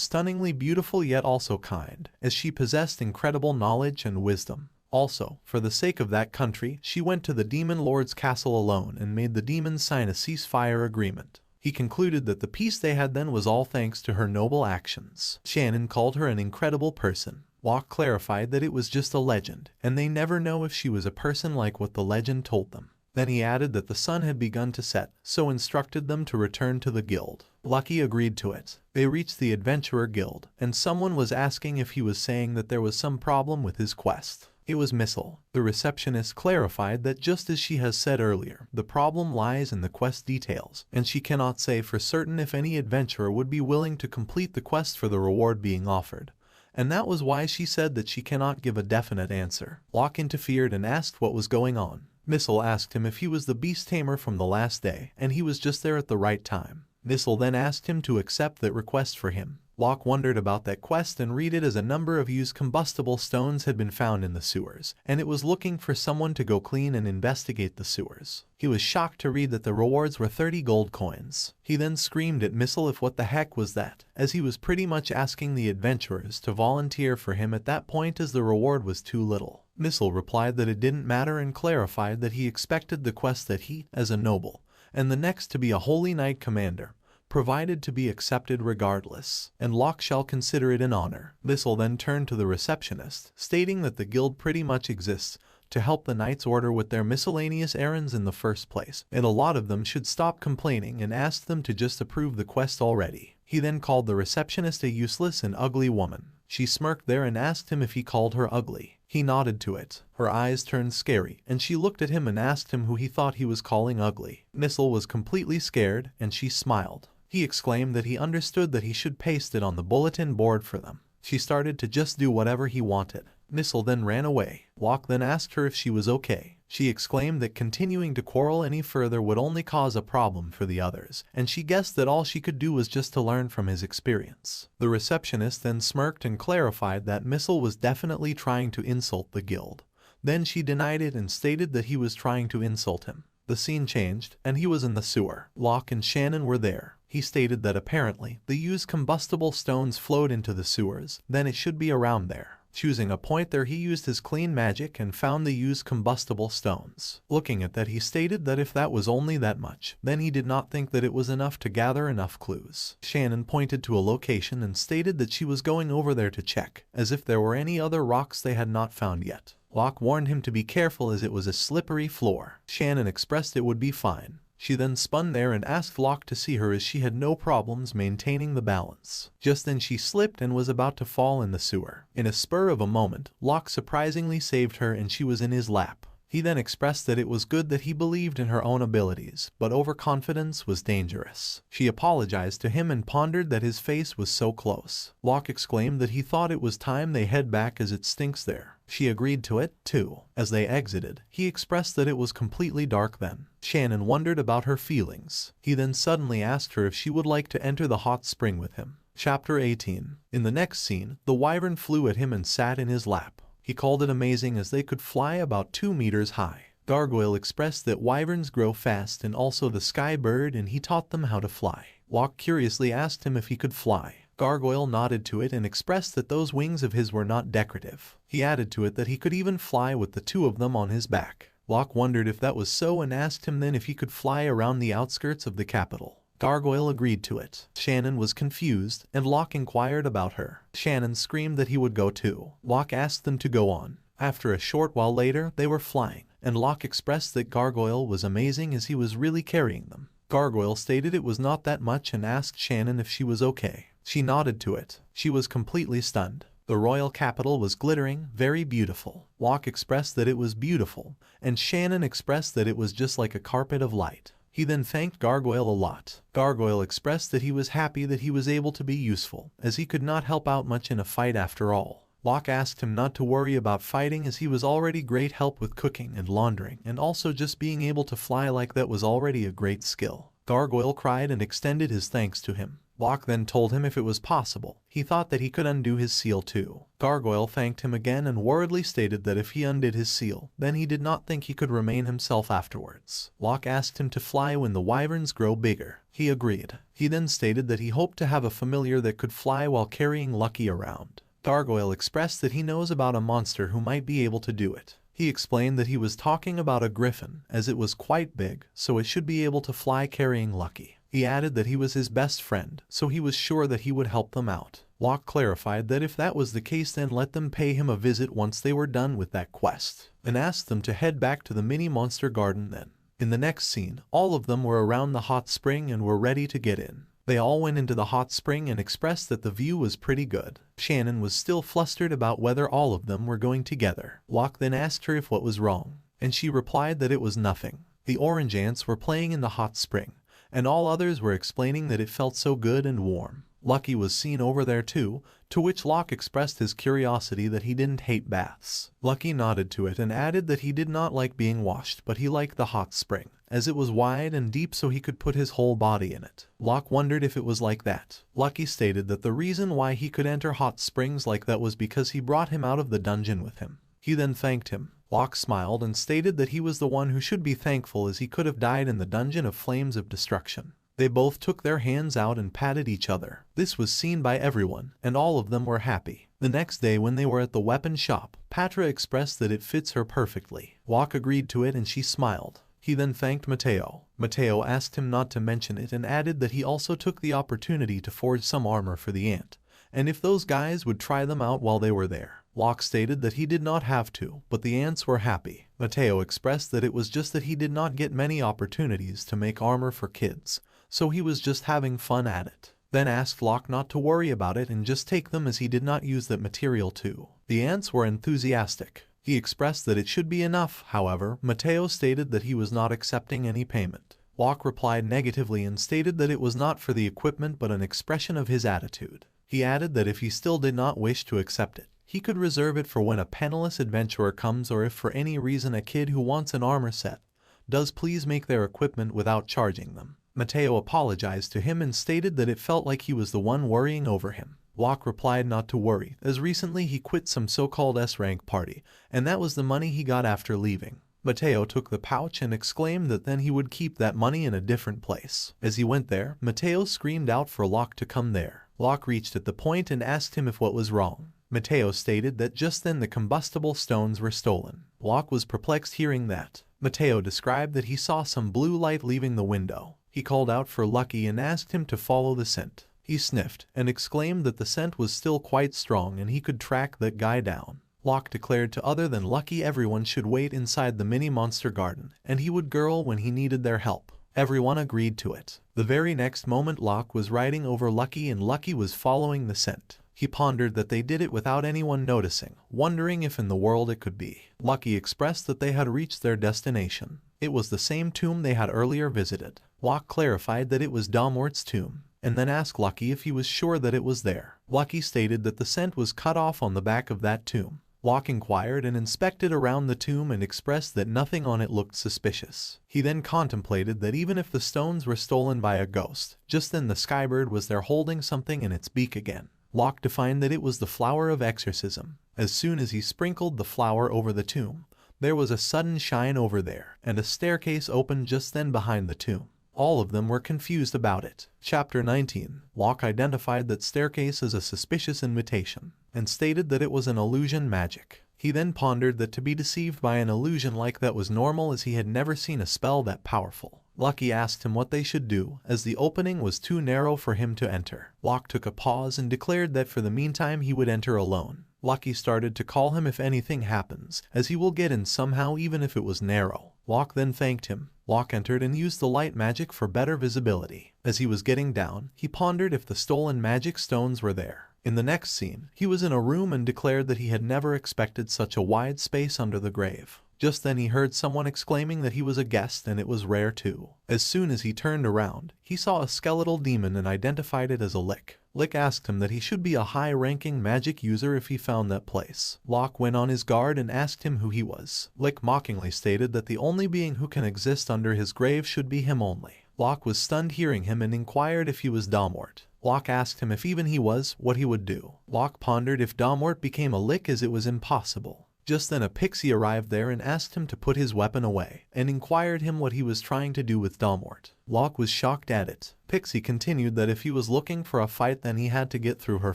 stunningly beautiful yet also kind, as she possessed incredible knowledge and wisdom. Also, for the sake of that country, she went to the demon lord's castle alone and made the demons sign a ceasefire agreement. He concluded that the peace they had then was all thanks to her noble actions. Shannon called her an incredible person. Locke clarified that it was just a legend, and they never know if she was a person like what the legend told them. Then he added that the sun had begun to set, so instructed them to return to the guild. Lucky agreed to it. They reached the Adventurer Guild, and someone was asking if he was saying that there was some problem with his quest. It was Missile. The receptionist clarified that just as she has said earlier, the problem lies in the quest details, and she cannot say for certain if any adventurer would be willing to complete the quest for the reward being offered. And that was why she said that she cannot give a definite answer. Locke interfered and asked what was going on. Missile asked him if he was the beast tamer from the last day, and he was just there at the right time. Missile then asked him to accept that request for him. Locke wondered about that quest and read it as a number of used combustible stones had been found in the sewers, and it was looking for someone to go clean and investigate the sewers. He was shocked to read that the rewards were 30 gold coins. He then screamed at Missile if what the heck was that, as he was pretty much asking the adventurers to volunteer for him at that point as the reward was too little. Missile replied that it didn't matter and clarified that he expected the quest that he, as a noble, and the next to be a holy knight commander, provided to be accepted regardless, and Locke shall consider it an honor. Missile then turned to the receptionist, stating that the guild pretty much exists to help the Knights Order with their miscellaneous errands in the first place, and a lot of them should stop complaining and ask them to just approve the quest already. He then called the receptionist a useless and ugly woman. She smirked there and asked him if he called her ugly. He nodded to it. Her eyes turned scary, and she looked at him and asked him who he thought he was calling ugly. Missile was completely scared, and she smiled. He exclaimed that he understood that he should paste it on the bulletin board for them. She started to just do whatever he wanted. Missile then ran away. Locke then asked her if she was okay. She exclaimed that continuing to quarrel any further would only cause a problem for the others, and she guessed that all she could do was just to learn from his experience. The receptionist then smirked and clarified that Missile was definitely trying to insult the guild. Then she denied it and stated that he was trying to insult him. The scene changed, and he was in the sewer. Locke and Shannon were there. He stated that apparently the used combustible stones flowed into the sewers, then it should be around there. Choosing a point there, he used his clean magic and found the used combustible stones. Looking at that, he stated that if that was only that much, then he did not think that it was enough to gather enough clues. Shannon pointed to a location and stated that she was going over there to check, as if there were any other rocks they had not found yet. Locke warned him to be careful as it was a slippery floor. Shannon expressed it would be fine. She then spun there and asked Locke to see her as she had no problems maintaining the balance. Just then she slipped and was about to fall in the sewer. In a spur of a moment, Locke surprisingly saved her and she was in his lap. He then expressed that it was good that he believed in her own abilities, but overconfidence was dangerous. She apologized to him and pondered that his face was so close. Locke exclaimed that he thought it was time they head back as it stinks there. She agreed to it, too. As they exited, he expressed that it was completely dark then. Shannon wondered about her feelings. He then suddenly asked her if she would like to enter the hot spring with him. Chapter 18. In the next scene, the wyvern flew at him and sat in his lap. He called it amazing as they could fly about 2 meters high. Gargoyle expressed that wyverns grow fast and also the sky bird, and he taught them how to fly. Locke curiously asked him if he could fly. Gargoyle nodded to it and expressed that those wings of his were not decorative. He added to it that he could even fly with the 2 of them on his back. Locke wondered if that was so and asked him then if he could fly around the outskirts of the capital. Gargoyle agreed to it. Shannon was confused, and Locke inquired about her. Shannon screamed that he would go too. Locke asked them to go on. After a short while later, they were flying, and Locke expressed that Gargoyle was amazing as he was really carrying them. Gargoyle stated it was not that much and asked Shannon if she was okay. She nodded to it. She was completely stunned. The royal capital was glittering, very beautiful. Locke expressed that it was beautiful, and Shannon expressed that it was just like a carpet of light. He then thanked Gargoyle a lot. Gargoyle expressed that he was happy that he was able to be useful, as he could not help out much in a fight after all. Locke asked him not to worry about fighting as he was already great help with cooking and laundering, and also just being able to fly like that was already a great skill. Gargoyle cried and extended his thanks to him. Locke then told him if it was possible, he thought that he could undo his seal too. Gargoyle thanked him again and worriedly stated that if he undid his seal, then he did not think he could remain himself afterwards. Locke asked him to fly when the wyverns grow bigger. He agreed. He then stated that he hoped to have a familiar that could fly while carrying Lucky around. Gargoyle expressed that he knows about a monster who might be able to do it. He explained that he was talking about a griffin, as it was quite big, so it should be able to fly carrying Lucky. He added that he was his best friend, so he was sure that he would help them out. Locke clarified that if that was the case then let them pay him a visit once they were done with that quest, and asked them to head back to the mini monster garden then. In the next scene, all of them were around the hot spring and were ready to get in. They all went into the hot spring and expressed that the view was pretty good. Shannon was still flustered about whether all of them were going together. Locke then asked her if what was wrong, and she replied that it was nothing. The orange ants were playing in the hot spring, and all others were explaining that it felt so good and warm. Lucky was seen over there too, to which Locke expressed his curiosity that he didn't hate baths. Lucky nodded to it and added that he did not like being washed, but he liked the hot spring, as it was wide and deep so he could put his whole body in it. Locke wondered if it was like that. Lucky stated that the reason why he could enter hot springs like that was because he brought him out of the dungeon with him. He then thanked him. Locke smiled and stated that he was the one who should be thankful as he could have died in the dungeon of flames of destruction. They both took their hands out and patted each other. This was seen by everyone, and all of them were happy. The next day when they were at the weapon shop, Patra expressed that it fits her perfectly. Locke agreed to it and she smiled. He then thanked Mateo. Mateo asked him not to mention it and added that he also took the opportunity to forge some armor for the ant, and if those guys would try them out while they were there. Locke stated that he did not have to, but the ants were happy. Mateo expressed that it was just that he did not get many opportunities to make armor for kids, so he was just having fun at it. Then asked Locke not to worry about it and just take them as he did not use that material too. The ants were enthusiastic. He expressed that it should be enough, however, Mateo stated that he was not accepting any payment. Locke replied negatively and stated that it was not for the equipment but an expression of his attitude. He added that if he still did not wish to accept it, he could reserve it for when a penniless adventurer comes, or if for any reason a kid who wants an armor set does please make their equipment without charging them. Mateo apologized to him and stated that it felt like he was the one worrying over him. Locke replied not to worry, as recently he quit some so-called S-rank party, and that was the money he got after leaving. Mateo took the pouch and exclaimed that then he would keep that money in a different place. As he went there, Mateo screamed out for Locke to come there. Locke reached at the point and asked him if what was wrong. Mateo stated that just then the combustible stones were stolen. Locke was perplexed hearing that. Mateo described that he saw some blue light leaving the window. He called out for Lucky and asked him to follow the scent. He sniffed and exclaimed that the scent was still quite strong and he could track that guy down. Locke declared to other than Lucky everyone should wait inside the mini monster garden, and he would girl when he needed their help. Everyone agreed to it. The very next moment Locke was riding over Lucky and Lucky was following the scent. He pondered that they did it without anyone noticing, wondering if in the world it could be. Lucky expressed that they had reached their destination. It was the same tomb they had earlier visited. Locke clarified that it was Dalmort's tomb, and then asked Lucky if he was sure that it was there. Lucky stated that the scent was cut off on the back of that tomb. Locke inquired and inspected around the tomb and expressed that nothing on it looked suspicious. He then contemplated that even if the stones were stolen by a ghost, just then the skybird was there holding something in its beak again. Locke defined that it was the flower of exorcism. As soon as he sprinkled the flower over the tomb, there was a sudden shine over there, and a staircase opened just then behind the tomb. All of them were confused about it. Chapter 19. Locke identified that staircase as a suspicious invitation, and stated that it was an illusion magic. He then pondered that to be deceived by an illusion like that was normal, as he had never seen a spell that powerful. Lucky asked him what they should do, as the opening was too narrow for him to enter. Locke took a pause and declared that for the meantime he would enter alone. Lucky started to call him if anything happens, as he will get in somehow even if it was narrow. Locke then thanked him. Locke entered and used the light magic for better visibility. As he was getting down, he pondered if the stolen magic stones were there. In the next scene, he was in a room and declared that he had never expected such a wide space under the grave. Just then he heard someone exclaiming that he was a guest, and it was rare too. As soon as he turned around, he saw a skeletal demon and identified it as a Lick. Lick asked him that he should be a high-ranking magic user if he found that place. Locke went on his guard and asked him who he was. Lick mockingly stated that the only being who can exist under his grave should be him only. Locke was stunned hearing him and inquired if he was Dalmort. Locke asked him if even he was, what he would do. Locke pondered if Dalmort became a Lick, as it was impossible. Just then a pixie arrived there and asked him to put his weapon away, and inquired him what he was trying to do with Dalmort. Locke was shocked at it. Pixie continued that if he was looking for a fight, then he had to get through her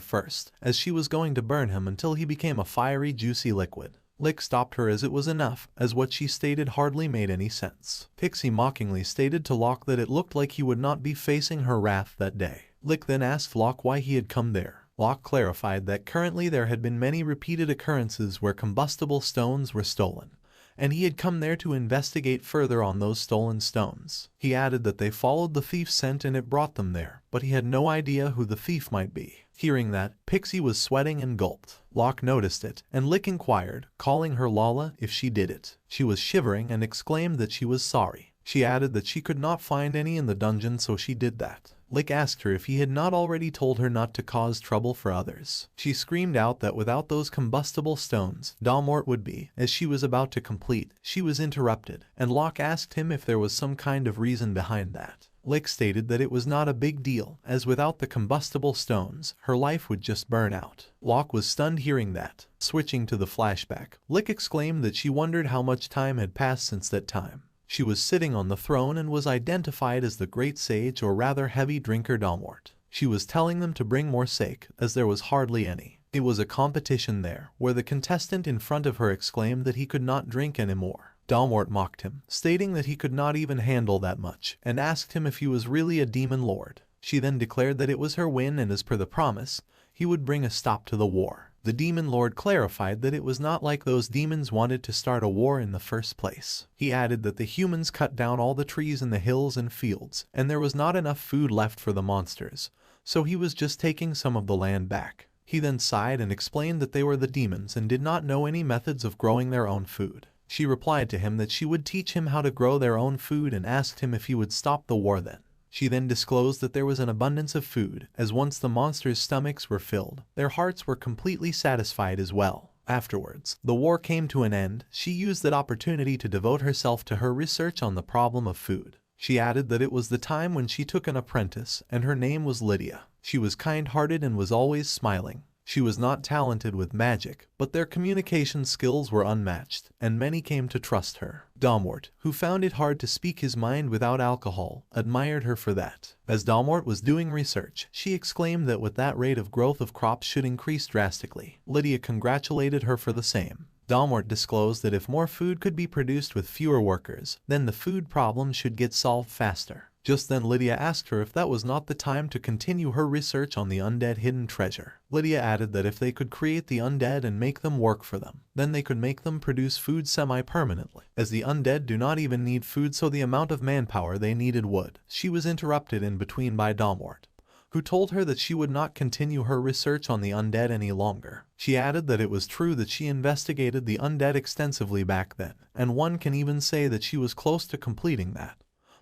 first, as she was going to burn him until he became a fiery, juicy liquid. Lick stopped her as it was enough, as what she stated hardly made any sense. Pixie mockingly stated to Locke that it looked like he would not be facing her wrath that day. Lick then asked Locke why he had come there. Locke clarified that currently there had been many repeated occurrences where combustible stones were stolen, and he had come there to investigate further on those stolen stones. He added that they followed the thief's scent and it brought them there, but he had no idea who the thief might be. Hearing that, Pixie was sweating and gulped. Locke noticed it, and Lick inquired, calling her Lala, if she did it. She was shivering and exclaimed that she was sorry. She added that she could not find any in the dungeon, so she did that. Lick asked her if he had not already told her not to cause trouble for others. She screamed out that without those combustible stones, Dalmort would be. As she was about to complete, she was interrupted, and Locke asked him if there was some kind of reason behind that. Lick stated that it was not a big deal, as without the combustible stones, her life would just burn out. Locke was stunned hearing that. Switching to the flashback, Lick exclaimed that she wondered how much time had passed since that time. She was sitting on the throne and was identified as the great sage, or rather heavy drinker, Dalmort. She was telling them to bring more sake, as there was hardly any. It was a competition there, where the contestant in front of her exclaimed that he could not drink anymore. Dalmort mocked him, stating that he could not even handle that much, and asked him if he was really a demon lord. She then declared that it was her win, and as per the promise, he would bring a stop to the war. The demon lord clarified that it was not like those demons wanted to start a war in the first place. He added that the humans cut down all the trees in the hills and fields, and there was not enough food left for the monsters, so he was just taking some of the land back. He then sighed and explained that they were the demons and did not know any methods of growing their own food. She replied to him that she would teach him how to grow their own food and asked him if he would stop the war then. She then disclosed that there was an abundance of food, as once the monsters' stomachs were filled, their hearts were completely satisfied as well. Afterwards, the war came to an end. She used that opportunity to devote herself to her research on the problem of food. She added that it was the time when she took an apprentice, and her name was Lydia. She was kind-hearted and was always smiling. She was not talented with magic, but their communication skills were unmatched, and many came to trust her. Damort, who found it hard to speak his mind without alcohol, admired her for that. As Damort was doing research, she exclaimed that with that rate of growth of crops should increase drastically. Lydia congratulated her for the same. Damort disclosed that if more food could be produced with fewer workers, then the food problem should get solved faster. Just then Lydia asked her if that was not the time to continue her research on the undead hidden treasure. Lydia added that if they could create the undead and make them work for them, then they could make them produce food semi-permanently, as the undead do not even need food, so the amount of manpower they needed would. She was interrupted in between by Damort, who told her that she would not continue her research on the undead any longer. She added that it was true that she investigated the undead extensively back then, and one can even say that she was close to completing that.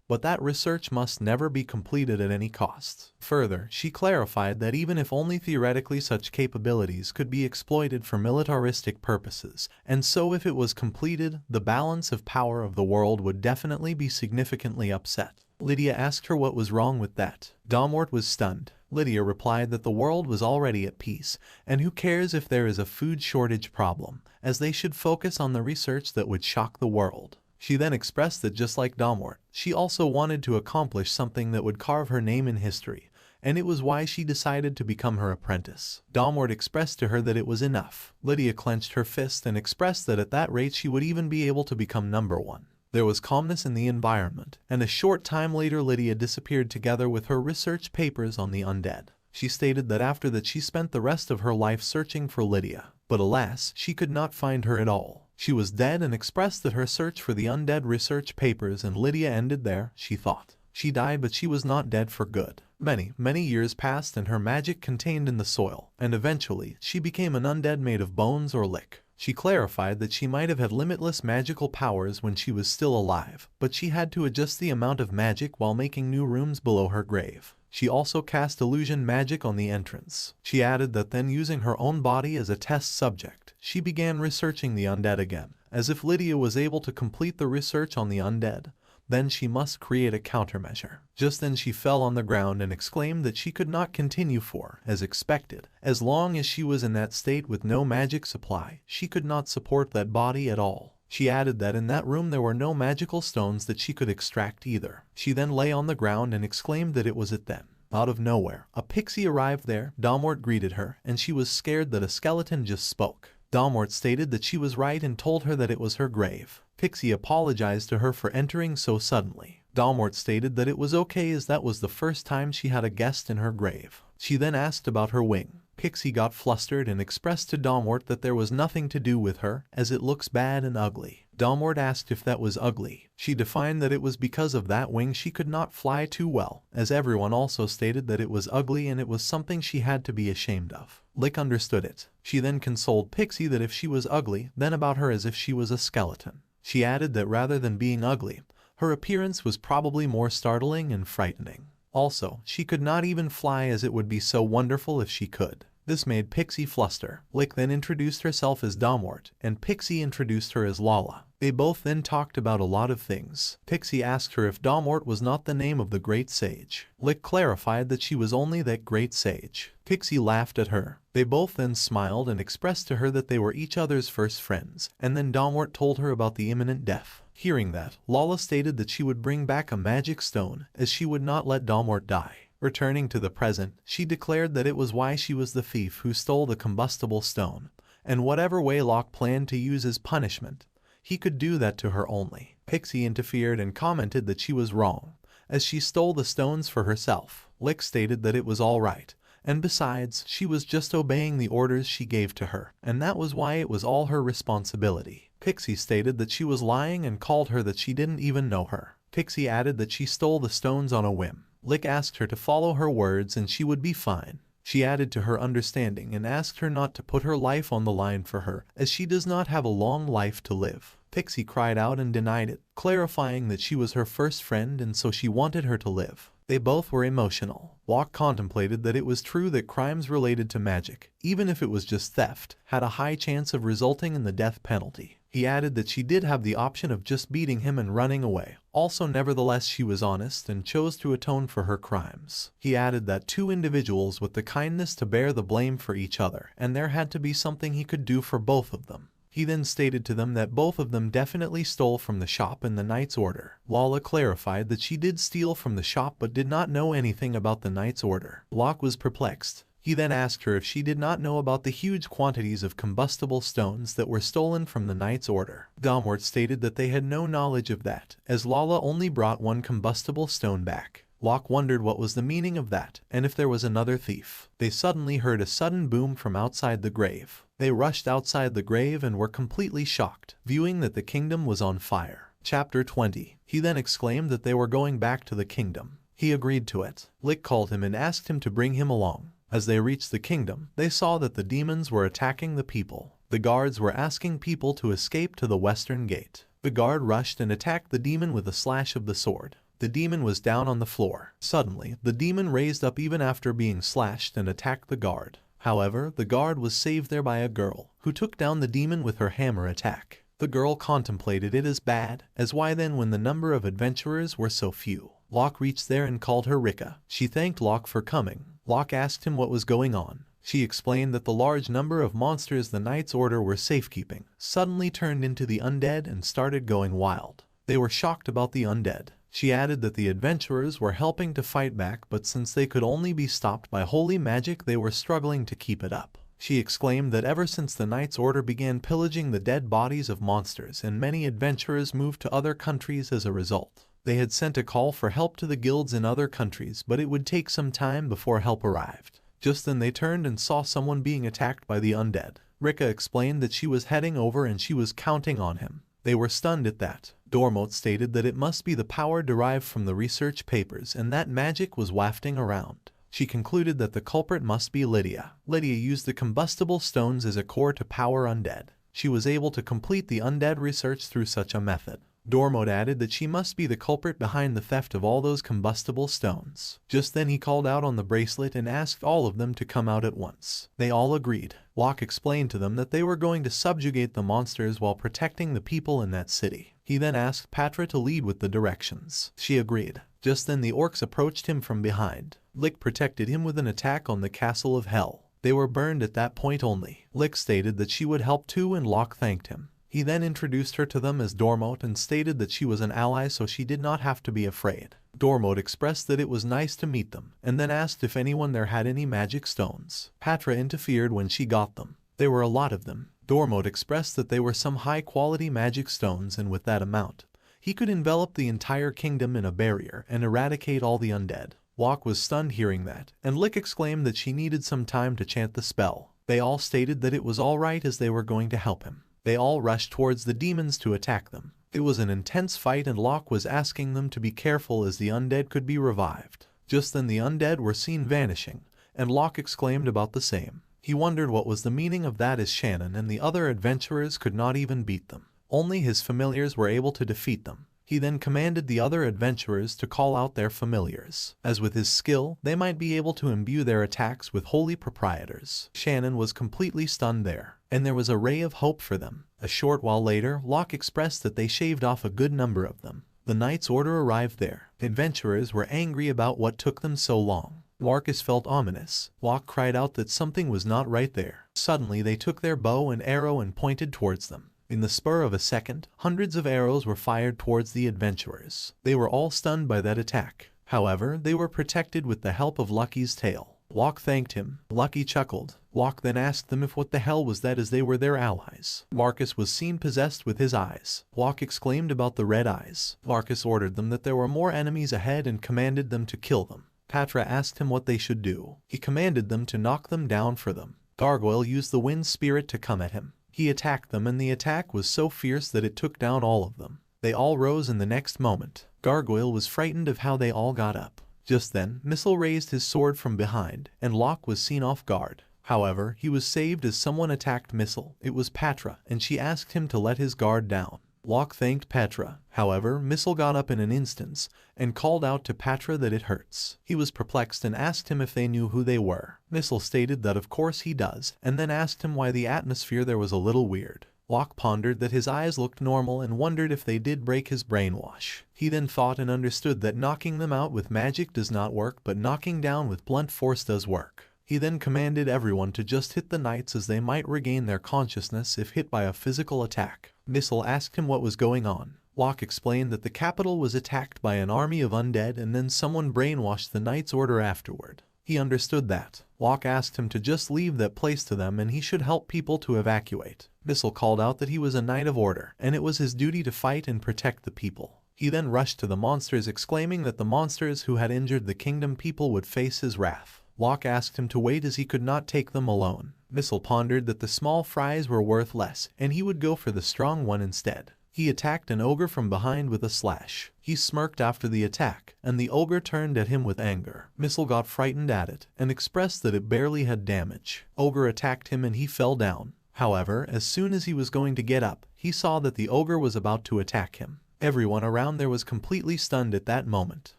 But that research must never be completed at any cost. Further, she clarified that even if only theoretically such capabilities could be exploited for militaristic purposes, and so if it was completed, the balance of power of the world would definitely be significantly upset. Lydia asked her what was wrong with that. Damort was stunned. Lydia replied that the world was already at peace, and who cares if there is a food shortage problem, as they should focus on the research that would shock the world. She then expressed that just like Damort, she also wanted to accomplish something that would carve her name in history, and it was why she decided to become her apprentice. Damort expressed to her that it was enough. Lydia clenched her fist and expressed that at that rate she would even be able to become #1. There was calmness in the environment, and a short time later Lydia disappeared together with her research papers on the undead. She stated that after that she spent the rest of her life searching for Lydia, but alas, she could not find her at all. She was dead, and expressed that her search for the undead research papers and Lydia ended there, she thought. She died, but she was not dead for good. Many years passed, and her magic contained in the soil, and eventually she became an undead made of bones or lick. She clarified that she might have had limitless magical powers when she was still alive, but she had to adjust the amount of magic while making new rooms below her grave. She also cast illusion magic on the entrance. She added that then, using her own body as a test subject, she began researching the undead again. As if Lydia was able to complete the research on the undead, then she must create a countermeasure. Just then she fell on the ground and exclaimed that she could not continue for, as expected, as long as she was in that state with no magic supply, she could not support that body at all. She added that in that room there were no magical stones that she could extract either. She then lay on the ground and exclaimed that it was it then. Out of nowhere, a pixie arrived there. Damort greeted her, and she was scared that a skeleton just spoke. Damort stated that she was right and told her that it was her grave. Pixie apologized to her for entering so suddenly. Damort stated that it was okay, as that was the first time she had a guest in her grave. She then asked about her wing. Pixie got flustered and expressed to Damort that there was nothing to do with her, as it looks bad and ugly. Damort asked if that was ugly. She defined that it was because of that wing she could not fly too well, as everyone also stated that it was ugly and it was something she had to be ashamed of. Lick understood it. She then consoled Pixie that if she was ugly, then about her as if she was a skeleton. She added that rather than being ugly, her appearance was probably more startling and frightening. Also, she could not even fly, as it would be so wonderful if she could. This made Pixie fluster. Lick then introduced herself as Damort, and Pixie introduced her as Lala. They both then talked about a lot of things. Pixie asked her if Damort was not the name of the great sage. Lick clarified that she was only that great sage. Pixie laughed at her. They both then smiled and expressed to her that they were each other's first friends, and then Damort told her about the imminent death. Hearing that, Lala stated that she would bring back a magic stone, as she would not let Damort die. Returning to the present, she declared that it was why she was the thief who stole the combustible stone, and whatever Waylock planned to use as punishment, he could do that to her only. Pixie interfered and commented that she was wrong, as she stole the stones for herself. Lick stated that it was all right, and besides, she was just obeying the orders she gave to her, and that was why it was all her responsibility. Pixie stated that she was lying and called her that she didn't even know her. Pixie added that she stole the stones on a whim. Lick asked her to follow her words and she would be fine. She added to her understanding and asked her not to put her life on the line for her, as she does not have a long life to live. Pixie cried out and denied it, clarifying that she was her first friend and so she wanted her to live. They both were emotional. Locke contemplated that it was true that crimes related to magic, even if it was just theft, had a high chance of resulting in the death penalty. He added that she did have the option of just beating him and running away. Also, nevertheless, she was honest and chose to atone for her crimes. He added that two individuals with the kindness to bear the blame for each other, and there had to be something he could do for both of them. He then stated to them that both of them definitely stole from the shop in the Knight's Order. Lala clarified that she did steal from the shop but did not know anything about the Knight's Order. Locke was perplexed. He then asked her if she did not know about the huge quantities of combustible stones that were stolen from the Knight's Order. Dalmort stated that they had no knowledge of that, as Lala only brought one combustible stone back. Locke wondered what was the meaning of that, and if there was another thief. They suddenly heard a sudden boom from outside the grave. They rushed outside the grave and were completely shocked, viewing that the kingdom was on fire. Chapter 20. He then exclaimed that they were going back to the kingdom. He agreed to it. Lick called him and asked him to bring him along. As they reached the kingdom, they saw that the demons were attacking the people. The guards were asking people to escape to the western gate. The guard rushed and attacked the demon with a slash of the sword. The demon was down on the floor. Suddenly, the demon raised up even after being slashed and attacked the guard. However, the guard was saved there by a girl, who took down the demon with her hammer attack. The girl contemplated it as bad, as why then when the number of adventurers were so few. Locke reached there and called her Rika. She thanked Locke for coming. Locke asked him what was going on. She explained that the large number of monsters the Knight's Order were safekeeping suddenly turned into the undead and started going wild. They were shocked about the undead. She added that the adventurers were helping to fight back, but since they could only be stopped by holy magic, they were struggling to keep it up. She exclaimed that ever since the Knight's Order began pillaging the dead bodies of monsters and many adventurers moved to other countries as a result. They had sent a call for help to the guilds in other countries, but it would take some time before help arrived. Just then they turned and saw someone being attacked by the undead. Rika explained that she was heading over and she was counting on him. They were stunned at that. Dormote stated that it must be the power derived from the research papers and that magic was wafting around. She concluded that the culprit must be Lydia. Lydia used the combustible stones as a core to power undead. She was able to complete the undead research through such a method. Dormote added that she must be the culprit behind the theft of all those combustible stones. Just then he called out on the bracelet and asked all of them to come out at once. They all agreed. Locke explained to them that they were going to subjugate the monsters while protecting the people in that city. He then asked Patra to lead with the directions. She agreed. Just then the orcs approached him from behind. Lick protected him with an attack on the Castle of Hell. They were burned at that point only. Lick stated that she would help too and Locke thanked him. He then introduced her to them as Dormote and stated that she was an ally so she did not have to be afraid. Dormote expressed that it was nice to meet them, and then asked if anyone there had any magic stones. Patra interfered when she got them. There were a lot of them. Dormote expressed that they were some high-quality magic stones and with that amount, he could envelop the entire kingdom in a barrier and eradicate all the undead. Locke was stunned hearing that, and Lick exclaimed that she needed some time to chant the spell. They all stated that it was alright as they were going to help him. They all rushed towards the demons to attack them. It was an intense fight and Locke was asking them to be careful as the undead could be revived. Just then the undead were seen vanishing, and Locke exclaimed about the same. He wondered what was the meaning of that as Shannon and the other adventurers could not even beat them. Only his familiars were able to defeat them. He then commanded the other adventurers to call out their familiars, as with his skill, they might be able to imbue their attacks with holy proprietors. Shannon was completely stunned there, and there was a ray of hope for them. A short while later, Locke expressed that they shaved off a good number of them. The Knight's Order arrived there. Adventurers were angry about what took them so long. Marcus felt ominous. Locke cried out that something was not right there. Suddenly they took their bow and arrow and pointed towards them. In the spur of a second, hundreds of arrows were fired towards the adventurers. They were all stunned by that attack. However, they were protected with the help of Lucky's tail. Locke thanked him. Lucky chuckled. Locke then asked them if what the hell was that as they were their allies. Marcus was seen possessed with his eyes. Locke exclaimed about the red eyes. Marcus ordered them that there were more enemies ahead and commanded them to kill them. Patra asked him what they should do. He commanded them to knock them down for them. Gargoyle used the wind spirit to come at him. He attacked them and the attack was so fierce that it took down all of them. They all rose in the next moment. Gargoyle was frightened of how they all got up. Just then, Missile raised his sword from behind, and Locke was seen off guard. However, he was saved as someone attacked Missile. It was Patra, and she asked him to let his guard down. Locke thanked Patra. However, Missile got up in an instant and called out to Patra that it hurts. He was perplexed and asked him if they knew who they were. Missile stated that of course he does, and then asked him why the atmosphere there was a little weird. Locke pondered that his eyes looked normal and wondered if they did break his brainwash. He then thought and understood that knocking them out with magic does not work, but knocking down with blunt force does work. He then commanded everyone to just hit the knights as they might regain their consciousness if hit by a physical attack. Missile asked him what was going on. Locke explained that the capital was attacked by an army of undead and then someone brainwashed the Knight's Order afterward. He understood that. Locke asked him to just leave that place to them and he should help people to evacuate. Missile called out that he was a Knight of Order and it was his duty to fight and protect the people. He then rushed to the monsters, exclaiming that the monsters who had injured the kingdom people would face his wrath. Locke asked him to wait as he could not take them alone. Missile pondered that the small fries were worth less and he would go for the strong one instead. He attacked an ogre from behind with a slash. He smirked after the attack, and the ogre turned at him with anger. Missile got frightened at it and expressed that it barely had damage. Ogre attacked him and he fell down. However, as soon as he was going to get up, he saw that the ogre was about to attack him. Everyone around there was completely stunned at that moment.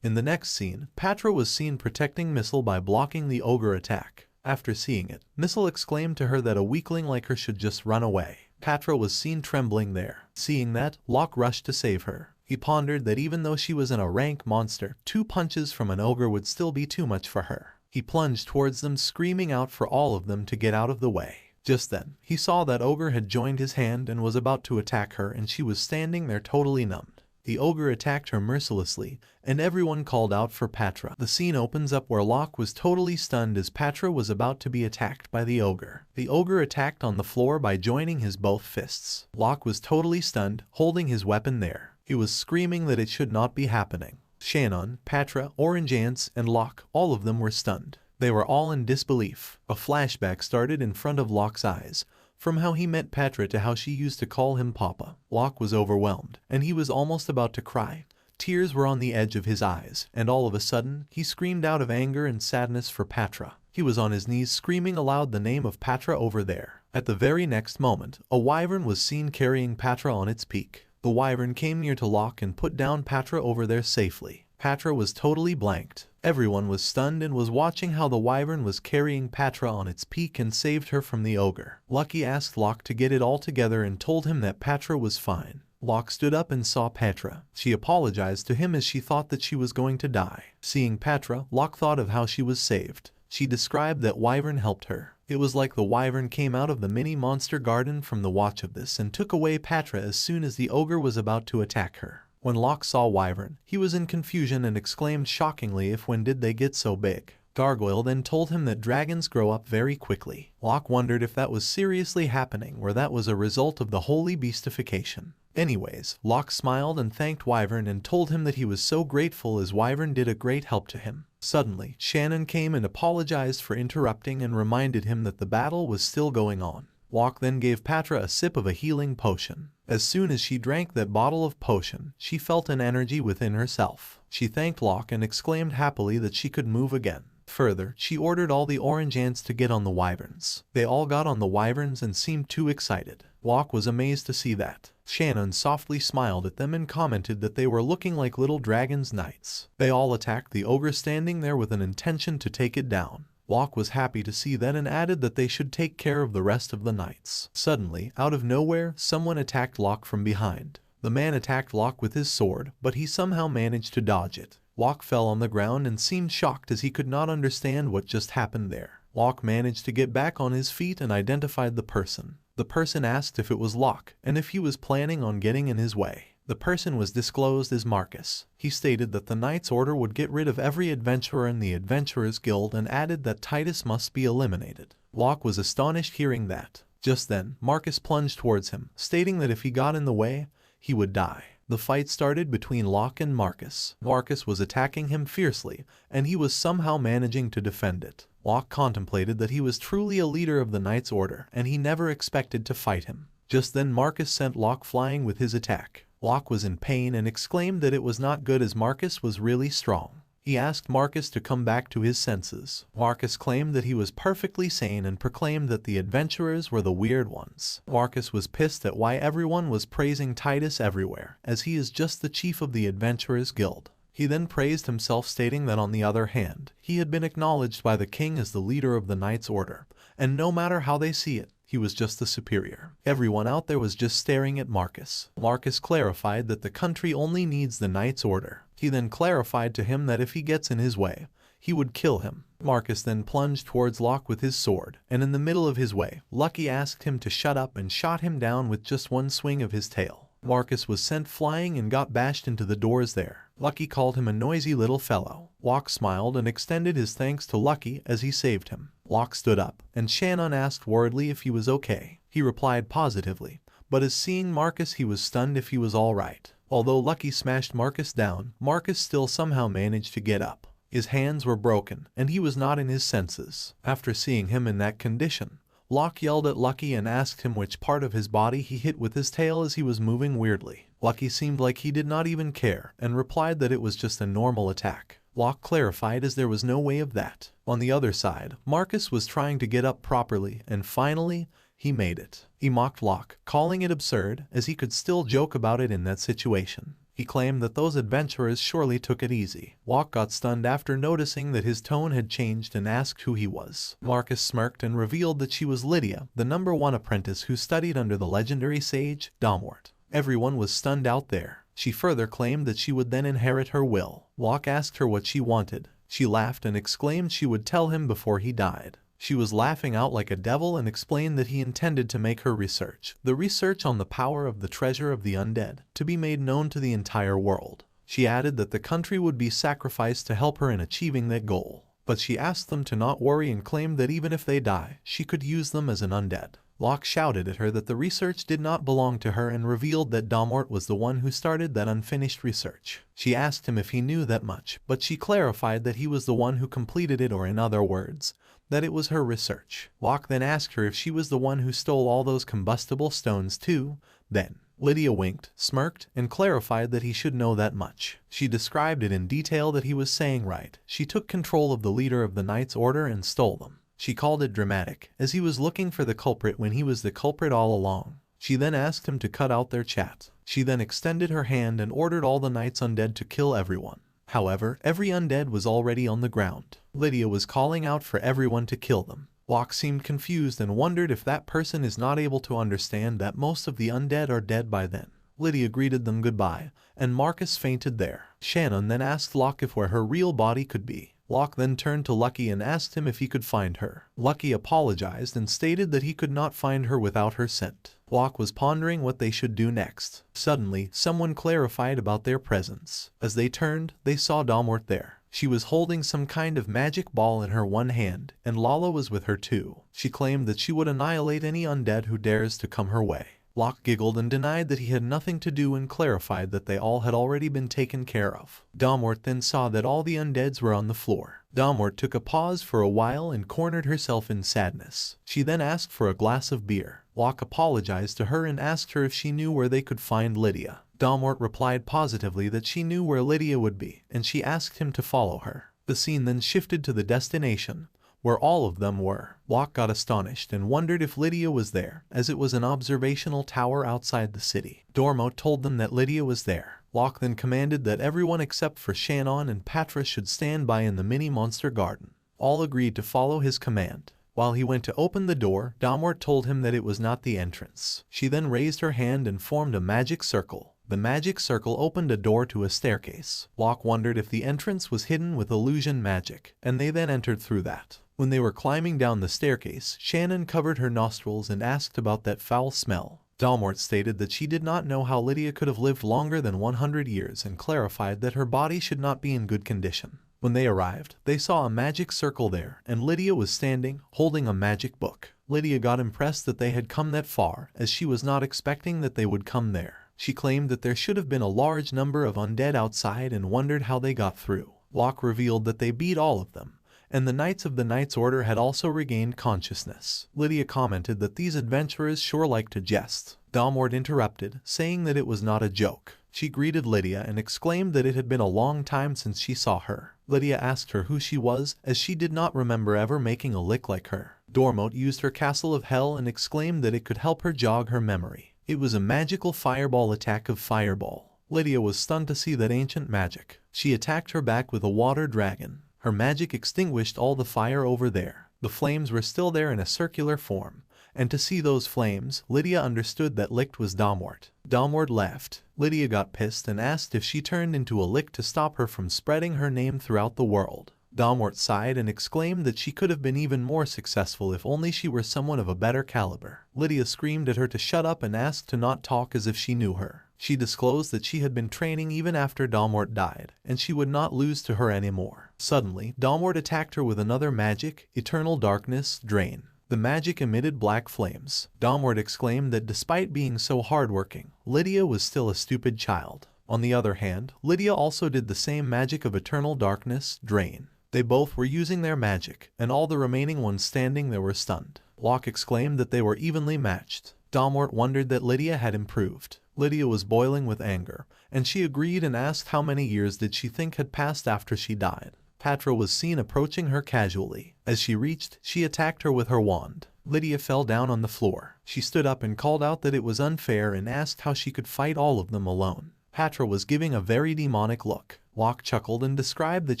In the next scene, Patra was seen protecting Missile by blocking the ogre attack. After seeing it, Missile exclaimed to her that a weakling like her should just run away. Patra was seen trembling there. Seeing that, Locke rushed to save her. He pondered that even though she was a rank monster, 2 punches from an ogre would still be too much for her. He plunged towards them, screaming out for all of them to get out of the way. Just then, he saw that ogre had joined his hand and was about to attack her, and she was standing there totally numbed. The ogre attacked her mercilessly, and everyone called out for Patra. The scene opens up where Locke was totally stunned as Patra was about to be attacked by the ogre. The ogre attacked on the floor by joining his both fists. Locke was totally stunned, holding his weapon there. He was screaming that it should not be happening. Shannon, Patra, Orange Ants, and Locke, all of them were stunned. They were all in disbelief. A flashback started in front of Locke's eyes, from how he met Patra to how she used to call him Papa. Locke was overwhelmed, and he was almost about to cry. Tears were on the edge of his eyes, and all of a sudden, he screamed out of anger and sadness for Patra. He was on his knees screaming aloud the name of Patra over there. At the very next moment, a wyvern was seen carrying Patra on its peak. The wyvern came near to Locke and put down Patra over there safely. Patra was totally blanked. Everyone was stunned and was watching how the wyvern was carrying Patra on its peak and saved her from the ogre. Lucky asked Locke to get it all together and told him that Patra was fine. Locke stood up and saw Patra. She apologized to him as she thought that she was going to die. Seeing Patra, Locke thought of how she was saved. She described that wyvern helped her. It was like the wyvern came out of the mini monster garden from the watch of this and took away Patra as soon as the ogre was about to attack her. When Locke saw wyvern, he was in confusion and exclaimed shockingly, "If when did they get so big?" Gargoyle then told him that dragons grow up very quickly. Locke wondered if that was seriously happening or that was a result of the holy beastification. Anyways, Locke smiled and thanked wyvern and told him that he was so grateful as wyvern did a great help to him. Suddenly, Shannon came and apologized for interrupting and reminded him that the battle was still going on. Locke then gave Patra a sip of a healing potion. As soon as she drank that bottle of potion, she felt an energy within herself. She thanked Locke and exclaimed happily that she could move again. Further, she ordered all the orange ants to get on the wyverns. They all got on the wyverns and seemed too excited. Locke was amazed to see that. Shannon softly smiled at them and commented that they were looking like little dragon's knights. They all attacked the ogre standing there with an intention to take it down. Locke was happy to see that and added that they should take care of the rest of the knights. Suddenly, out of nowhere, someone attacked Locke from behind. The man attacked Locke with his sword, but he somehow managed to dodge it. Locke fell on the ground and seemed shocked as he could not understand what just happened there. Locke managed to get back on his feet and identified the person. The person asked if it was Locke and if he was planning on getting in his way. The person was disclosed as Marcus. He stated that the Knight's Order would get rid of every adventurer in the Adventurers Guild and added that Titus must be eliminated. Locke was astonished hearing that. Just then, Marcus plunged towards him, stating that if he got in the way, he would die. The fight started between Locke and Marcus. Marcus was attacking him fiercely, and he was somehow managing to defend it. Locke contemplated that he was truly a leader of the Knight's Order, and he never expected to fight him. Just then Marcus sent Locke flying with his attack. Locke was in pain and exclaimed that it was not good as Marcus was really strong. He asked Marcus to come back to his senses. Marcus claimed that he was perfectly sane and proclaimed that the adventurers were the weird ones. Marcus was pissed at why everyone was praising Titus everywhere, as he is just the chief of the Adventurers Guild. He then praised himself, stating that on the other hand, he had been acknowledged by the king as the leader of the Knights Order, and no matter how they see it, he was just the superior. Everyone out there was just staring at Marcus. Marcus clarified that the country only needs the Knights Order. He then clarified to him that if he gets in his way, he would kill him. Marcus then plunged towards Locke with his sword, and in the middle of his way, Lucky asked him to shut up and shot him down with just one swing of his tail. Marcus was sent flying and got bashed into the doors there. Lucky called him a noisy little fellow. Locke smiled and extended his thanks to Lucky as he saved hun. Locke stood up, and Shannon asked worriedly if he was okay. He replied positively, but as seeing Marcus he was stunned if he was alright. Although Lucky smashed Marcus down, Marcus still somehow managed to get up. His hands were broken, and he was not in his senses. After seeing him in that condition, Locke yelled at Lucky and asked him which part of his body he hit with his tail as he was moving weirdly. Lucky seemed like he did not even care, and replied that it was just a normal attack. Locke clarified as there was no way of that. On the other side, Marcus was trying to get up properly, and finally, he made it. He mocked Locke, calling it absurd, as he could still joke about it in that situation. He claimed that those adventurers surely took it easy. Locke got stunned after noticing that his tone had changed and asked who he was. Marcus smirked and revealed that she was Lydia, the #1 apprentice who studied under the legendary sage, Tamer. Everyone was stunned out there. She further claimed that she would then inherit her will. Locke asked her what she wanted. She laughed and exclaimed she would tell him before he died. She was laughing out like a devil and explained that he intended to make her research, the research on the power of the treasure of the undead, to be made known to the entire world. She added that the country would be sacrificed to help her in achieving that goal. But she asked them to not worry and claimed that even if they die, she could use them as an undead. Locke shouted at her that the research did not belong to her and revealed that Tamer was the one who started that unfinished research. She asked him if he knew that much, but she clarified that he was the one who completed it, or in other words, that it was her research. Locke then asked her if she was the one who stole all those combustible stones too. Then Lydia winked, smirked, and clarified that he should know that much. She described it in detail that he was saying right. She took control of the leader of the Knights Order and stole them. She called it dramatic, as he was looking for the culprit when he was the culprit all along. She then asked him to cut out their chat. She then extended her hand and ordered all the Knights Undead to kill everyone. However, every undead was already on the ground. Lydia was calling out for everyone to kill them. Locke seemed confused and wondered if that person is not able to understand that most of the undead are dead by then. Lydia greeted them goodbye, and Marcus fainted there. Shannon then asked Locke if where her real body could be. Locke then turned to Lucky and asked him if he could find her. Lucky apologized and stated that he could not find her without her scent. Locke was pondering what they should do next. Suddenly, someone clarified about their presence. As they turned, they saw Tamer there. She was holding some kind of magic ball in her one hand, and Lala was with her too. She claimed that she would annihilate any undead who dares to come her way. Locke giggled and denied that he had nothing to do and clarified that they all had already been taken care of. Tamer then saw that all the undeads were on the floor. Tamer took a pause for a while and cornered herself in sadness. She then asked for a glass of beer. Locke apologized to her and asked her if she knew where they could find Lydia. Tamer replied positively that she knew where Lydia would be, and she asked him to follow her. The scene then shifted to the destination, where all of them were. Locke got astonished and wondered if Lydia was there, as it was an observational tower outside the city. Dormo told them that Lydia was there. Locke then commanded that everyone except for Shannon and Patra should stand by in the mini-monster garden. All agreed to follow his command. While he went to open the door, Tamer told him that it was not the entrance. She then raised her hand and formed a magic circle. The magic circle opened a door to a staircase. Locke wondered if the entrance was hidden with illusion magic, and they then entered through that. When they were climbing down the staircase, Shannon covered her nostrils and asked about that foul smell. Tamer stated that she did not know how Lydia could have lived longer than 100 years and clarified that her body should not be in good condition. When they arrived, they saw a magic circle there, and Lydia was standing, holding a magic book. Lydia got impressed that they had come that far, as she was not expecting that they would come there. She claimed that there should have been a large number of undead outside and wondered how they got through. Locke revealed that they beat all of them, and the Knights of the Knights Order had also regained consciousness. Lydia commented that these adventurers sure like to jest. Tamer interrupted, saying that it was not a joke. She greeted Lydia and exclaimed that it had been a long time since she saw her. Lydia asked her who she was, as she did not remember ever making a lick like her. Dormote used her castle of hell and exclaimed that it could help her jog her memory. It was a magical fireball attack of fireball. Lydia was stunned to see that ancient magic. She attacked her back with a water dragon. Her magic extinguished all the fire over there. The flames were still there in a circular form, and to see those flames, Lydia understood that Licht was Domwart. Domwart left. Lydia got pissed and asked if she turned into a Licht to stop her from spreading her name throughout the world. Domwart sighed and exclaimed that she could have been even more successful if only she were someone of a better caliber. Lydia screamed at her to shut up and asked to not talk as if she knew her. She disclosed that she had been training even after Domwart died, and she would not lose to her anymore. Suddenly, Domwart attacked her with another magic, Eternal Darkness, Drain. The magic emitted black flames. Domwart exclaimed that despite being so hardworking, Lydia was still a stupid child. On the other hand, Lydia also did the same magic of Eternal Darkness, Drain. They both were using their magic, and all the remaining ones standing there were stunned. Locke exclaimed that they were evenly matched. Domwart wondered that Lydia had improved. Lydia was boiling with anger, and she agreed and asked how many years did she think had passed after she died. Patra was seen approaching her casually. As she reached, she attacked her with her wand. Lydia fell down on the floor. She stood up and called out that it was unfair and asked how she could fight all of them alone. Patra was giving a very demonic look. Locke chuckled and described that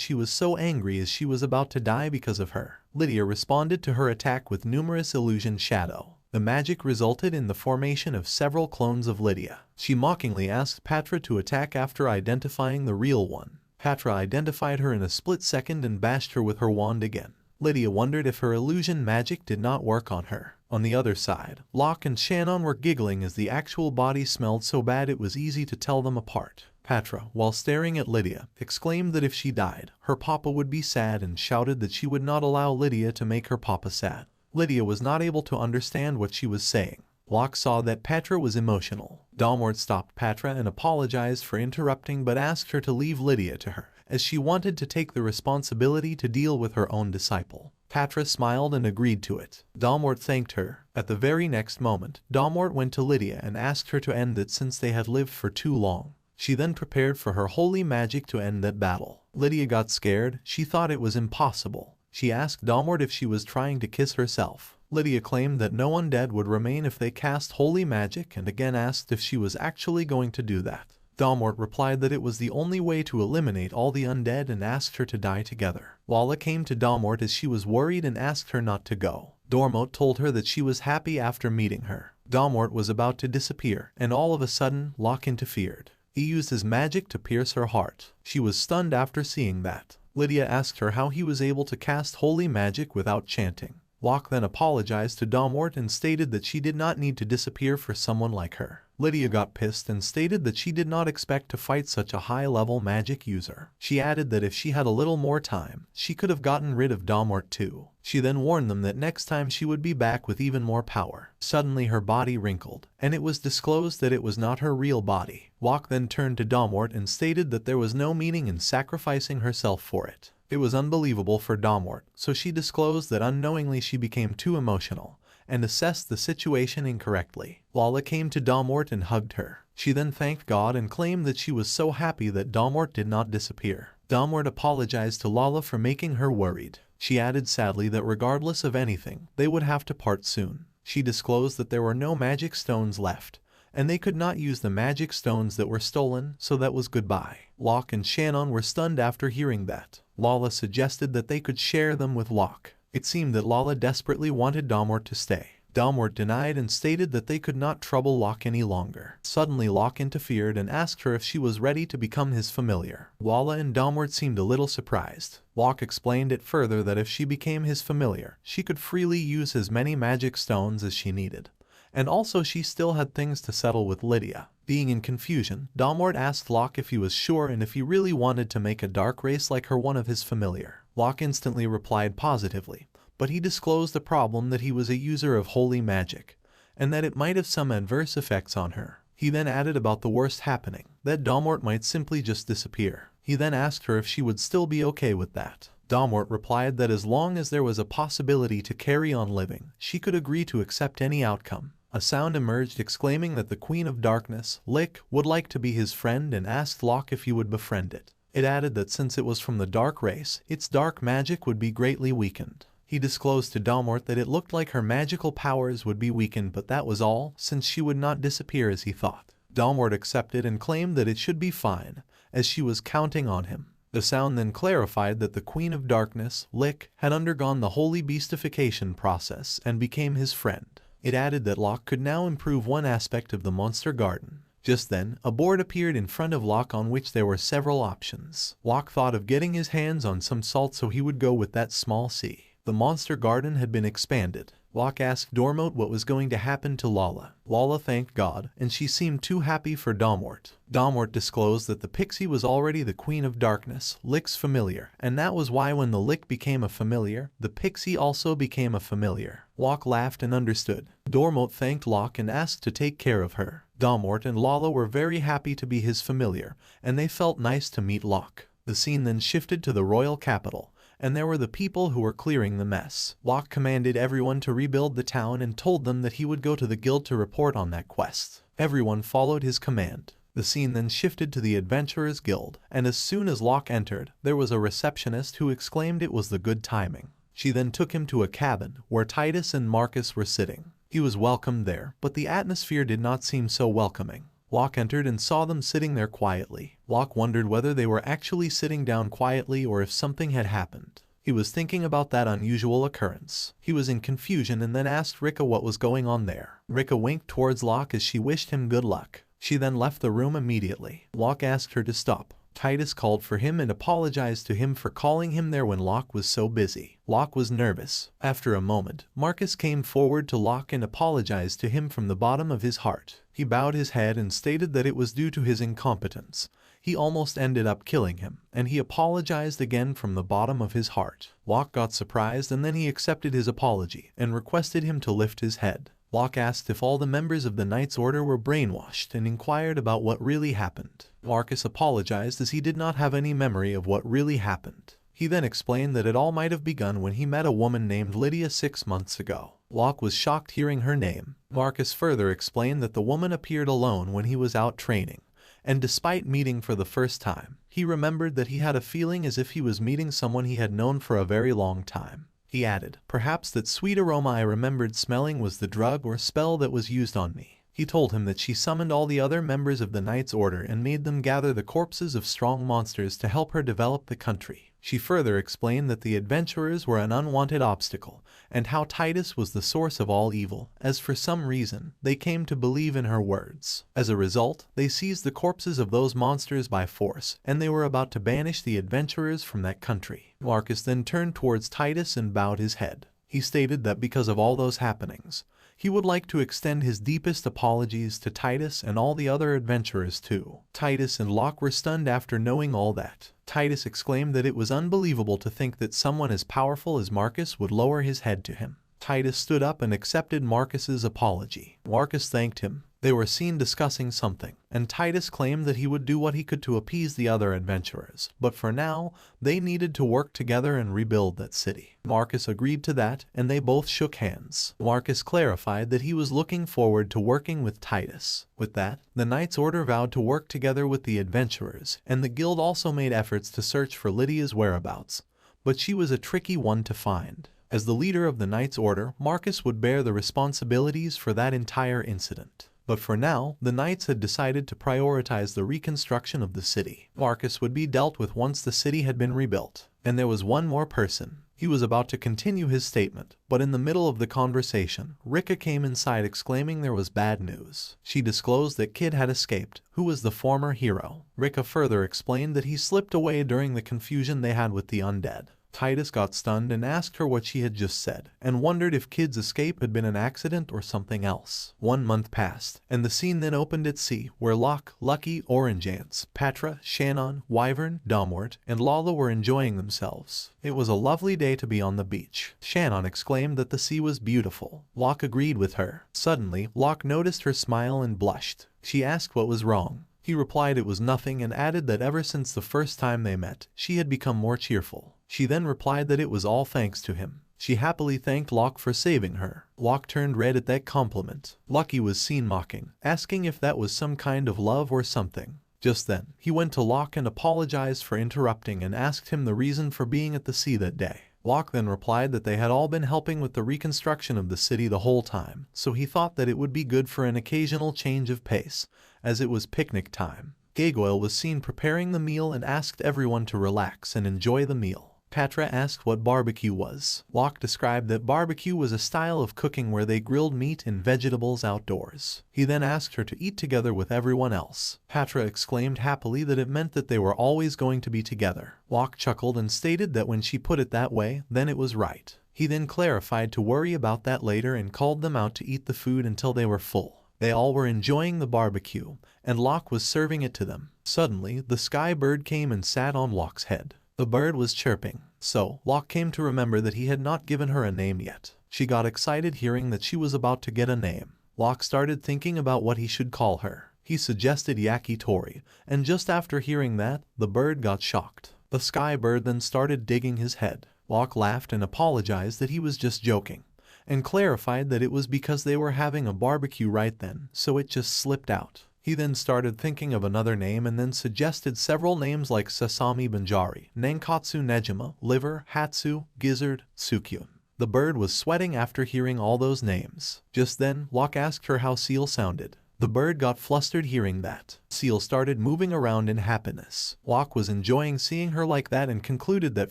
she was so angry as she was about to die because of her. Lydia responded to her attack with numerous illusion shadow. The magic resulted in the formation of several clones of Lydia. She mockingly asked Patra to attack after identifying the real one. Patra identified her in a split second and bashed her with her wand again. Lydia wondered if her illusion magic did not work on her. On the other side, Locke and Shannon were giggling as the actual body smelled so bad it was easy to tell them apart. Patra, while staring at Lydia, exclaimed that if she died, her papa would be sad and shouted that she would not allow Lydia to make her papa sad. Lydia was not able to understand what she was saying. Locke saw that Patra was emotional. Domwart stopped Patra and apologized for interrupting but asked her to leave Lydia to her, as she wanted to take the responsibility to deal with her own disciple. Patra smiled and agreed to it. Domwart thanked her. At the very next moment, Domwart went to Lydia and asked her to end it since they had lived for too long. She then prepared for her holy magic to end that battle. Lydia got scared. She thought it was impossible. She asked Domwart if she was trying to kiss herself. Lydia claimed that no undead would remain if they cast holy magic and again asked if she was actually going to do that. Domwart replied that it was the only way to eliminate all the undead and asked her to die together. Lala came to Domwart as she was worried and asked her not to go. Dormote told her that she was happy after meeting her. Domwart was about to disappear, and all of a sudden, Locke interfered. He used his magic to pierce her heart. She was stunned after seeing that. Lydia asked her how he was able to cast holy magic without chanting. Locke then apologized to Domwart and stated that she did not need to disappear for someone like her. Lydia got pissed and stated that she did not expect to fight such a high-level magic user. She added that if she had a little more time, she could have gotten rid of Domwart too. She then warned them that next time she would be back with even more power. Suddenly her body wrinkled, and it was disclosed that it was not her real body. Locke then turned to Domwart and stated that there was no meaning in sacrificing herself for it. It was unbelievable for Domwart, so she disclosed that unknowingly she became too emotional and assessed the situation incorrectly. Lala came to Domwart and hugged her. She then thanked God and claimed that she was so happy that Domwart did not disappear. Domwart apologized to Lala for making her worried. She added sadly that regardless of anything, they would have to part soon. She disclosed that there were no magic stones left, and they could not use the magic stones that were stolen, so that was goodbye. Locke and Shannon were stunned after hearing that. Lala suggested that they could share them with Locke. It seemed that Lala desperately wanted Domwart to stay. Domwart denied and stated that they could not trouble Locke any longer. Suddenly Locke interfered and asked her if she was ready to become his familiar. Lala and Domwart seemed a little surprised. Locke explained it further that if she became his familiar, she could freely use as many magic stones as she needed. And also she still had things to settle with Lydia. Being in confusion, Domwart asked Locke if he was sure and if he really wanted to make a dark race like her one of his familiar. Locke instantly replied positively, but he disclosed the problem that he was a user of holy magic, and that it might have some adverse effects on her. He then added about the worst happening, that Domwart might simply just disappear. He then asked her if she would still be okay with that. Domwart replied that as long as there was a possibility to carry on living, she could agree to accept any outcome. A sound emerged exclaiming that the Queen of Darkness, Lick, would like to be his friend and asked Locke if he would befriend it. It added that since it was from the dark race, its dark magic would be greatly weakened. He disclosed to Dalmort that it looked like her magical powers would be weakened, but that was all, since she would not disappear as he thought. Dalmort accepted and claimed that it should be fine, as she was counting on him. The sound then clarified that the Queen of Darkness, Lick, had undergone the holy beastification process and became his friend. It added that Locke could now improve one aspect of the monster garden. Just then, a board appeared in front of Locke on which there were several options. Locke thought of getting his hands on some salt, so he would go with that small sea. The monster garden had been expanded. Locke asked Dalmort what was going to happen to Lala. Lala thanked God, and she seemed too happy for Dalmort. Dalmort disclosed that the pixie was already the Queen of Darkness, Lick's familiar, and that was why when the Lick became a familiar, the pixie also became a familiar. Locke laughed and understood. Dalmort thanked Locke and asked to take care of her. Dalmort and Lala were very happy to be his familiar, and they felt nice to meet Locke. The scene then shifted to the royal capital, and there were the people who were clearing the mess. Locke commanded everyone to rebuild the town and told them that he would go to the guild to report on that quest. Everyone followed his command. The scene then shifted to the Adventurers Guild, and as soon as Locke entered, there was a receptionist who exclaimed it was the good timing. She then took him to a cabin where Titus and Marcus were sitting. He was welcomed there, but the atmosphere did not seem so welcoming. Locke entered and saw them sitting there quietly. Locke wondered whether they were actually sitting down quietly or if something had happened. He was thinking about that unusual occurrence. He was in confusion and then asked Rika what was going on there. Rika winked towards Locke as she wished him good luck. She then left the room immediately. Locke asked her to stop. Titus called for him and apologized to him for calling him there when Locke was so busy. Locke was nervous. After a moment, Marcus came forward to Locke and apologized to him from the bottom of his heart. He bowed his head and stated that it was due to his incompetence. He almost ended up killing him, and he apologized again from the bottom of his heart. Locke got surprised and then he accepted his apology and requested him to lift his head. Locke asked if all the members of the Knight's Order were brainwashed and inquired about what really happened. Marcus apologized as he did not have any memory of what really happened. He then explained that it all might have begun when he met a woman named Lydia 6 months ago. Locke was shocked hearing her name. Marcus further explained that the woman appeared alone when he was out training, and despite meeting for the first time, he remembered that he had a feeling as if he was meeting someone he had known for a very long time. He added, perhaps that sweet aroma I remembered smelling was the drug or spell that was used on me. He told him that she summoned all the other members of the Knight's Order and made them gather the corpses of strong monsters to help her develop the country. She further explained that the adventurers were an unwanted obstacle, and how Titus was the source of all evil, as for some reason, they came to believe in her words. As a result, they seized the corpses of those monsters by force, and they were about to banish the adventurers from that country. Marcus then turned towards Titus and bowed his head. He stated that because of all those happenings, he would like to extend his deepest apologies to Titus and all the other adventurers too. Titus and Locke were stunned after knowing all that. Titus exclaimed that it was unbelievable to think that someone as powerful as Marcus would lower his head to him. Titus stood up and accepted Marcus's apology. Marcus thanked him. They were seen discussing something, and Titus claimed that he would do what he could to appease the other adventurers, but for now, they needed to work together and rebuild that city. Marcus agreed to that, and they both shook hands. Marcus clarified that he was looking forward to working with Titus. With that, the Knight's Order vowed to work together with the adventurers, and the guild also made efforts to search for Lydia's whereabouts, but she was a tricky one to find. As the leader of the Knight's Order, Marcus would bear the responsibilities for that entire incident. But for now, the Knights had decided to prioritize the reconstruction of the city. Marcus would be dealt with once the city had been rebuilt. And there was one more person. He was about to continue his statement, but in the middle of the conversation, Rika came inside exclaiming there was bad news. She disclosed that Kid had escaped, who was the former hero. Rika further explained that he slipped away during the confusion they had with the undead. Titus got stunned and asked her what she had just said, and wondered if Kid's escape had been an accident or something else. 1 month passed, and the scene then opened at sea, where Locke, Lucky, Orange Ants, Patra, Shannon, Wyvern, Dalmort, and Lala were enjoying themselves. It was a lovely day to be on the beach. Shannon exclaimed that the sea was beautiful. Locke agreed with her. Suddenly, Locke noticed her smile and blushed. She asked what was wrong. He replied it was nothing and added that ever since the first time they met, she had become more cheerful. She then replied that it was all thanks to him. She happily thanked Locke for saving her. Locke turned red at that compliment. Lucky was seen mocking, asking if that was some kind of love or something. Just then, he went to Locke and apologized for interrupting and asked him the reason for being at the sea that day. Locke then replied that they had all been helping with the reconstruction of the city the whole time, so he thought that it would be good for an occasional change of pace, as it was picnic time. Gargoyle was seen preparing the meal and asked everyone to relax and enjoy the meal. Patra asked what barbecue was. Locke described that barbecue was a style of cooking where they grilled meat and vegetables outdoors. He then asked her to eat together with everyone else. Patra exclaimed happily that it meant that they were always going to be together. Locke chuckled and stated that when she put it that way, then it was right. He then clarified to worry about that later and called them out to eat the food until they were full. They all were enjoying the barbecue, and Locke was serving it to them. Suddenly, the sky bird came and sat on Locke's head. The bird was chirping, so Locke came to remember that he had not given her a name yet. She got excited hearing that she was about to get a name. Locke started thinking about what he should call her. He suggested Yakitori, and just after hearing that, the bird got shocked. The sky bird then started digging his head. Locke laughed and apologized that he was just joking, and clarified that it was because they were having a barbecue right then, so it just slipped out. He then started thinking of another name and then suggested several names like Sasami Banjari, Nankatsu Nejima, Liver, Hatsu, Gizzard, Tsukyun. The bird was sweating after hearing all those names. Just then, Locke asked her how seal sounded. The bird got flustered hearing that. Seal started moving around in happiness. Locke was enjoying seeing her like that and concluded that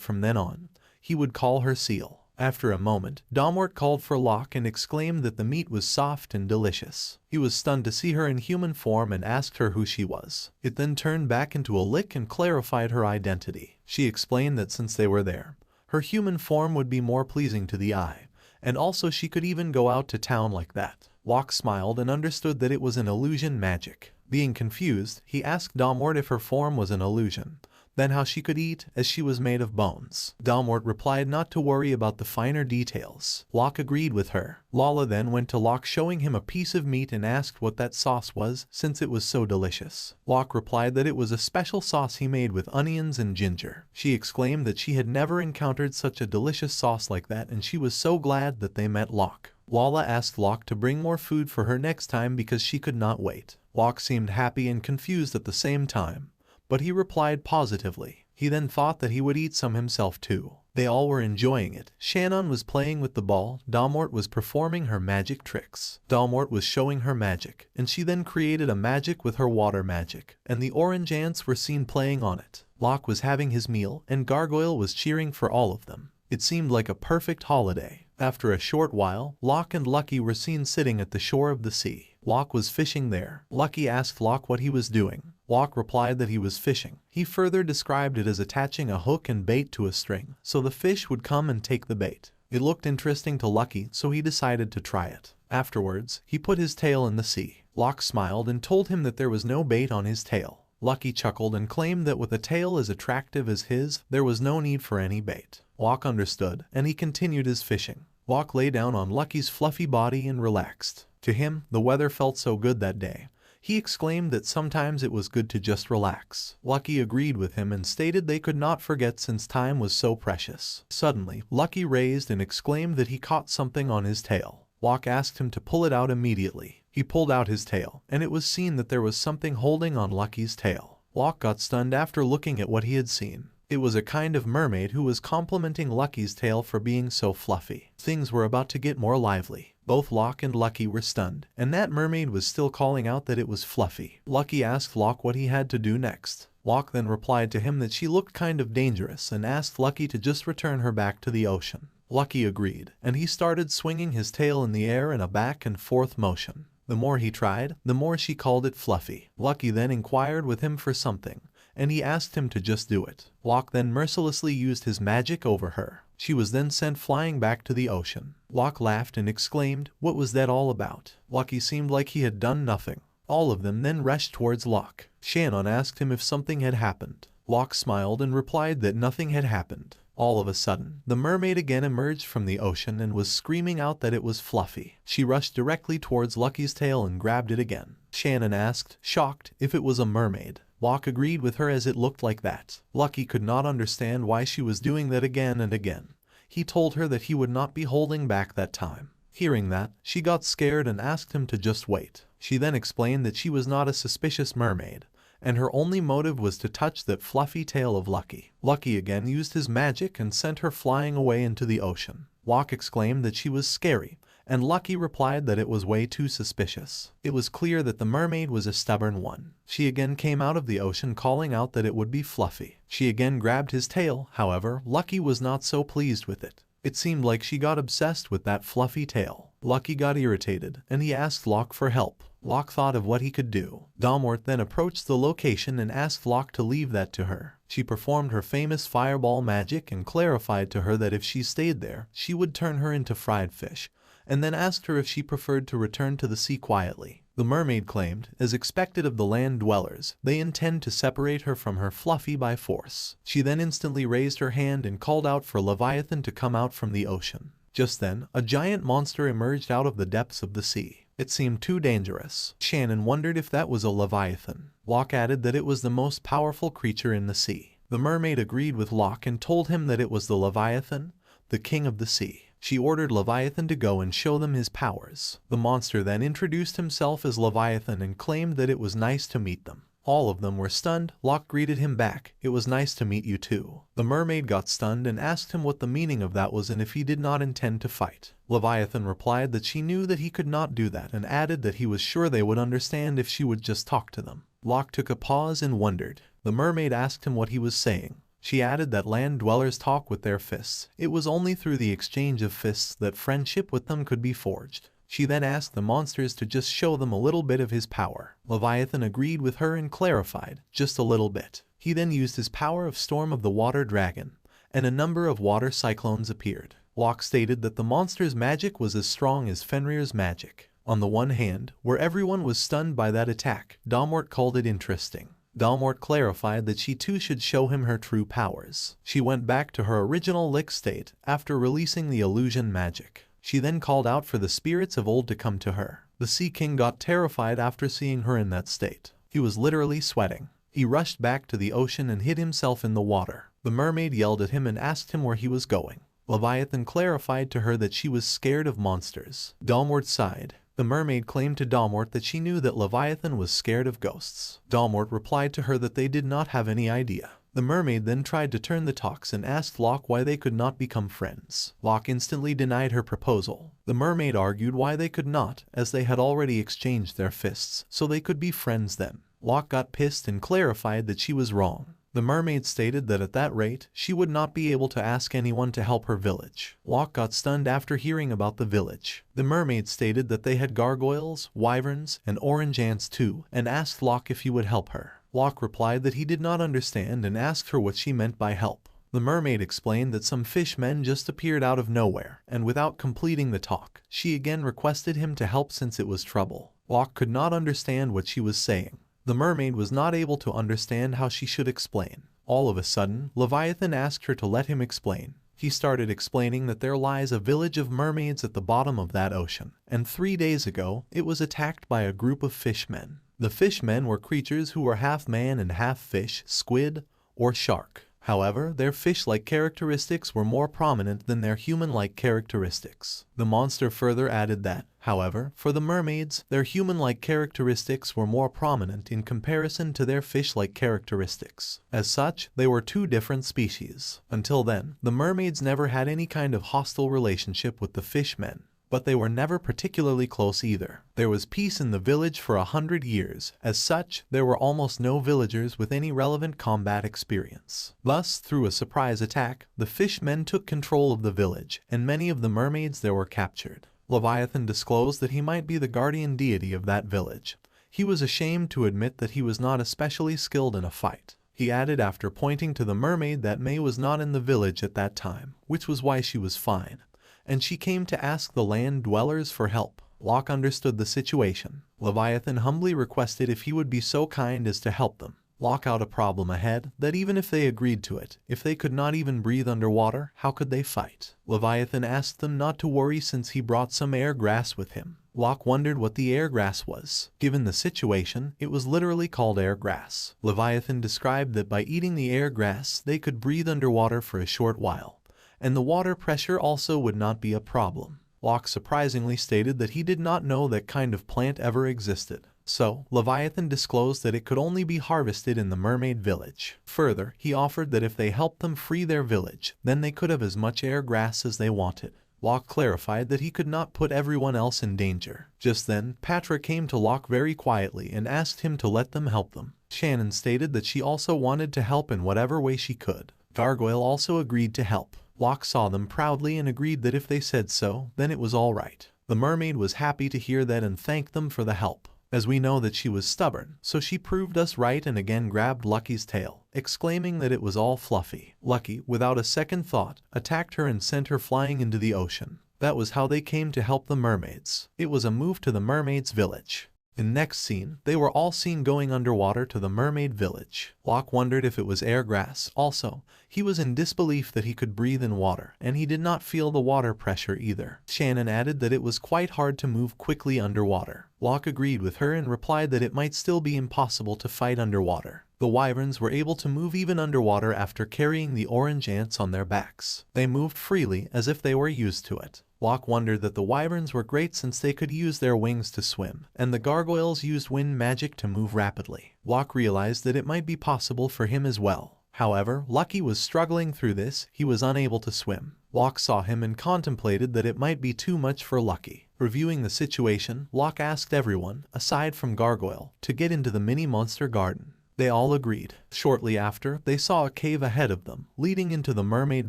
from then on, he would call her Seal. After a moment, Domwart called for Locke and exclaimed that the meat was soft and delicious. He was stunned to see her in human form and asked her who she was. It then turned back into a lick and clarified her identity. She explained that since they were there, her human form would be more pleasing to the eye, and also she could even go out to town like that. Locke smiled and understood that it was an illusion magic. Being confused, he asked Domwart if her form was an illusion, then how she could eat, as she was made of bones. Domwart replied not to worry about the finer details. Locke agreed with her. Lala then went to Locke showing him a piece of meat and asked what that sauce was, since it was so delicious. Locke replied that it was a special sauce he made with onions and ginger. She exclaimed that she had never encountered such a delicious sauce like that and she was so glad that they met Locke. Lala asked Locke to bring more food for her next time because she could not wait. Locke seemed happy and confused at the same time, but he replied positively. He then thought that he would eat some himself too. They all were enjoying it. Shannon was playing with the ball, Domwart was performing her magic tricks. Domwart was showing her magic, and she then created a magic with her water magic, and the orange ants were seen playing on it. Locke was having his meal, and Gargoyle was cheering for all of them. It seemed like a perfect holiday. After a short while, Locke and Lucky were seen sitting at the shore of the sea. Locke was fishing there. Lucky asked Locke what he was doing. Locke replied that he was fishing. He further described it as attaching a hook and bait to a string, so the fish would come and take the bait. It looked interesting to Lucky, so he decided to try it. Afterwards, he put his tail in the sea. Locke smiled and told him that there was no bait on his tail. Lucky chuckled and claimed that with a tail as attractive as his, there was no need for any bait. Locke understood, and he continued his fishing. Locke lay down on Lucky's fluffy body and relaxed. To him, the weather felt so good that day. He exclaimed that sometimes it was good to just relax. Lucky agreed with him and stated they could not forget since time was so precious. Suddenly, Lucky raised and exclaimed that he caught something on his tail. Locke asked him to pull it out immediately. He pulled out his tail, and it was seen that there was something holding on Lucky's tail. Locke got stunned after looking at what he had seen. It was a kind of mermaid who was complimenting Lucky's tail for being so fluffy. Things were about to get more lively. Both Locke and Lucky were stunned, and that mermaid was still calling out that it was fluffy. Lucky asked Locke what he had to do next. Locke then replied to him that she looked kind of dangerous and asked Lucky to just return her back to the ocean. Lucky agreed, and he started swinging his tail in the air in a back and forth motion. The more he tried, the more she called it fluffy. Lucky then inquired with him for something, and he asked him to just do it. Locke then mercilessly used his magic over her. She was then sent flying back to the ocean. Locke laughed and exclaimed, "What was that all about?" Lucky seemed like he had done nothing. All of them then rushed towards Locke. Shannon asked him if something had happened. Locke smiled and replied that nothing had happened. All of a sudden, the mermaid again emerged from the ocean and was screaming out that it was fluffy. She rushed directly towards Lucky's tail and grabbed it again. Shannon asked, shocked, if it was a mermaid. Locke agreed with her as it looked like that. Lucky could not understand why she was doing that again and again. He told her that he would not be holding back that time. Hearing that, she got scared and asked him to just wait. She then explained that she was not a suspicious mermaid, and her only motive was to touch that fluffy tail of Lucky. Lucky again used his magic and sent her flying away into the ocean. Locke exclaimed that she was scary, and Lucky replied that it was way too suspicious. It was clear that the mermaid was a stubborn one. She again came out of the ocean calling out that it would be Fluffy. She again grabbed his tail, however, Lucky was not so pleased with it. It seemed like she got obsessed with that fluffy tail. Lucky got irritated, and he asked Locke for help. Locke thought of what he could do. Dalmort then approached the location and asked Locke to leave that to her. She performed her famous fireball magic and clarified to her that if she stayed there, she would turn her into fried fish, and then asked her if she preferred to return to the sea quietly. The mermaid claimed, as expected of the land dwellers, they intend to separate her from her Fluffy by force. She then instantly raised her hand and called out for Leviathan to come out from the ocean. Just then, a giant monster emerged out of the depths of the sea. It seemed too dangerous. Shannon wondered if that was a Leviathan. Locke added that it was the most powerful creature in the sea. The mermaid agreed with Locke and told him that it was the Leviathan, the king of the sea. She ordered Leviathan to go and show them his powers. The monster then introduced himself as Leviathan and claimed that it was nice to meet them. All of them were stunned. Locke greeted him back. It was nice to meet you too. The mermaid got stunned and asked him what the meaning of that was and if he did not intend to fight. Leviathan replied that she knew that he could not do that and added that he was sure they would understand if she would just talk to them. Locke took a pause and wondered. The mermaid asked him what he was saying. She added that land dwellers talk with their fists. It was only through the exchange of fists that friendship with them could be forged. She then asked the monsters to just show them a little bit of his power. Leviathan agreed with her and clarified, just a little bit. He then used his power of Storm of the Water Dragon, and a number of water cyclones appeared. Locke stated that the monster's magic was as strong as Fenrir's magic. On the one hand, where everyone was stunned by that attack, Dalmort called it interesting. Dalmort clarified that she too should show him her true powers. She went back to her original Lick state after releasing the illusion magic. She then called out for the spirits of old to come to her. The Sea King got terrified after seeing her in that state. He was literally sweating. He rushed back to the ocean and hid himself in the water. The mermaid yelled at him and asked him where he was going. Leviathan clarified to her that she was scared of monsters. Dalmort sighed. The mermaid claimed to Dalmort that she knew that Leviathan was scared of ghosts. Dalmort replied to her that they did not have any idea. The mermaid then tried to turn the talks and asked Locke why they could not become friends. Locke instantly denied her proposal. The mermaid argued why they could not, as they had already exchanged their fists, so they could be friends then. Locke got pissed and clarified that she was wrong. The mermaid stated that at that rate, she would not be able to ask anyone to help her village. Locke got stunned after hearing about the village. The mermaid stated that they had gargoyles, wyverns, and orange ants too, and asked Locke if he would help her. Locke replied that he did not understand and asked her what she meant by help. The mermaid explained that some fishmen just appeared out of nowhere, and without completing the talk, she again requested him to help since it was trouble. Locke could not understand what she was saying. The mermaid was not able to understand how she should explain. All of a sudden, Leviathan asked her to let him explain. He started explaining that there lies a village of mermaids at the bottom of that ocean, and 3 days ago, it was attacked by a group of fishmen. The fishmen were creatures who were half man and half fish, squid, or shark. However, their fish-like characteristics were more prominent than their human-like characteristics. The monster further added that, however, for the mermaids, their human-like characteristics were more prominent in comparison to their fish-like characteristics. As such, they were two different species. Until then, the mermaids never had any kind of hostile relationship with the fishmen. But they were never particularly close either. There was peace in the village for 100 years. As such, there were almost no villagers with any relevant combat experience. Thus, through a surprise attack, the fishmen took control of the village, and many of the mermaids there were captured. Leviathan disclosed that he might be the guardian deity of that village. He was ashamed to admit that he was not especially skilled in a fight. He added after pointing to the mermaid that May was not in the village at that time, which was why she was fine, and she came to ask the land dwellers for help. Locke understood the situation. Leviathan humbly requested if he would be so kind as to help them. Locke out a problem ahead, that even if they agreed to it, if they could not even breathe underwater, how could they fight? Leviathan asked them not to worry since he brought some air grass with him. Locke wondered what the air grass was. Given the situation, it was literally called air grass. Leviathan described that by eating the air grass, they could breathe underwater for a short while, and the water pressure also would not be a problem. Locke surprisingly stated that he did not know that kind of plant ever existed. So, Leviathan disclosed that it could only be harvested in the mermaid village. Further, he offered that if they helped them free their village, then they could have as much air grass as they wanted. Locke clarified that he could not put everyone else in danger. Just then, Patra came to Locke very quietly and asked him to let them help them. Shannon stated that she also wanted to help in whatever way she could. Gargoyle also agreed to help. Locke saw them proudly and agreed that if they said so, then it was all right. The mermaid was happy to hear that and thanked them for the help. As we know that she was stubborn, so she proved us right and again grabbed Lucky's tail, exclaiming that it was all fluffy. Lucky, without a second thought, attacked her and sent her flying into the ocean. That was how they came to help the mermaids. It was a move to the mermaids' village. In next scene, they were all seen going underwater to the mermaid village. Locke wondered if it was air grass. Also, he was in disbelief that he could breathe in water, and he did not feel the water pressure either. Shannon added that it was quite hard to move quickly underwater. Locke agreed with her and replied that it might still be impossible to fight underwater. The wyverns were able to move even underwater after carrying the orange ants on their backs. They moved freely as if they were used to it. Locke wondered that the wyverns were great since they could use their wings to swim, and the gargoyles used wind magic to move rapidly. Locke realized that it might be possible for him as well. However, Lucky was struggling through this. He was unable to swim. Locke saw him and contemplated that it might be too much for Lucky. Reviewing the situation, Locke asked everyone, aside from Gargoyle, to get into the mini monster garden. They all agreed. Shortly after, they saw a cave ahead of them, leading into the mermaid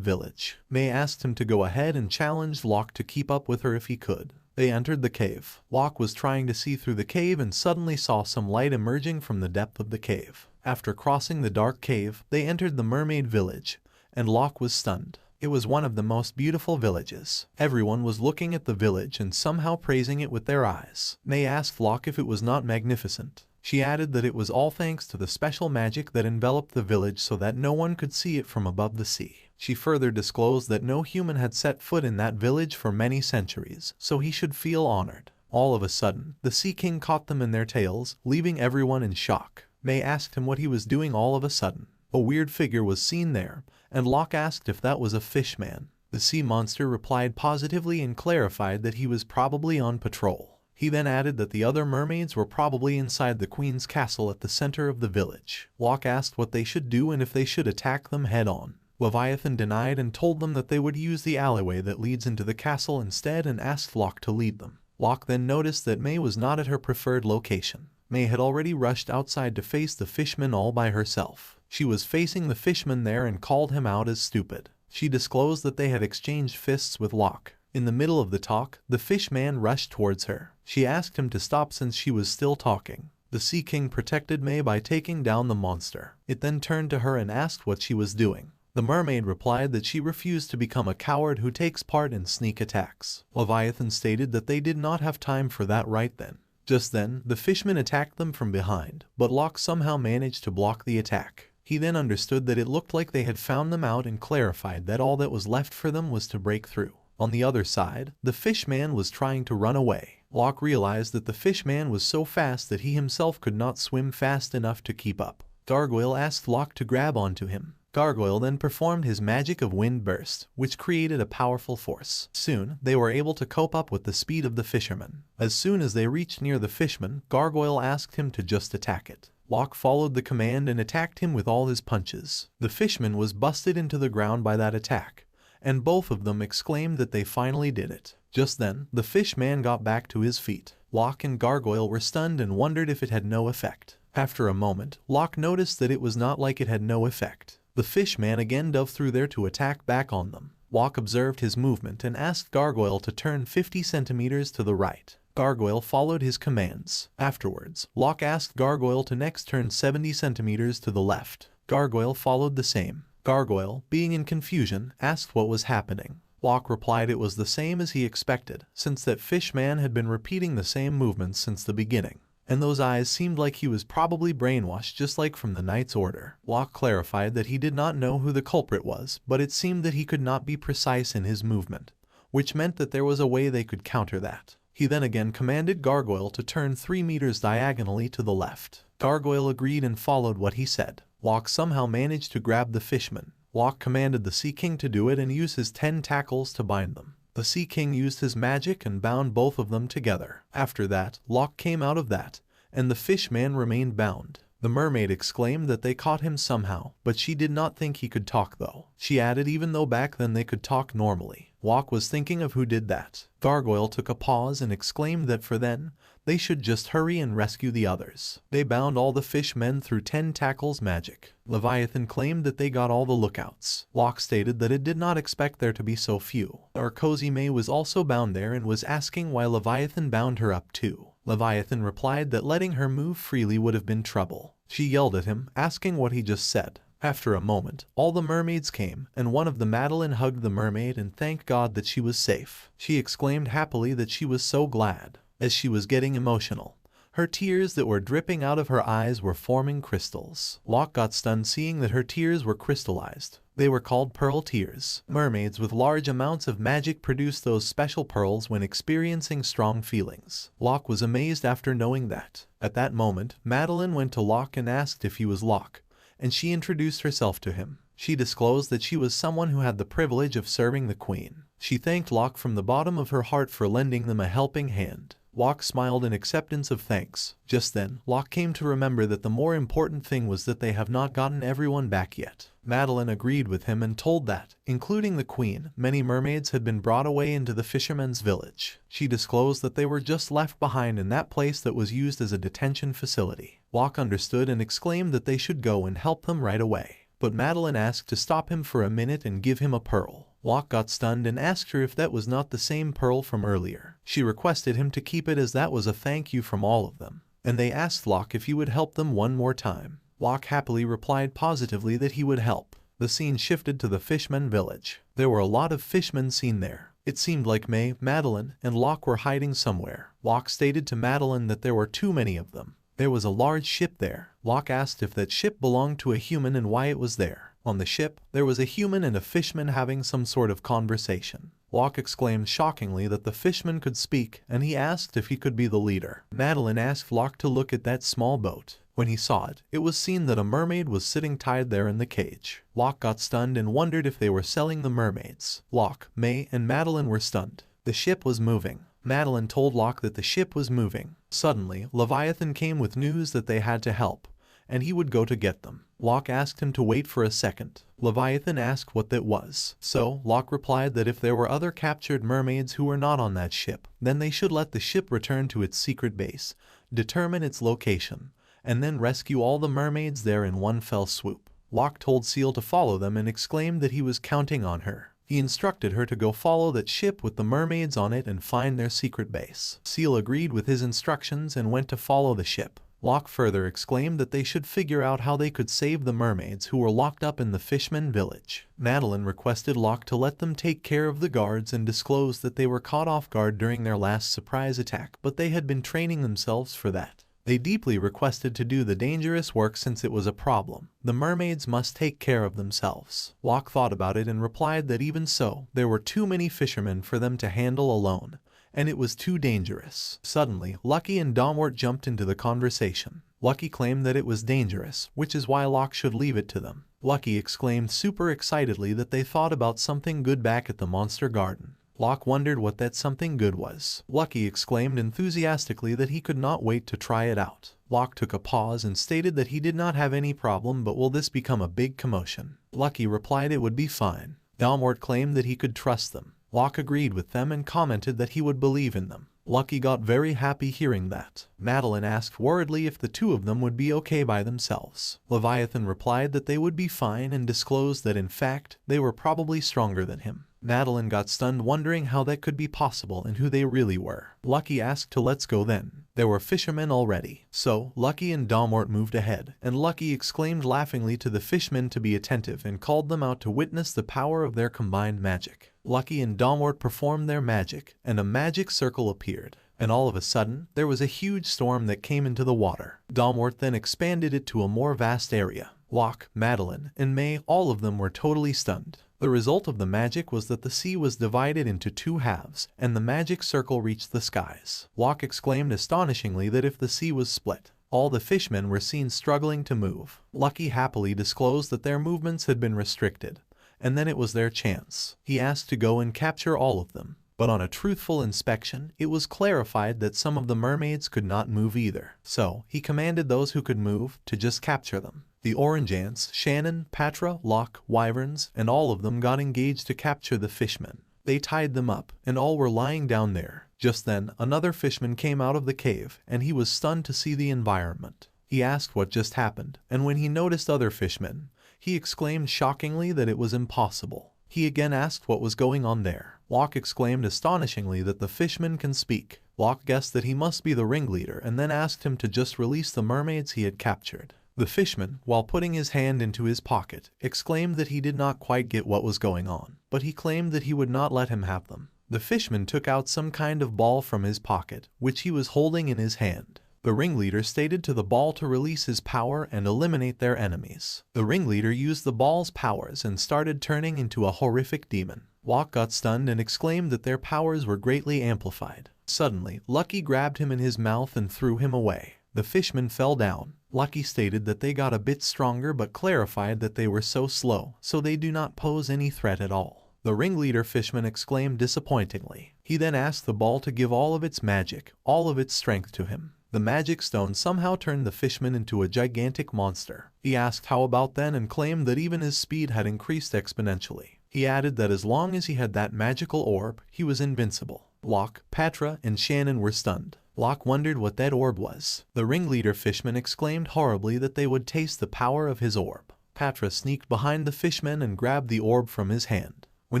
village. May asked him to go ahead and challenged Locke to keep up with her if he could. They entered the cave. Locke was trying to see through the cave and suddenly saw some light emerging from the depth of the cave. After crossing the dark cave, they entered the mermaid village, and Locke was stunned. It was one of the most beautiful villages. Everyone was looking at the village and somehow praising it with their eyes. May asked Locke if it was not magnificent. She added that it was all thanks to the special magic that enveloped the village so that no one could see it from above the sea. She further disclosed that no human had set foot in that village for many centuries, so he should feel honored. All of a sudden, the Sea King caught them in their tails, leaving everyone in shock. May asked him what he was doing all of a sudden. A weird figure was seen there, and Locke asked if that was a fish man. The sea monster replied positively and clarified that he was probably on patrol. He then added that the other mermaids were probably inside the queen's castle at the center of the village. Locke asked what they should do and if they should attack them head-on. Leviathan denied and told them that they would use the alleyway that leads into the castle instead and asked Locke to lead them. Locke then noticed that May was not at her preferred location. May had already rushed outside to face the fishman all by herself. She was facing the fishman there and called him out as stupid. She disclosed that they had exchanged fists with Locke. In the middle of the talk, the fish man rushed towards her. She asked him to stop since she was still talking. The Sea King protected May by taking down the monster. It then turned to her and asked what she was doing. The mermaid replied that she refused to become a coward who takes part in sneak attacks. Leviathan stated that they did not have time for that right then. Just then, the fishman attacked them from behind, but Locke somehow managed to block the attack. He then understood that it looked like they had found them out and clarified that all that was left for them was to break through. On the other side, the fishman was trying to run away. Locke realized that the fishman was so fast that he himself could not swim fast enough to keep up. Gargoyle asked Locke to grab onto him. Gargoyle then performed his magic of wind burst, which created a powerful force. Soon, they were able to cope up with the speed of the fisherman. As soon as they reached near the fishman, Gargoyle asked him to just attack it. Locke followed the command and attacked him with all his punches. The fishman was busted into the ground by that attack, and both of them exclaimed that they finally did it. Just then, the fish man got back to his feet. Locke and Gargoyle were stunned and wondered if it had no effect. After a moment, Locke noticed that it was not like it had no effect. The fish man again dove through there to attack back on them. Locke observed his movement and asked Gargoyle to turn 50 centimeters to the right. Gargoyle followed his commands. Afterwards, Locke asked Gargoyle to next turn 70 centimeters to the left. Gargoyle followed the same. Gargoyle, being in confusion, asked what was happening. Locke replied it was the same as he expected, since that fish man had been repeating the same movements since the beginning. And those eyes seemed like he was probably brainwashed just like from the Knight's Order. Locke clarified that he did not know who the culprit was, but it seemed that he could not be precise in his movement, which meant that there was a way they could counter that. He then again commanded Gargoyle to turn 3 meters diagonally to the left. Gargoyle agreed and followed what he said. Locke somehow managed to grab the fishman. Locke commanded the Sea King to do it and use his 10 tackles to bind them. The Sea King used his magic and bound both of them together. After that, Locke came out of that, and the fishman remained bound. The mermaid exclaimed that they caught him somehow, but she did not think he could talk though. She added even though back then they could talk normally. Locke was thinking of who did that. Gargoyle took a pause and exclaimed that for then, they should just hurry and rescue the others. They bound all the fishmen through 10 tackles magic. Leviathan claimed that they got all the lookouts. Locke stated that it did not expect there to be so few. Our Cozy May was also bound there and was asking why Leviathan bound her up too. Leviathan replied that letting her move freely would have been trouble. She yelled at him, asking what he just said. After a moment, all the mermaids came, and one of them, Madeline, hugged the mermaid and thanked God that she was safe. She exclaimed happily that she was so glad. As she was getting emotional, her tears that were dripping out of her eyes were forming crystals. Locke got stunned seeing that her tears were crystallized. They were called pearl tears. Mermaids with large amounts of magic produce those special pearls when experiencing strong feelings. Locke was amazed after knowing that. At that moment, Madeline went to Locke and asked if he was Locke, and she introduced herself to him. She disclosed that she was someone who had the privilege of serving the queen. She thanked Locke from the bottom of her heart for lending them a helping hand. Locke smiled in acceptance of thanks. Just then, Locke came to remember that the more important thing was that they have not gotten everyone back yet. Madeline agreed with him and told that, including the queen, many mermaids had been brought away into the fisherman's village. She disclosed that they were just left behind in that place that was used as a detention facility. Locke understood and exclaimed that they should go and help them right away. But Madeline asked to stop him for a minute and give him a pearl. Locke got stunned and asked her if that was not the same pearl from earlier. She requested him to keep it as that was a thank you from all of them. And they asked Locke if he would help them one more time. Locke happily replied positively that he would help. The scene shifted to the fisherman village. There were a lot of fishermen seen there. It seemed like May, Madeline, and Locke were hiding somewhere. Locke stated to Madeline that there were too many of them. There was a large ship there. Locke asked if that ship belonged to a human and why it was there. On the ship, there was a human and a fishman having some sort of conversation. Locke exclaimed shockingly that the fishman could speak, and he asked if he could be the leader. Madeline asked Locke to look at that small boat. When he saw it, it was seen that a mermaid was sitting tied there in the cage. Locke got stunned and wondered if they were selling the mermaids. Locke, May, and Madeline were stunned. The ship was moving. Madeline told Locke that the ship was moving. Suddenly, Leviathan came with news that they had to help, and he would go to get them. Locke asked him to wait for a second. Leviathan asked what that was. So, Locke replied that if there were other captured mermaids who were not on that ship, then they should let the ship return to its secret base, determine its location, and then rescue all the mermaids there in one fell swoop. Locke told Seal to follow them and exclaimed that he was counting on her. He instructed her to go follow that ship with the mermaids on it and find their secret base. Seal agreed with his instructions and went to follow the ship. Locke further exclaimed that they should figure out how they could save the mermaids who were locked up in the Fishman village. Madeline requested Locke to let them take care of the guards and disclosed that they were caught off guard during their last surprise attack, but they had been training themselves for that. They deeply requested to do the dangerous work since it was a problem. The mermaids must take care of themselves. Locke thought about it and replied that even so, there were too many fishermen for them to handle alone, and it was too dangerous. Suddenly, Lucky and Domwort jumped into the conversation. Lucky claimed that it was dangerous, which is why Locke should leave it to them. Lucky exclaimed super excitedly that they thought about something good back at the monster garden. Locke wondered what that something good was. Lucky exclaimed enthusiastically that he could not wait to try it out. Locke took a pause and stated that he did not have any problem, but will this become a big commotion? Lucky replied it would be fine. Domwort claimed that he could trust them. Locke agreed with them and commented that he would believe in them. Lucky got very happy hearing that. Madeline asked worriedly if the two of them would be okay by themselves. Leviathan replied that they would be fine and disclosed that in fact, they were probably stronger than him. Madeline got stunned wondering how that could be possible and who they really were. Lucky asked to let's go then. There were fishermen already. So, Lucky and Domwort moved ahead, and Lucky exclaimed laughingly to the fishmen to be attentive and called them out to witness the power of their combined magic. Lucky and Domwort performed their magic, and a magic circle appeared. And all of a sudden, there was a huge storm that came into the water. Domwort then expanded it to a more vast area. Locke, Madeline, and May, all of them were totally stunned. The result of the magic was that the sea was divided into two halves, and the magic circle reached the skies. Locke exclaimed astonishingly that if the sea was split, All the fishmen were seen struggling to move. Lucky happily disclosed that their movements had been restricted, and then it was their chance. He asked to go and capture all of them. But on a truthful inspection, it was clarified that some of the mermaids could not move either. So, he commanded those who could move to just capture them. The orange ants, Shannon, Patra, Locke, Wyverns, and all of them got engaged to capture the fishmen. They tied them up, and all were lying down there. Just then, another fishman came out of the cave, and he was stunned to see the environment. He asked what just happened, and when he noticed other fishmen, he exclaimed shockingly that it was impossible. He again asked what was going on there. Locke exclaimed astonishingly that the fishman can speak. Locke guessed that he must be the ringleader and then asked him to just release the mermaids he had captured. The fishman, while putting his hand into his pocket, exclaimed that he did not quite get what was going on, but he claimed that he would not let him have them. The fishman took out some kind of ball from his pocket, which he was holding in his hand. The ringleader stated to the ball to release his power and eliminate their enemies. The ringleader used the ball's powers and started turning into a horrific demon. Locke got stunned and exclaimed that their powers were greatly amplified. Suddenly, Lucky grabbed him in his mouth and threw him away. The fishman fell down. Lucky stated that they got a bit stronger but clarified that they were so slow, so they do not pose any threat at all. The ringleader fishman exclaimed disappointingly. He then asked the ball to give all of its magic, all of its strength to him. The magic stone somehow turned the fishman into a gigantic monster. He asked how about then and claimed that even his speed had increased exponentially. He added that as long as he had that magical orb, he was invincible. Locke, Patra, and Shannon were stunned. Locke wondered what that orb was. The ringleader fishman exclaimed horribly that they would taste the power of his orb. Patra sneaked behind the fishman and grabbed the orb from his hand. When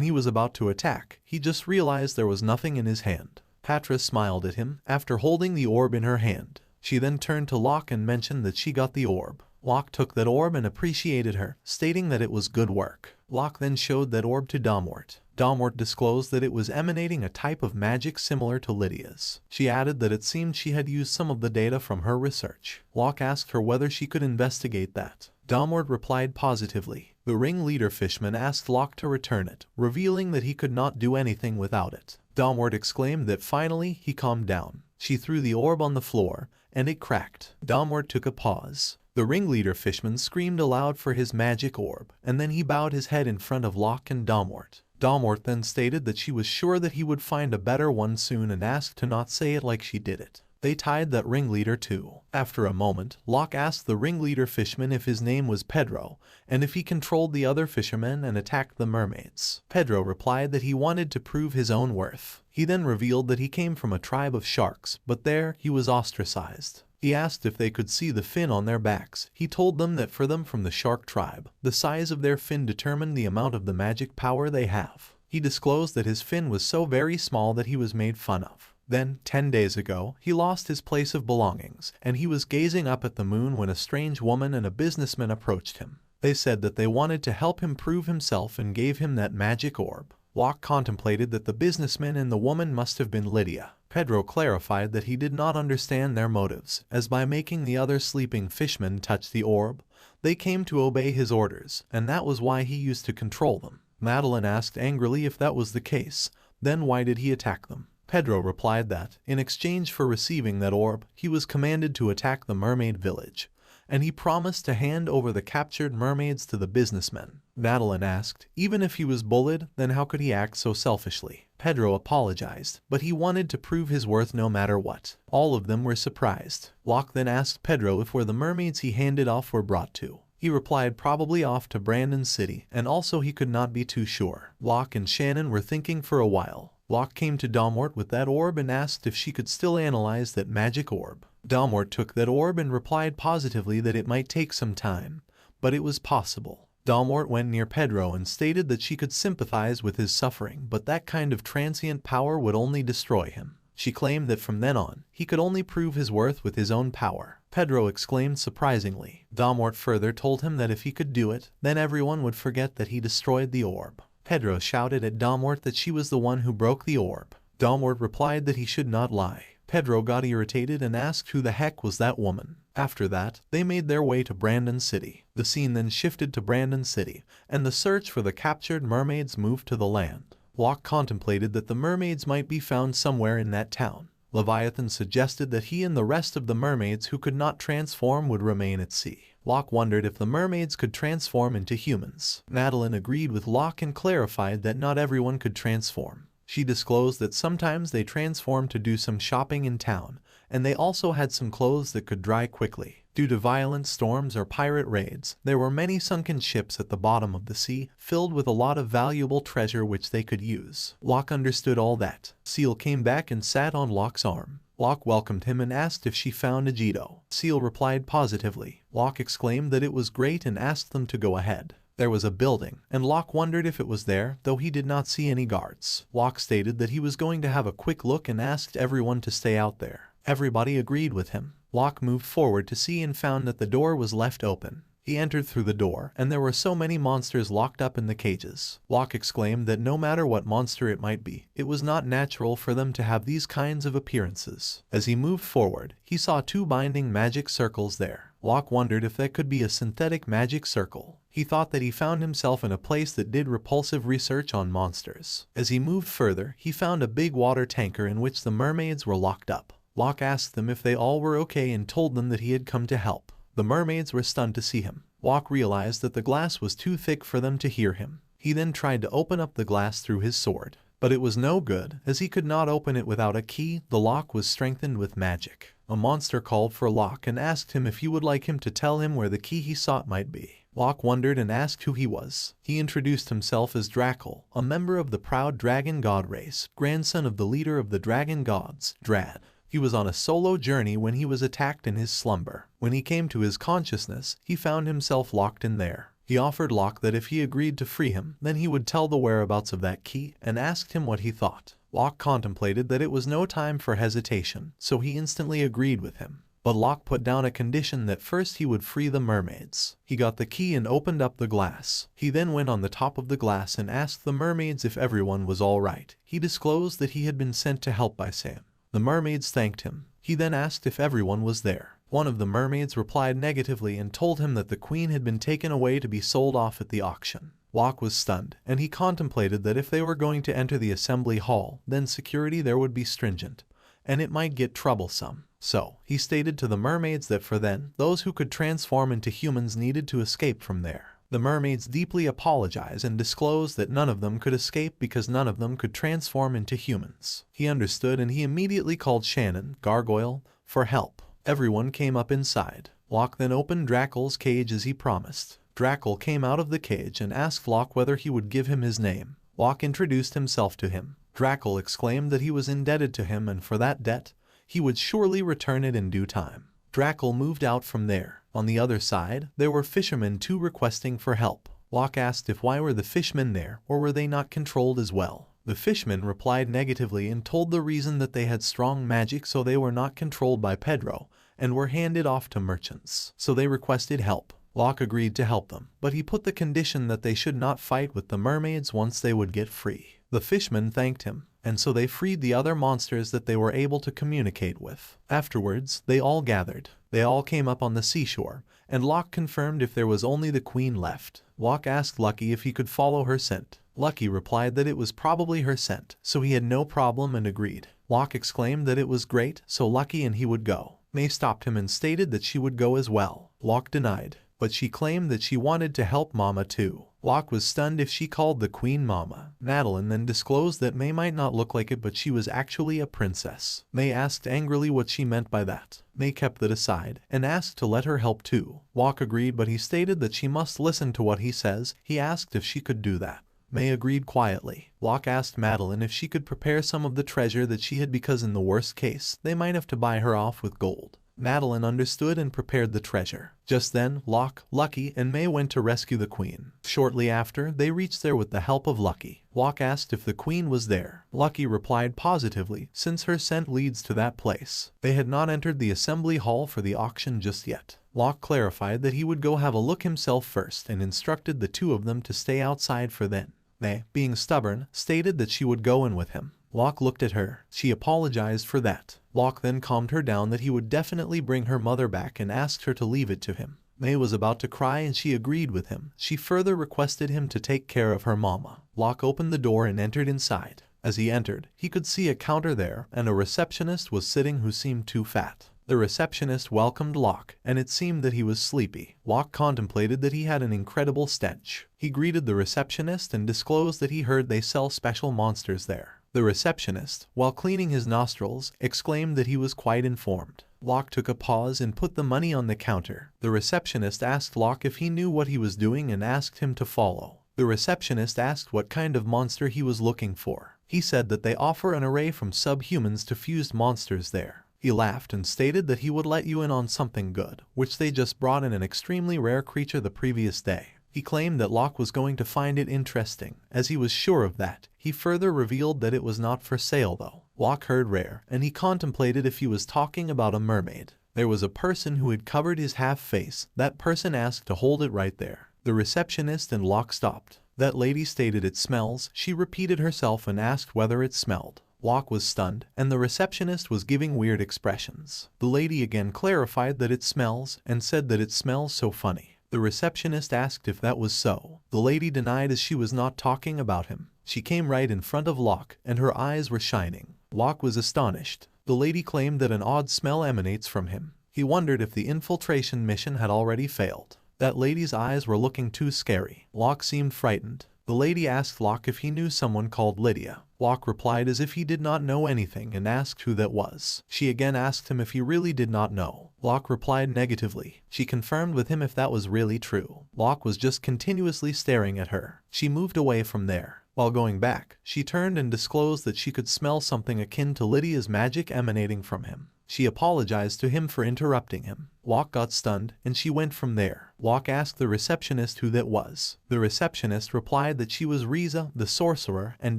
he was about to attack, he just realized there was nothing in his hand. Patra smiled at him after holding the orb in her hand. She then turned to Locke and mentioned that she got the orb. Locke took that orb and appreciated her, stating that it was good work. Locke then showed that orb to Damort. Damort disclosed that it was emanating a type of magic similar to Lydia's. She added that it seemed she had used some of the data from her research. Locke asked her whether she could investigate that. Damort replied positively. The ringleader fishman asked Locke to return it, revealing that he could not do anything without it. Damort exclaimed that finally he calmed down. She threw the orb on the floor, and it cracked. Damort took a pause. The ringleader fishman screamed aloud for his magic orb, and then he bowed his head in front of Locke and Damort. Damort then stated that she was sure that he would find a better one soon and asked to not say it like she did it. They tied that ringleader too. After a moment, Locke asked the ringleader fishman if his name was Pedro, and if he controlled the other fishermen and attacked the mermaids. Pedro replied that he wanted to prove his own worth. He then revealed that he came from a tribe of sharks, but there he was ostracized. He asked if they could see the fin on their backs. He told them that for them from the shark tribe, the size of their fin determined the amount of the magic power they have. He disclosed that his fin was so very small that he was made fun of. Then, 10 days ago, he lost his place of belongings, and he was gazing up at the moon when a strange woman and a businessman approached him. They said that they wanted to help him prove himself and gave him that magic orb. Locke contemplated that the businessman and the woman must have been Lydia. Pedro clarified that he did not understand their motives, as by making the other sleeping fishmen touch the orb, they came to obey his orders, and that was why he used to control them. Madeline asked angrily if that was the case, then why did he attack them? Pedro replied that, in exchange for receiving that orb, he was commanded to attack the mermaid village, and he promised to hand over the captured mermaids to the businessmen. Madeline asked, even if he was bullied, then how could he act so selfishly? Pedro apologized, but he wanted to prove his worth no matter what. All of them were surprised. Locke then asked Pedro if where the mermaids he handed off were brought to. He replied probably off to Brandon City, and also he could not be too sure. Locke and Shannon were thinking for a while. Locke came to Damort with that orb and asked if she could still analyze that magic orb. Damort took that orb and replied positively that it might take some time, but it was possible. Damort went near Pedro and stated that she could sympathize with his suffering, but that kind of transient power would only destroy him. She claimed that from then on, he could only prove his worth with his own power. Pedro exclaimed surprisingly. Damort further told him that if he could do it, then everyone would forget that he destroyed the orb. Pedro shouted at Damort that she was the one who broke the orb. Damort replied that he should not lie. Pedro got irritated and asked who the heck was that woman. After that, they made their way to Brandon City. The scene then shifted to Brandon City, and the search for the captured mermaids moved to the land. Locke contemplated that the mermaids might be found somewhere in that town. Leviathan suggested that he and the rest of the mermaids who could not transform would remain at sea. Locke wondered if the mermaids could transform into humans. Madeline agreed with Locke and clarified that not everyone could transform. She disclosed that sometimes they transformed to do some shopping in town, and they also had some clothes that could dry quickly. Due to violent storms or pirate raids, there were many sunken ships at the bottom of the sea, filled with a lot of valuable treasure which they could use. Locke understood all that. Seal came back and sat on Locke's arm. Locke welcomed him and asked if she found Egido. Seal replied positively. Locke exclaimed that it was great and asked them to go ahead. There was a building, and Locke wondered if it was there, though he did not see any guards. Locke stated that he was going to have a quick look and asked everyone to stay out there. Everybody agreed with him. Locke moved forward to see and found that the door was left open. He entered through the door, and there were so many monsters locked up in the cages. Locke exclaimed that no matter what monster it might be, it was not natural for them to have these kinds of appearances. As he moved forward, he saw 2 binding magic circles there. Locke wondered if that could be a synthetic magic circle. He thought that he found himself in a place that did repulsive research on monsters. As he moved further, he found a big water tanker in which the mermaids were locked up. Locke asked them if they all were okay and told them that he had come to help. The mermaids were stunned to see him. Locke realized that the glass was too thick for them to hear him. He then tried to open up the glass through his sword. But it was no good, as he could not open it without a key. The lock was strengthened with magic. A monster called for Locke and asked him if he would like him to tell him where the key he sought might be. Locke wondered and asked who he was. He introduced himself as Drackle, a member of the proud dragon god race, grandson of the leader of the dragon gods, Drad. He was on a solo journey when he was attacked in his slumber. When he came to his consciousness, he found himself locked in there. He offered Locke that if he agreed to free him, then he would tell the whereabouts of that key, and asked him what he thought. Locke contemplated that it was no time for hesitation, so he instantly agreed with him. But Locke put down a condition that first he would free the mermaids. He got the key and opened up the glass. He then went on the top of the glass and asked the mermaids if everyone was all right. He disclosed that he had been sent to help by Sam. The mermaids thanked him. He then asked if everyone was there. One of the mermaids replied negatively and told him that the queen had been taken away to be sold off at the auction. Locke was stunned, and he contemplated that if they were going to enter the assembly hall, then security there would be stringent, and it might get troublesome. So, he stated to the mermaids that for then, those who could transform into humans needed to escape from there. The mermaids deeply apologized and disclosed that none of them could escape because none of them could transform into humans. He understood and he immediately called Shannon, Gargoyle, for help. Everyone came up inside. Locke then opened Drackle's cage as he promised. Drackle came out of the cage and asked Locke whether he would give him his name. Locke introduced himself to him. Drackle exclaimed that he was indebted to him and for that debt, he would surely return it in due time. Drackle moved out from there. On the other side, there were fishermen too requesting for help. Locke asked if why were the fishmen there, or were they not controlled as well. The fishmen replied negatively and told the reason that they had strong magic so they were not controlled by Pedro, and were handed off to merchants. So they requested help. Locke agreed to help them, but he put the condition that they should not fight with the mermaids once they would get free. The fishmen thanked him, and so they freed the other monsters that they were able to communicate with. Afterwards, they all gathered. They all came up on the seashore, and Locke confirmed if there was only the queen left. Locke asked Lucky if he could follow her scent. Lucky replied that it was probably her scent, so he had no problem and agreed. Locke exclaimed that it was great, so Lucky and he would go. May stopped him and stated that she would go as well. Locke denied, but she claimed that she wanted to help Mama too. Locke was stunned if she called the queen Mama. Madeline then disclosed that May might not look like it, but she was actually a princess. May asked angrily what she meant by that. May kept that aside and asked to let her help too. Locke agreed, but he stated that she must listen to what he says. He asked if she could do that. May agreed quietly. Locke asked Madeline if she could prepare some of the treasure that she had because in the worst case, they might have to buy her off with gold. Madeline understood and prepared the treasure. Just then, Locke, Lucky, and May went to rescue the queen. Shortly after, they reached there with the help of Lucky. Locke asked if the queen was there. Lucky replied positively, since her scent leads to that place. They had not entered the assembly hall for the auction just yet. Locke clarified that he would go have a look himself first and instructed the two of them to stay outside for then. May, being stubborn, stated that she would go in with him. Locke looked at her. She apologized for that. Locke then calmed her down that he would definitely bring her mother back and asked her to leave it to him. May was about to cry and she agreed with him. She further requested him to take care of her mama. Locke opened the door and entered inside. As he entered, he could see a counter there, and a receptionist was sitting who seemed too fat. The receptionist welcomed Locke, and it seemed that he was sleepy. Locke contemplated that he had an incredible stench. He greeted the receptionist and disclosed that he heard they sell special monsters there. The receptionist, while cleaning his nostrils, exclaimed that he was quite informed. Locke took a pause and put the money on the counter. The receptionist asked Locke if he knew what he was doing and asked him to follow. The receptionist asked what kind of monster he was looking for. He said that they offer an array from subhumans to fused monsters there. He laughed and stated that he would let you in on something good, which they just brought in an extremely rare creature the previous day. He claimed that Locke was going to find it interesting, as he was sure of that. He further revealed that it was not for sale though. Locke heard rare, and he contemplated if he was talking about a mermaid. There was a person who had covered his half face. That person asked to hold it right there. The receptionist and Locke stopped. That lady stated it smells. She repeated herself and asked whether it smelled. Locke was stunned, and the receptionist was giving weird expressions. The lady again clarified that it smells, and said that it smells so funny. The receptionist asked if that was so. The lady denied as she was not talking about him. She came right in front of Locke, and her eyes were shining. Locke was astonished. The lady claimed that an odd smell emanates from him. He wondered if the infiltration mission had already failed. That lady's eyes were looking too scary. Locke seemed frightened. The lady asked Locke if he knew someone called Lydia. Locke replied as if he did not know anything and asked who that was. She again asked him if he really did not know. Locke replied negatively. She confirmed with him if that was really true. Locke was just continuously staring at her. She moved away from there. While going back, she turned and disclosed that she could smell something akin to Lydia's magic emanating from him. She apologized to him for interrupting him. Locke got stunned, and she went from there. Locke asked the receptionist who that was. The receptionist replied that she was Riza, the sorcerer, and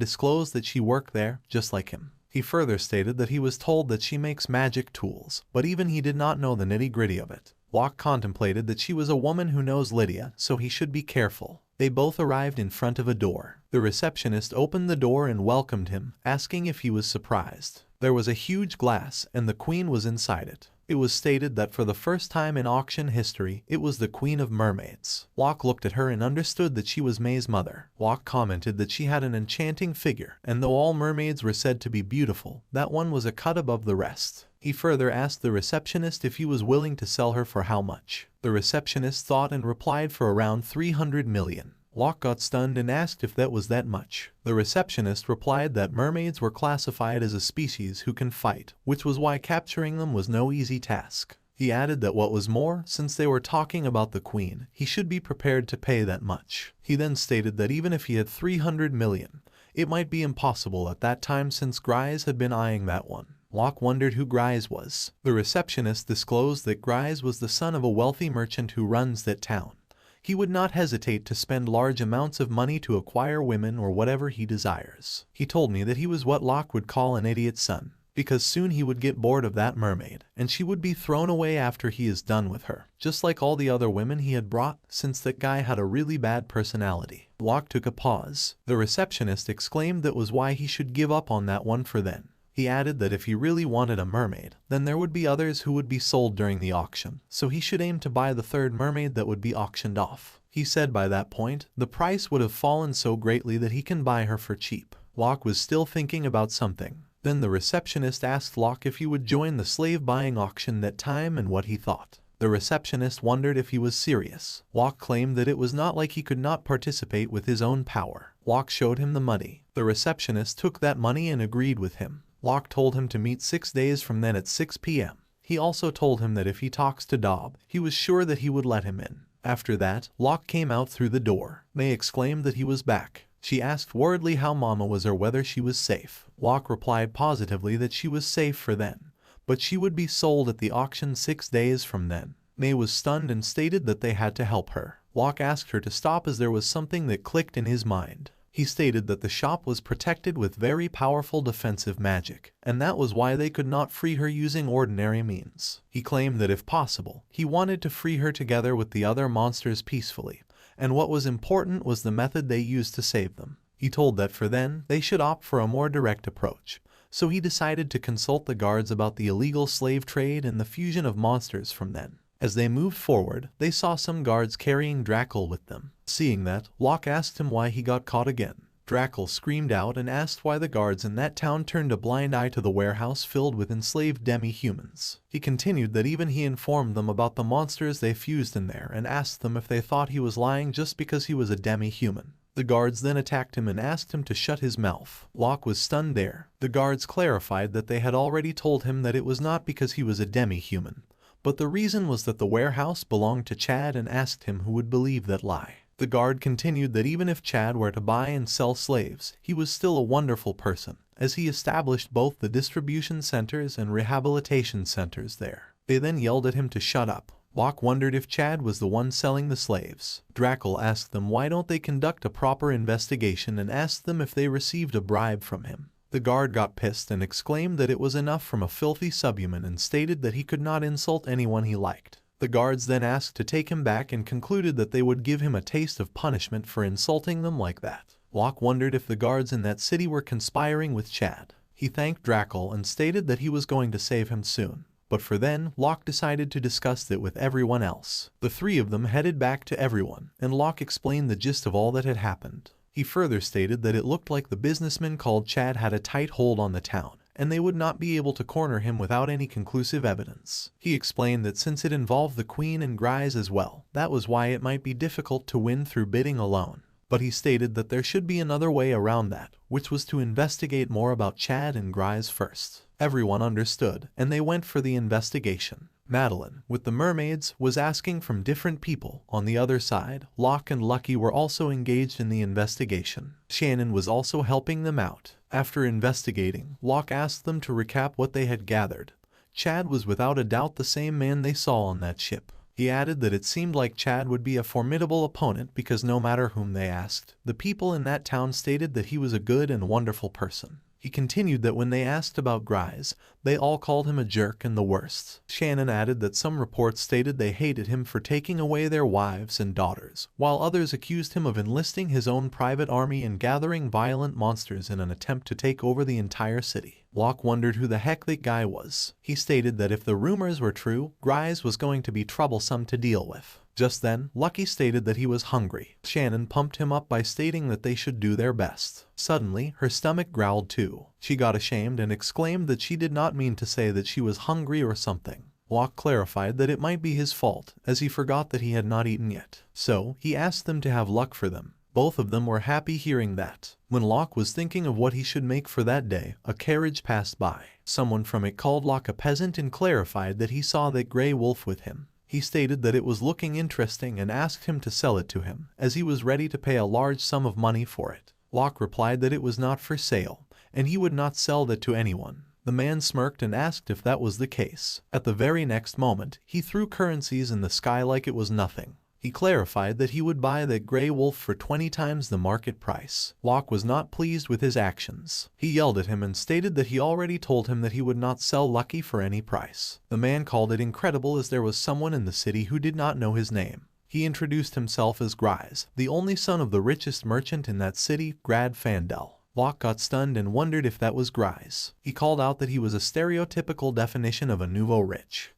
disclosed that she worked there, just like him. He further stated that he was told that she makes magic tools, but even he did not know the nitty-gritty of it. Locke contemplated that she was a woman who knows Lydia, so he should be careful. They both arrived in front of a door. The receptionist opened the door and welcomed him, asking if he was surprised. There was a huge glass, and the queen was inside it. It was stated that for the first time in auction history, it was the Queen of Mermaids. Locke looked at her and understood that she was May's mother. Locke commented that she had an enchanting figure, and though all mermaids were said to be beautiful, that one was a cut above the rest. He further asked the receptionist if he was willing to sell her for how much. The receptionist thought and replied for around 300 million. Locke got stunned and asked if that was that much. The receptionist replied that mermaids were classified as a species who can fight, which was why capturing them was no easy task. He added that what was more, since they were talking about the queen, he should be prepared to pay that much. He then stated that even if he had 300 million, it might be impossible at that time since Grise had been eyeing that one. Locke wondered who Grise was. The receptionist disclosed that Grise was the son of a wealthy merchant who runs that town. He would not hesitate to spend large amounts of money to acquire women or whatever he desires. He told me that he was what Locke would call an idiot son, because soon he would get bored of that mermaid, and she would be thrown away after he is done with her, just like all the other women he had brought, since that guy had a really bad personality. Locke took a pause. The receptionist exclaimed that was why he should give up on that one for then. He added that if he really wanted a mermaid, then there would be others who would be sold during the auction, so he should aim to buy the third mermaid that would be auctioned off. He said by that point, the price would have fallen so greatly that he can buy her for cheap. Locke was still thinking about something. Then the receptionist asked Locke if he would join the slave-buying auction that time and what he thought. The receptionist wondered if he was serious. Locke claimed that it was not like he could not participate with his own power. Locke showed him the money. The receptionist took that money and agreed with him. Locke told him to meet 6 days from then at 6 p.m. He also told him that if he talks to Dob, he was sure that he would let him in. After that, Locke came out through the door. May exclaimed that he was back. She asked worriedly how Mama was or whether she was safe. Locke replied positively that she was safe for then, but she would be sold at the auction 6 days from then. May was stunned and stated that they had to help her. Locke asked her to stop as there was something that clicked in his mind. He stated that the shop was protected with very powerful defensive magic, and that was why they could not free her using ordinary means. He claimed that if possible, he wanted to free her together with the other monsters peacefully, and what was important was the method they used to save them. He told that for then, they should opt for a more direct approach, so he decided to consult the guards about the illegal slave trade and the fusion of monsters from then. As they moved forward, they saw some guards carrying Drackle with them. Seeing that, Locke asked him why he got caught again. Drackle screamed out and asked why the guards in that town turned a blind eye to the warehouse filled with enslaved demi-humans. He continued that even he informed them about the monsters they fused in there and asked them if they thought he was lying just because he was a demi-human. The guards then attacked him and asked him to shut his mouth. Locke was stunned there. The guards clarified that they had already told him that it was not because he was a demi-human, but the reason was that the warehouse belonged to Chad and asked him who would believe that lie. The guard continued that even if Chad were to buy and sell slaves, he was still a wonderful person, as he established both the distribution centers and rehabilitation centers there. They then yelled at him to shut up. Locke wondered if Chad was the one selling the slaves. Drackle asked them why don't they conduct a proper investigation and asked them if they received a bribe from him. The guard got pissed and exclaimed that it was enough from a filthy subhuman and stated that he could not insult anyone he liked. The guards then asked to take him back and concluded that they would give him a taste of punishment for insulting them like that. Locke wondered if the guards in that city were conspiring with Chad. He thanked Drackle and stated that he was going to save him soon. But for then, Locke decided to discuss it with everyone else. The three of them headed back to everyone, and Locke explained the gist of all that had happened. He further stated that it looked like the businessman called Chad had a tight hold on the town, and they would not be able to corner him without any conclusive evidence. He explained that since it involved the Queen and Grise as well, that was why it might be difficult to win through bidding alone. But he stated that there should be another way around that, which was to investigate more about Chad and Grise first. Everyone understood, and they went for the investigation. Madeline, with the mermaids, was asking from different people. On the other side, Locke and Lucky were also engaged in the investigation. Shannon was also helping them out. After investigating, Locke asked them to recap what they had gathered. Chad was without a doubt the same man they saw on that ship. He added that it seemed like Chad would be a formidable opponent because no matter whom they asked, the people in that town stated that he was a good and wonderful person. He continued that when they asked about Grise, they all called him a jerk and the worst. Shannon added that some reports stated they hated him for taking away their wives and daughters, while others accused him of enlisting his own private army and gathering violent monsters in an attempt to take over the entire city. Locke wondered who the heck that guy was. He stated that if the rumors were true, Grise was going to be troublesome to deal with. Just then, Lucky stated that he was hungry. Shannon pumped him up by stating that they should do their best. Suddenly, her stomach growled too. She got ashamed and exclaimed that she did not mean to say that she was hungry or something. Locke clarified that it might be his fault, as he forgot that he had not eaten yet. So, he asked them to have luck for them. Both of them were happy hearing that. When Locke was thinking of what he should make for that day, a carriage passed by. Someone from it called Locke a peasant and clarified that he saw that gray wolf with him. He stated that it was looking interesting and asked him to sell it to him, as he was ready to pay a large sum of money for it. Locke replied that it was not for sale, and he would not sell that to anyone. The man smirked and asked if that was the case. At the very next moment, he threw currencies in the sky like it was nothing. He clarified that he would buy that gray wolf for 20 times the market price. Locke was not pleased with his actions. He yelled at him and stated that he already told him that he would not sell Lucky for any price. The man called it incredible as there was someone in the city who did not know his name. He introduced himself as Grise, the only son of the richest merchant in that city, Grad Fandel. Locke got stunned and wondered if that was Grise. He called out that he was a stereotypical definition of a nouveau rich.